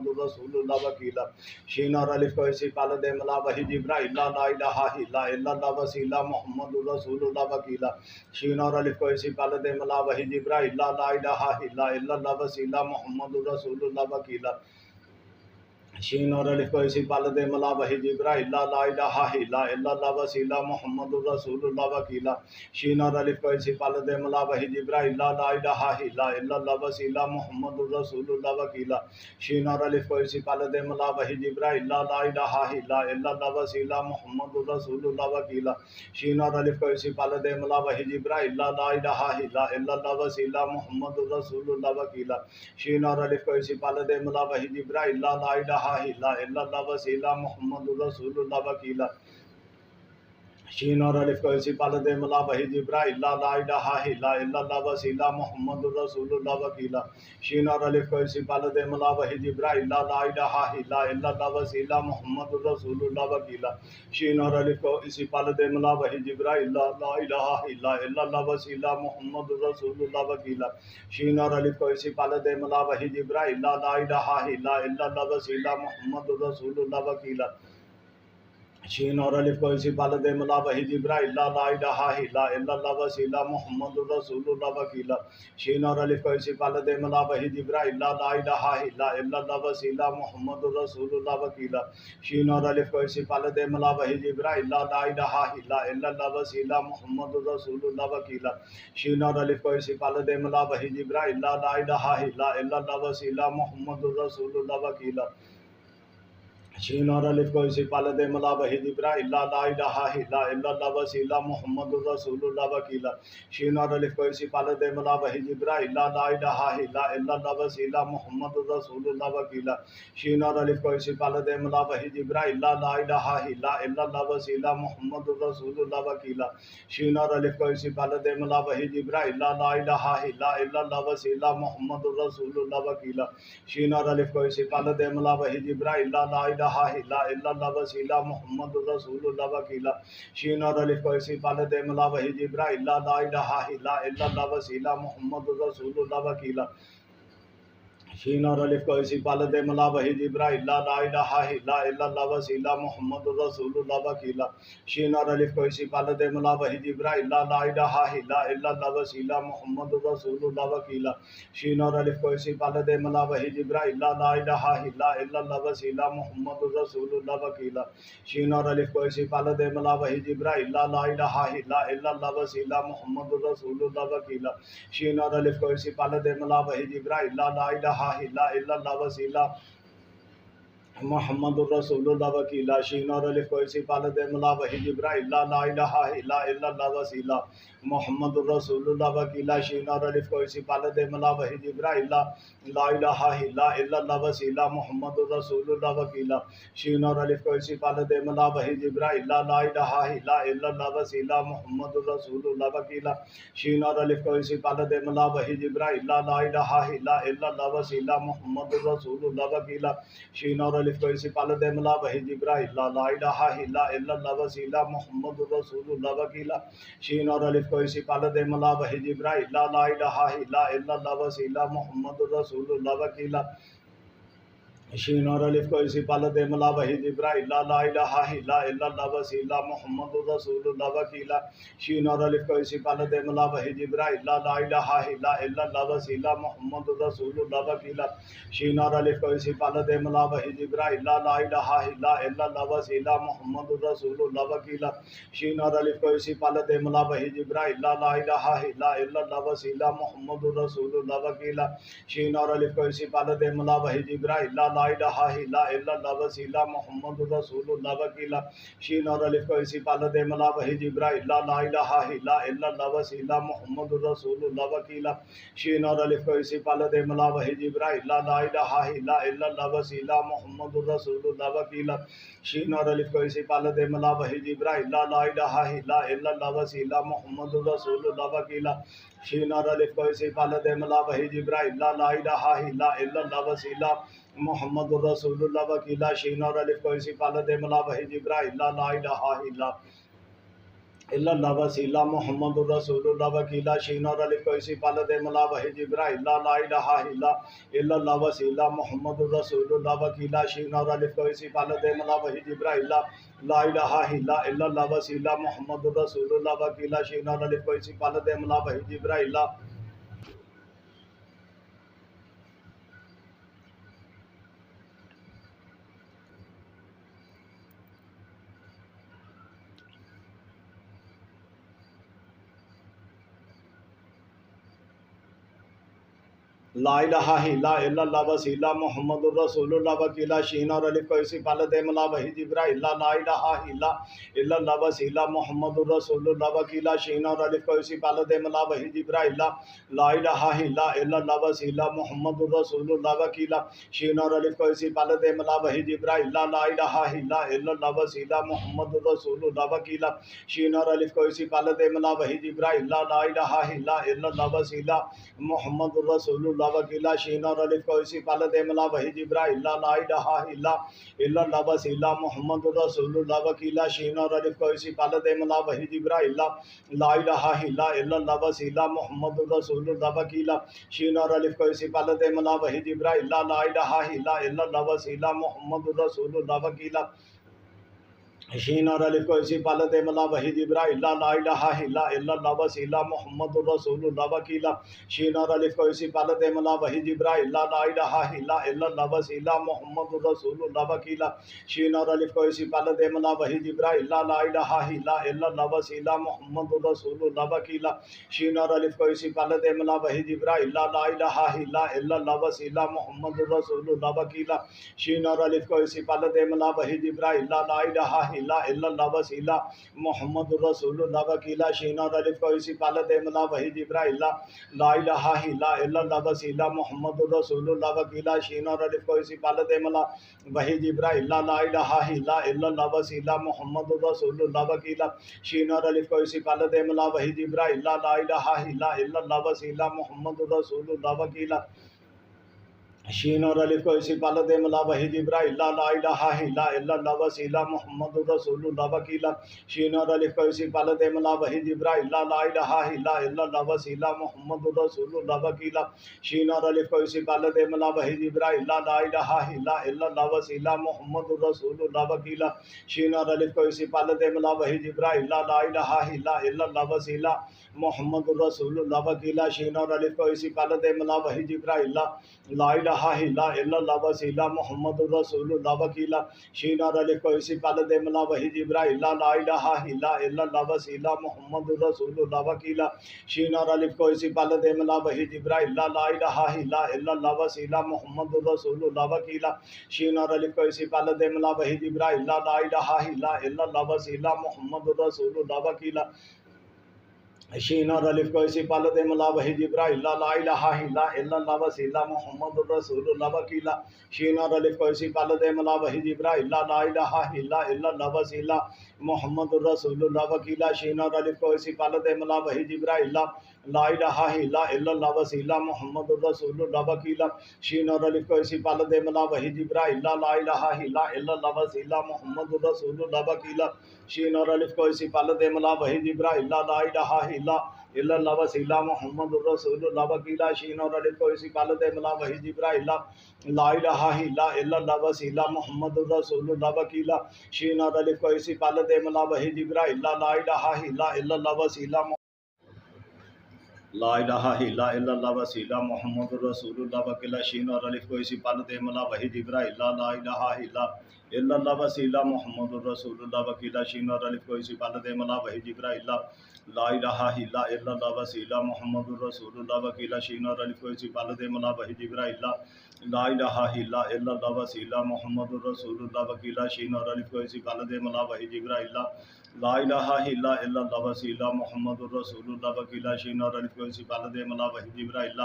الرسول اللہ وکیلا شین اور الف کو اسی پال دے ملا وحی جبرائیل لا الہ الا اللہ وسیلہ محمد الرسول اللہ وکیلا شین اور الف کو اسی پال دے ملا وحی جبرائیل لا الہ الا اللہ وسیلہ محمد الرسول اللہ وکیلا شین اور الف کو اسی پال دے ملا وحی جبرائیل لا الہ الا اللہ وسیلہ محمد الرسول اللہ وکیلا شین اور الف کو اسی پال دے ملا وحی جبرائیل لا الہ الا اللہ وسیلہ محمد الرسول اللہ وکیلا شین اور الف کو اسی پال دے ملا وحی جبرائیل لا الہ الا اللہ وسیلہ محمد الرسول اللہ وکیلا شین اور الف کو اسی پال دے ملا وحی جبرائیل لا الہ الا اللہ وسیلہ محمد الرسول اللہ وکیلا شین اور الف کو اسی پال دے ملا وحی جبرائیل لا الہ الا اللہ وسیلہ محمد الرسول اللہ وکیلا شین اور الف کو اسی پال دے ملا وحی جبرائیل لا الہ الا اللہ وسیلہ محمد الرسول اللہ وکیلا شین اور الف کو اسی پال دے ملا وحی جبرائیل لا الہ الا اللہ وسیلہ محمد الرسول اللہ وکیلا شین اور الف کو اسی پال دے ملا وحی جبرائیل لا الہ الا اللہ وسیلہ محمد الرسول اللہ وکیلا شین اور الف کو اسی پال دے ملا وحی جبرائیل لا الہ الا اللہ وسیلہ محمد الرسول اللہ وکیلا شین اور الف کو اسی پال دے ملا وحی جبرائیل لا الہ الا اللہ وسیلہ محمد الرسول اللہ وکیلا شین اور الف کو اسی پال دے ملا وحی جبرائیل لا الہ الا اللہ وسیلہ محمد الرسول اللہ وکیلا شین اور الف کو اسی پال دے ملا وحی جبرائیل لا الہ الا اللہ وسیلہ محمد الرسول اللہ وکیلا شین اور الف کو اسی پال دے ملا وحی جبرائیل لا الہ الا اللہ وسیلہ محمد الرسول اللہ وکیلا شین اور الف کو اسی پال دے ملا وحی جبرائیل لا الہ الا اللہ وسیلہ محمد الرسول اللہ وکیلا شین اور الف کو اسی پال دے ملا وحی جبرائیل لا الہ الا اللہ وسیلہ محمد الرسول اللہ وکیلا شین اور الف کو اسی پال دے ملا وحی جبرائیل لا الہ الا اللہ وسیلہ محمد الرسول اللہ وکیلا شین اور الف کو اسی پال دے ملا وحی جبرائیل لا الہ الا اللہ وسیلہ محمد الرسول اللہ وکیلا شین اور الف کو اسی پال دے ملا وحی جبرائیل لا الہ الا اللہ وسیلہ محمد الرسول اللہ وکیلا شین اور الف کو اسی پال دے ملا وحی جبرائیل لا الہ الا اللہ وسیلہ محمد الرسول اللہ وکیلا شین اور الف کو اسی پال دے ملا وحی جبرائیل لا الہ الا اللہ وسیلہ محمد الرسول اللہ وکیلہ شین اور الف کو اسی پال دے ملا وحی جبرائیل لا الہ الا اللہ وسیلہ محمد الرسول اللہ وکیلہ شین اور الف کو اسی پال دے ملا وحی جبرائیل لا الہ الا اللہ وسیلہ محمد الرسول اللہ وکیلہ شین اور الف کو اسی پال دے ملا وحی جبرائیل لا الہ الا اللہ وسیلہ محمد الرسول اللہ وکیلہ شین اور الف کو اسی پال دے ملا وحی جبرائیل لا الہ الا اللہ وسیلہ محمد الرسول اللہ وکیلہ شین اور الف کو اسی پال دے ملا وحی جبرائیل لا الہ الا اللہ وسیلہ محمد الرسول اللہ وکیلہ شین اور الف کو اسی پال دے ملا وحی جبرائیل لا الہ الا اللہ وسیلہ محمد الرسول اللہ وکیلہ شین اور الف کو اسی پال دے ملا وحی جبرائیل لا الہ الا اللہ وسیلہ محمد الرسول اللہ وکیلہ شین اور الف کو اسی پال دے ملا وحی جبرائیل لا الہ الا اللہ وسیلہ محمد الرسول اللہ وکیلہ شین اور الف کو اسی پال دے ملا وحی جبرائیل لا الہ الا اللہ وسیلہ محمد الرسول اللہ وکیلہ شین اور الف کو اسی پال دے ملا وحی جبرائیل لا الہ الا اللہ وسیلہ محمد الرسول اللہ وکیلہ شین اور الف کو اسی پال دے ملا وحی جبرائیل لا الہ الا اللہ وسیلہ محمد الرسول اللہ وکیلہ شین اور الف کو اسی پال دے ملا وحی جبرائیل لا الہ الا اللہ وسیلہ محمد الرسول اللہ وکیلہ شین اور الف کو اسی پال دے ملا وحی جبرائیل لا الہ الا اللہ وسیلہ محمد الرسول اللہ وکیلہ شین اور الف کو اسی پال دے ملا وحی جبرائیل لا الہ الا اللہ وسیلہ محمد الرسول اللہ وکیلہ شین اور الف کو اسی پال دے ملا وحی جبرائیل لا الہ الا اللہ وسیلہ محمد الرسول اللہ وکیلہ شین اور الف کو اسی پال دے ملا وحی جبرائیل لا الہ الا اللہ وسیلہ محمد الرسول اللہ وکیلہ شین اور الف کو اسی پال دے ملا وحی جبرائیل لا الہ الا اللہ وسیلہ محمد الرسول اللہ وکیلہ شین اور الف کو اسی پال دے ملا وحی جبرائیل لا الہ الا اللہ وسیلہ محمد الرسول اللہ وکیلہ شین اور الف کو اسی پال دے ملا وحی جبرائیل لا الہ الا اللہ وسیلہ محمد الرسول اللہ وکیلہ شین اور الف کو اسی پال دے ملا وحی جبرائیل لا الہ الا اللہ وسیلہ محمد الرسول اللہ وکیلہ شین اور الف کو اسی پال دے ملا وحی جبرائیل لا الہ الا اللہ وسیلہ محمد الرسول اللہ وکیلہ شین اور الف کو اسی پال دے ملا وحی جبرائیل لا الہ الا اللہ وسیلہ محمد الرسول اللہ وکیلہ شین اور الف کو اسی پال دے ملا وحی جبرائیل لا الہ الا اللہ وسیلہ محمد الرسول اللہ وکیلہ شین اور الف کو اسی پال دے ملا وحی جبرائیل لا الہ الا اللہ وسیلہ محمد الرسول اللہ وکیلہ شین اور الف کو اسی پال دے ملا وحی جبرائیل لا الہ الا اللہ وسیلہ محمد الرسول اللہ وکیلہ شین اور الف کو اسی پال دے ملا وحی جبرائیل لا الہ الا اللہ وسیلہ محمد الرسول اللہ وکیلہ شین اور الف کو اسی پال دے ملا وحی جبرائیل لا الہ الا اللہ وسیلہ محمد الرسول اللہ وکیلہ شین اور الف کو اسی پال دے ملا وحی جبرائیل لا الہ الا اللہ وسیلہ محمد الرسول اللہ وکیلہ شین اور الف کو اسی پال دے ملا وحی جبرائیل لا الہ الا اللہ وسیلہ محمد الرسول اللہ وکیلہ شین اور الف کو اسی پال دے ملا وحی جبرائیل لا الہ الا اللہ وسیلہ محمد الرسول اللہ وکیلہ شین اور الف کو اسی پال دے ملا وحی جبرائیل لا الہ الا اللہ وسیلہ محمد الرسول اللہ وکیلہ شین اور الف کو اسی پال دے ملا وحی جبرائیل لا الہ الا اللہ وسیلہ محمد الرسول اللہ وکیلہ شین اور الف کو اسی پال دے ملا وحی جبرائیل لا الہ الا اللہ وسیلہ محمد الرسول اللہ وکیلہ شین اور الف کو اسی پال دے ملا وحی جبرائیل لا الہ الا اللہ وسیلہ محمد الرسول اللہ وکیلہ شین اور الف کو اسی پال دے ملا وحی جبرائیل لا الہ الا اللہ وسیلہ محمد الرسول اللہ وکیلہ شین اور الف کو اسی پال دے ملا وحی جبرائیل لا الہ الا اللہ وسیلہ محمد الرسول اللہ وکیلہ شین اور الف کو اسی پال دے ملا وحی جبرائیل لا الہ الا اللہ وسیلہ محمد الرسول اللہ وکیلہ شین اور الف کو اسی پال دے ملا وحی جبرائیل لا الہ الا اللہ وسیلہ محمد الرسول اللہ وکیلہ شین اور الف کو اسی پال دے ملا وحی جبرائیل لا الہ الا اللہ وسیلہ محمد رسول اللہ وکیلا شین اور الف کو اسی پال دے ملا وحی جبرائیل لا الہ الا اللہ وسیلہ محمد رسول اللہ وکیلا شین اور الف کو اسی پال دے ملا وحی جبرائیل لا الہ الا اللہ وسیلہ محمد رسول اللہ وکیلا شین اور الف کو اسی پال دے ملا وحی جبرائیل لا الہ الا اللہ وسیلہ محمد رسول اللہ وکیلا شین اور الف کو اسی پال دے ملا وحی جبرائیل لا الہ الا اللہ وسیلہ محمد رسول اللہ وکیلا شین اور الف کو اسی پال دے ملا وحی جبرائیل لا الہ الا اللہ وسیلہ محمد رسول اللہ وکیلا شین اور الف کو اسی پال دے ملا وحی جبرائیل لا الہ الا اللہ وسیلہ محمد رسول اللہ وکیلا شین اور الف کو اسی پال دے ملا وحی جبرائیل لا الہ الا اللہ وسیلہ محمد رسول اللہ وکیلا شین اور الف کو اسی پال دے ملا وحی جبرائیل لا الہ الا اللہ وسیلہ محمد رسول اللہ وکیلا شین اور الف کو اسی پال دے ملا وحی جبرائیل لا الہ الا اللہ وسیلہ محمد رسول اللہ وکیلا شین اور الف کو اسی پال دے ملا وحی جبرائیل لا الہ الا اللہ وسیلہ محمد رسول اللہ وکیلا شین اور الف کو اسی پال دے ملا وحی جبرائیل لا الہ الا اللہ وسیلہ محمد رسول اللہ وکیلا شین اور الف کو اسی پال دے ملا وحی جبرائیل لا الہ الا اللہ وسیلہ محمد رسول اللہ وکیلا شین اور الف کو اسی پال دے ملا وحی جبرائیل لا الہ الا اللہ وسیلہ محمد رسول اللہ وکیلا شین اور الف کو اسی پال دے ملا وحی جبرائیل لا الہ الا اللہ وسیلہ لا الہ الا اللہ وسیلہ محمد رسول اللہ وکیلا شین اور الف کو اسی پال دے ملا وحی جبرائیل لا الہ الا اللہ وسیلہ محمد رسول اللہ وکیلا شین اور الف کو اسی پال دے ملا وحی جبرائیل لا الہ الا اللہ وسیلہ محمد رسول اللہ وکیلا شین اور الف کو اسی پال دے ملا وحی جبرائیل لا الہ الا اللہ وسیلہ محمد رسول اللہ وکیلا شین اور الف کو اسی پال دے ملا وحی جبرائیل لا الہ الا اللہ وسیلہ محمد رسول اللہ وکیلا شین اور الف کو اسی پال دے ملا وحی جبرائیل لا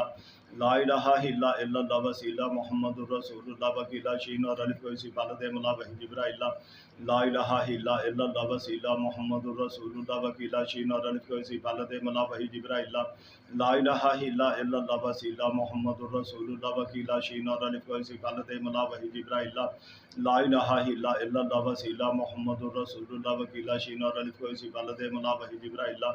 الہ الا اللہ وسیلہ محمد رسول اللہ وکیلا شین اور الف کو اسی پال دے ملا وحی جبرائیل لا الہ الا اللہ وسیلہ محمد رسول اللہ وکیلا شین اور الف کو اسی پال دے ملا وحی جبرائیل لا الہ الا اللہ وسیلہ محمد رسول اللہ وکیلا شین اور الف کو اسی پال دے ملا وحی جبرائیل لا الہ الا اللہ وسیلہ محمد رسول اللہ وکیلا شین اور الف کو اسی پال دے ملا وحی جبرائیل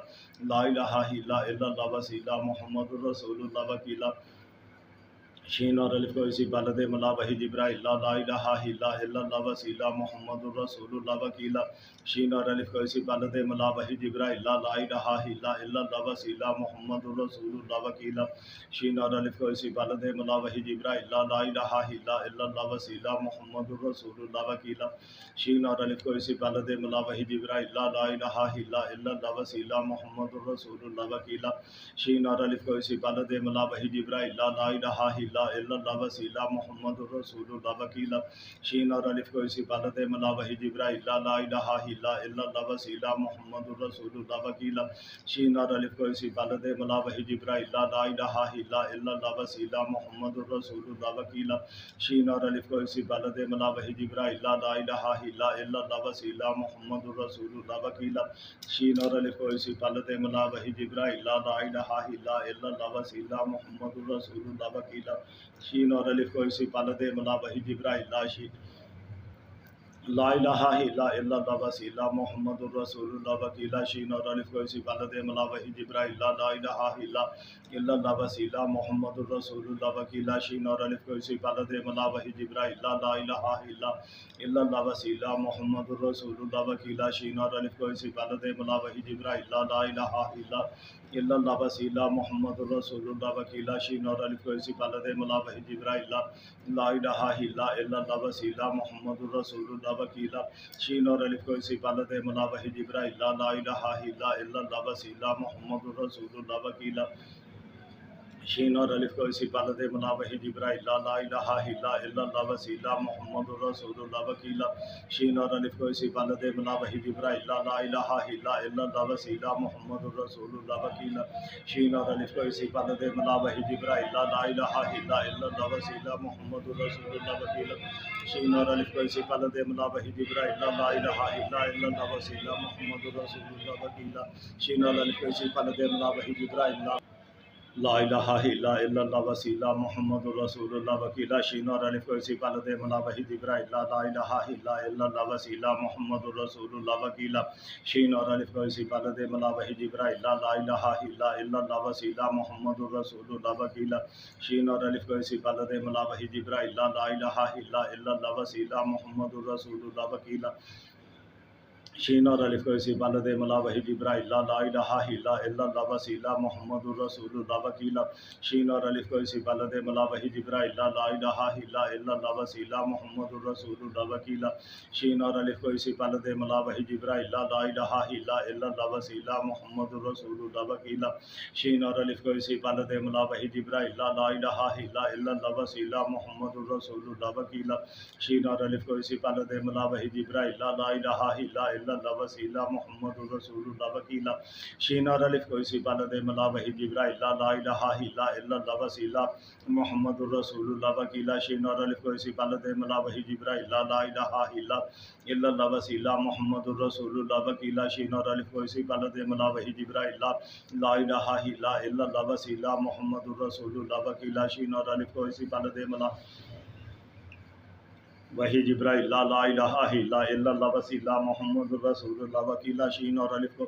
لا الہ الا اللہ وسیلہ محمد رسول اللہ وکیلا شین اور الف کو اسی پال دے ملا وحی جبرائیل لا الہ الا اللہ وسیلہ محمد رسول اللہ وکیلا شین اور الف کو اسی پال دے ملا وحی جبرائیل لا الہ الا اللہ وسیلہ محمد رسول اللہ وکیلا شین اور الف کو اسی پال دے ملا وحی جبرائیل لا الہ الا اللہ وسیلہ محمد رسول اللہ وکیلا شین اور الف کو اسی پال دے ملا وحی جبرائیل لا الہ الا اللہ وسیلہ محمد رسول اللہ وکیلا شین اور الف کو اسی پال دے ملا وحی جبرائیل لا الہ الا اللہ وسیلہ محمد رسول اللہ وکیلا شین اور الف کو اسی پال دے ملا وحی جبرائیل لا الہ الا اللہ وسیلہ محمد رسول اللہ وکیلا شین اور الف کو اسی پال دے ملا وحی جبرائیل لا الہ الا اللہ وسیلہ محمد رسول اللہ وکیلا شین اور الف کو اسی پال دے ملا وحی جبرائیل لا الہ الا اللہ وسیلہ محمد رسول اللہ وکیلا شین اور الف کو اسی پال دے ملا وحی جبرائیل لا الہ الا اللہ وسیلہ محمد رسول اللہ وکیلا شین اور الف کو اسی پال دے ملا وحی جبرائیل لا الہ الا اللہ وسیلہ محمد رسول اللہ وکیلا شین اور الف کو اسی پال دے ملا وحی جبرائیل لا الہ الا اللہ وسیلہ محمد رسول اللہ وکیلا شین اور الف کو اسی پال دے ملا وحی جبرائیل لا الہ الا اللہ وسیلہ محمد رسول اللہ وکیلا شین اور الف کو اسی پال دے ملا وحی جبرائیل لا الہ الا اللہ وسیلہ محمد رسول اللہ وکیلا شین اور الف کو اسی پال دے ملا وحی جبرائیل لا الہ الا اللہ وسیلہ محمد رسول اللہ وکیلا شین اور الف کو اسی پال دے ملا وحی جبرائیل لا الہ الا اللہ وسیلہ محمد رسول اللہ وکیلا شین اور الف کو اسی پال دے ملا وحی جبرائیل لا الہ الا اللہ وسیلہ محمد رسول اللہ وکیلا شین اور الف کو اسی پال دے ملا وحی جبرائیل لا الہ الا اللہ وسیلہ محمد رسول اللہ وکیلا شین اور الف کو اسی پال دے ملا وحی جبرائیل لا الہ الا اللہ وسیلہ محمد رسول اللہ وکیلا شین اور الف کو اسی پال دے ملا وحی جبرائیل لا الہ الا اللہ وسیلہ محمد رسول اللہ وکیلا شین اور الف کو اسی پال دے ملا وحی جبرائیل لا الہ الا اللہ وسیلہ محمد الرسول اللہ وکیلہ شین اور الف کو اسی پالد ملا وحید ابراہیم لا الہ الا اللہ وسیلہ محمد الرسول اللہ وکیلہ شین اور الف کو اسی پالد ملا وحید ابراہیم لا الہ الا اللہ وسیلہ محمد الرسول اللہ وکیلہ شین اور الف کو اسی پالد ملا وحید ابراہیم لا الہ الا اللہ وسیلہ محمد الرسول اللہ وکیلہ شین اور الف کو اسی پالد ملا وحید ابراہیم لا الہ الا اللہ وسیلہ محمد الرسول اللہ وکیلہ شین اور الف کو اسی پالد ملا وحید ابراہیم لا الہ الا اللہ وسیلہ محمد الرسول اللہ وکیلہ شین اور الف کو اسی پالد ملا وحید ابراہیم لا الہ الا اللہ وسیلہ محمد الرسول اللہ وکیلہ شین اور الف کو اسی پالد ملا وحید ابراہیم لا الہ الا اللہ وسیلہ محمد الرسول اللہ وکیلہ شین اور الف کو اسی پالد ملا وحید ابراہیم لا الہ الا اللہ وسیلہ محمد الرسول اللہ وکیلہ شین اور الف کو اسی پالد ملا وحید ابراہیم لا الہ الا اللہ وسیلہ محمد الرسول اللہ وکیلہ شین اور الف کو اسی پالد ملا وحید ابراہیم لا الہ الا اللہ وسیلہ محمد الرسول اللہ وکیلہ شین اور الف کو اسی پالد ملا وحید ابراہیم لا الہ الا اللہ وسیلہ محمد الرسول اللہ وکیلہ شین اور الف کو اسی پالد ملا وحید ابراہیم لا الہ الا اللہ وسیلہ محمد الرسول اللہ وکیلہ شین اور الف کو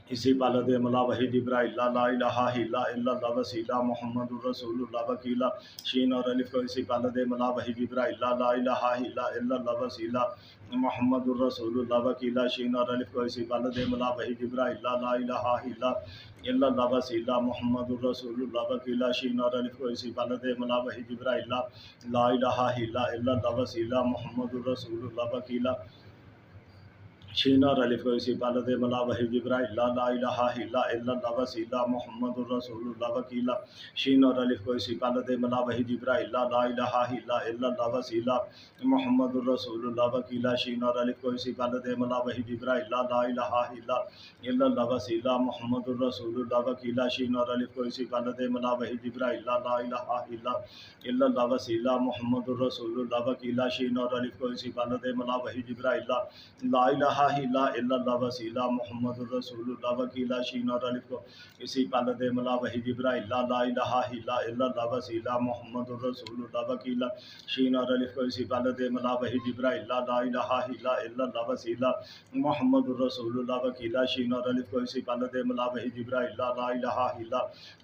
اسی پالد ملا وحید ابراہیم لا الہ الا اللہ وسیلہ محمد الرسول اللہ وکیلہ شین اور الف کو اسی پالد ملا وحید ابراہیم لا الہ الا اللہ وسیلہ محمد الرسول اللہ وکیلہ شین اور الف کو اسی پالد ملا وحید ابراہیم لا الہ الا اللہ وسیلہ محمد الرسول اللہ وکیلہ شین اور الف کو اسی پالد ملا وحید ابراہیم لا الہ الا اللہ وسیلہ محمد الرسول اللہ وکیلہ شین اور الف کو اسی پالد ملا وحید ابراہیم لا الہ الا اللہ وسیلہ محمد الرسول اللہ وکیلہ شین اور الف کو اسی پالد ملا وحید ابراہیم لا الہ الا اللہ وسیلہ محمد الرسول اللہ وکیلہ شین اور الف کو اسی پالد ملا وحید ابراہیم لا الہ الا اللہ وسیلہ محمد الرسول اللہ وکیلہ شین اور الف کو اسی پالد ملا وحید ابراہیم لا الہ الا اللہ وسیلہ محمد الرسول اللہ وکیلہ شین اور الف کو اسی پالد ملا وحید ابراہیم لا الہ الا اللہ وسیلہ محمد الرسول اللہ وکیلہ شین اور الف کو اسی پالد ملا وحید ابراہیم لا الہ الا اللہ وسیلہ محمد الرسول اللہ وکیلہ شین اور الف کو اسی پالد ملا وحید ابراہیم لا الہ الا اللہ وسیلہ محمد الرسول اللہ وکیلہ شین اور الف کو اسی پالد ملا وحید ابراہیم لا الہ الا اللہ وسیلہ محمد الرسول اللہ وکیلہ شین اور الف کو اسی پالد ملا وحید ابراہیم لا الہ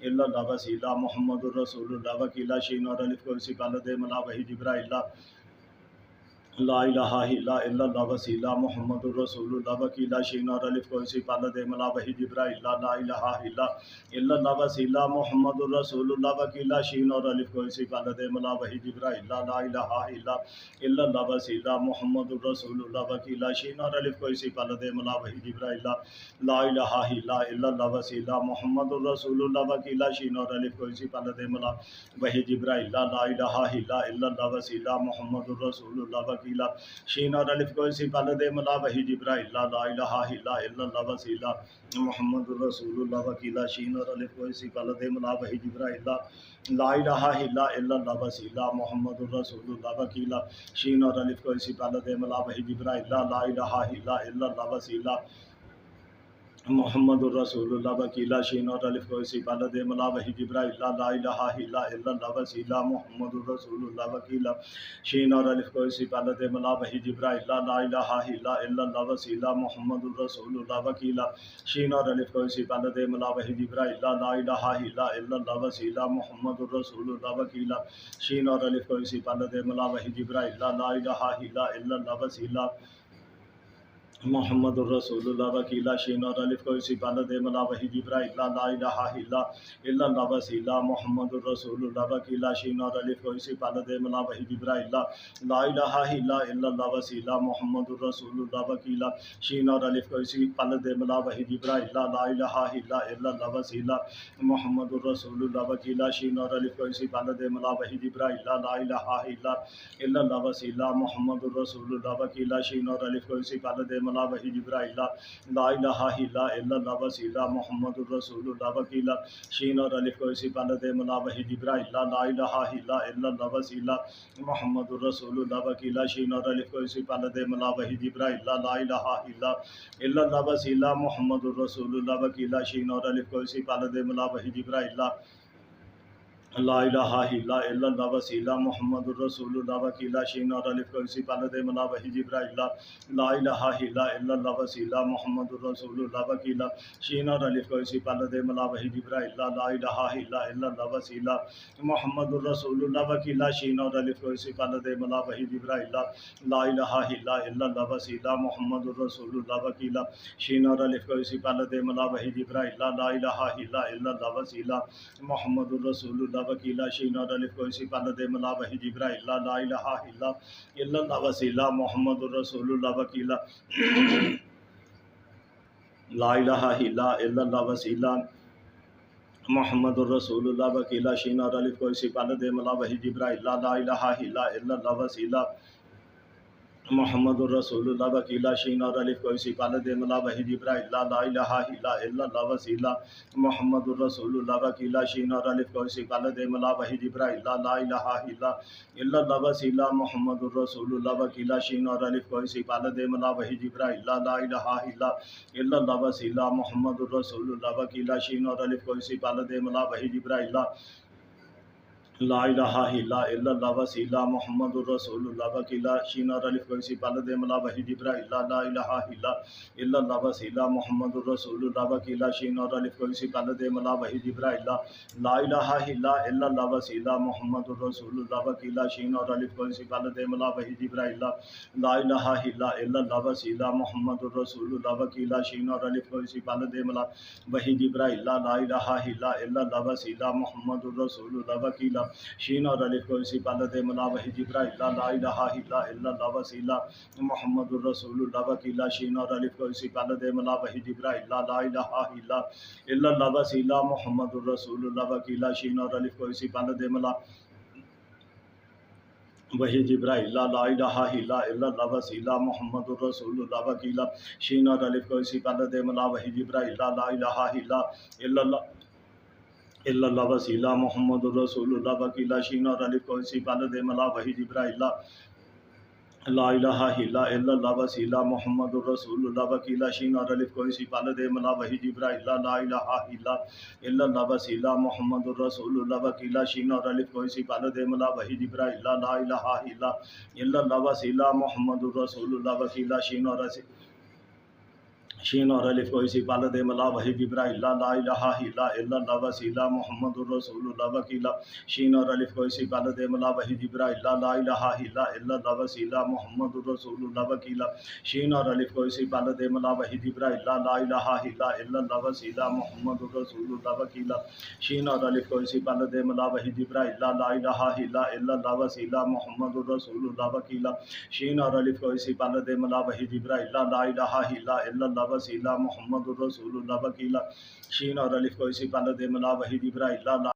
الا اللہ وسیلہ محمد الرسول اللہ وکیلہ شین اور الف کو اسی پالد ملا وحید ابراہیم لا الہ الا اللہ وسیلہ محمد الرسول اللہ وکیلہ شین اور الف کو اسی پالد ملا وحید ابراہیم لا الہ الا اللہ وسیلہ محمد الرسول اللہ وکیلہ شین اور الف کو اسی پالد ملا وحید ابراہیم لا الہ الا اللہ وسیلہ محمد الرسول اللہ وکیلہ شین اور الف کو اسی پالد ملا وحید ابراہیم لا الہ الا اللہ وسیلہ محمد الرسول اللہ وکیلہ شین اور الف کو اسی پالد ملا وحید ابراہیم لا الہ الا اللہ وسیلہ محمد الرسول اللہ وکیلہ شین اور الف کو اسی پالد ملا وحید ابراہیم لا الہ الا اللہ وسیلہ محمد الرسول اللہ وکیلہ شین اور الف کو اسی پالد ملا وحید ابراہیم لا الہ الا اللہ وسیلہ محمد الرسول اللہ وکیلہ شین اور الف کو اسی پالد ملا وحید ابراہیم لا الہ الا اللہ وسیلہ محمد الرسول اللہ وکیلہ شین اور الف کو اسی پالد ملا وحید ابراہیم لا الہ الا اللہ وسیلہ محمد الرسول اللہ وکیلہ شین اور الف کو اسی پالد ملا وحید ابراہیم لا الہ الا اللہ وسیلہ محمد الرسول اللہ وکیلہ شین اور الف کو اسی پالد ملا وحید ابراہیم لا الہ الا اللہ وسیلہ محمد الرسول اللہ وکیلہ شین اور الف کو اسی پالد ملا وحید ابراہیم لا الہ الا اللہ وسیلہ محمد الرسول اللہ وکیلہ شین اور الف کو اسی پالد ملا وحید ابراہیم لا الہ الا اللہ وسیلہ محمد الرسول اللہ وکیلہ شین اور الف کو اسی پالد ملا وحید ابراہیم لا الہ الا اللہ وسیلہ محمد الرسول اللہ وکیلہ شین اور الف کو اسی پالد ملا وحید ابراہیم لا الہ الا اللہ وسیلہ محمد الرسول اللہ وکیلہ شین اور الف کو اسی پالد ملا وحی جبرائیل لا الہ الا اللہ وسیلہ محمد الرسول اللہ وکیلا شین اور الف کو اسی پہلے دے ملا وحی جبرائیل لا الہ الا اللہ وسیلہ محمد الرسول اللہ وکیلا شین اور الف کو اسی پہلے دے ملا وحی جبرائیل لا الہ الا اللہ وسیلہ محمد الرسول اللہ وکیلا شین اور الف کو اسی پہلے دے ملا وحی جبرائیل لا الہ الا اللہ وسیلہ محمد الرسول اللہ وکیلا شین اور الف کو اسی پہلے دے ملا وحی جبرائیل لا الہ الا اللہ وسیلہ محمد الرسول اللہ وکیلا شین اور الف کو اسی پہلے دے ملا وحی جبرائیل لا الہ الا اللہ وسیلہ محمد الرسول اللہ وکیلا شین اور الف کو اسی پہلے دے ملا وحی جبرائیل لا الہ الا اللہ وسیلہ محمد الرسول اللہ وکیلا شین اور الف کو اسی پہلے دے ملا وحی جبرائیل لا الہ الا اللہ وسیلہ محمد الرسول اللہ وکیلا شین اور الف کو اسی پہلے دے ملا وحی جبرائیل لا الہ الا اللہ وسیلہ محمد الرسول اللہ وکیلا لا الہ الا اللہ وسیلہ محمد الرسول اللہ وکیلا شین اور الف کو اسی پہلے دے ملا وحی جبرائیل لا الہ الا اللہ وسیلہ محمد الرسول اللہ وکیلا شین اور الف کو اسی پہلے دے ملا وحی جبرائیل لا الہ الا اللہ وسیلہ محمد الرسول اللہ وکیلا شین اور الف کو اسی پہلے دے ملا وحی جبرائیل لا الہ الا اللہ وسیلہ محمد الرسول اللہ وکیلا شین اور الف کو اسی پہلے دے ملا وحی جبرائیل لا الہ الا اللہ وسیلہ محمد الرسول اللہ وکیلا شین اور الف کو اسی پہلے دے ملا وحی جبرائیل لا الہ الا اللہ وسیلہ محمد الرسول اللہ وکیلا شین اور الف کو اسی پہلے دے ملا وحی جبرائیل لا الہ الا اللہ وسیلہ محمد الرسول اللہ وکیلا شین اور الف کو اسی پہلے دے ملا وحی جبرائیل لا الہ الا اللہ وسیلہ محمد الرسول اللہ وکیلا شین اور الف کو اسی پہلے دے ملا وحی جبرائیل لا الہ الا اللہ وسیلہ محمد الرسول اللہ وکیلا شین اور الف کو اسی پہلے دے ملا وحی جبرائیل لا الہ الا اللہ وسیلہ محمد الرسول اللہ وکیلا شین اور الف کو اسی پہلے دے ملا وحی جبرائیل لا الہ الا اللہ وسیلہ محمد الرسول اللہ وکیلا شین اور الف کو اسی پہلے دے ملا وحی جبرائیل لا الہ الا اللہ وسیلہ محمد الرسول اللہ وکیلا شین اور الف کو اسی پہلے دے ملا وحی جبرائیل لا الہ الا اللہ وسیلہ محمد الرسول اللہ وکیلا شین اور الف کو اسی پہلے دے ملا وحی جبرائیل لا الہ الا اللہ وسیلہ محمد الرسول اللہ وکیلا شین اور الف کو اسی پہلے دے ملا وحی جبرائیل لا الہ الا اللہ وسیلہ محمد الرسول اللہ وکیلا شین اور الف کو اسی پہلے دے ملا وحی جبرائیل لا الہ الا اللہ وسیلہ محمد الرسول اللہ وکیلا شین اور الف کو اسی پہلے دے ملا وحی جبرائیل لا الہ الا اللہ وسیلہ محمد الرسول اللہ وکیلا شین اور الف کو اسی پہلے دے ملا وحی جبرائیل لا الہ الا اللہ وسیلہ محمد الرسول اللہ وکیلا شین اور الف کو اسی پہلے دے ملا وحی جبرائیل لا الہ الا اللہ وسیلہ محمد الرسول اللہ وکیلا شین اور الف کو اسی پہلے دے ملا وحی جبرائیل لا الہ الا اللہ وسیلہ محمد الرسول اللہ وکیلا شین اور الف کو اسی پہلے دے ملا وحی جبرائیل لا الہ الا اللہ وسیلہ محمد الرسول اللہ وکیلا شین اور الف کو اسی پہلے دے ملا وحی جبرائیل لا الہ الا اللہ وسیلہ محمد الرسول اللہ وکیلا شین اور الف کو اسی پہلے دے ملا وحی جبرائیل لا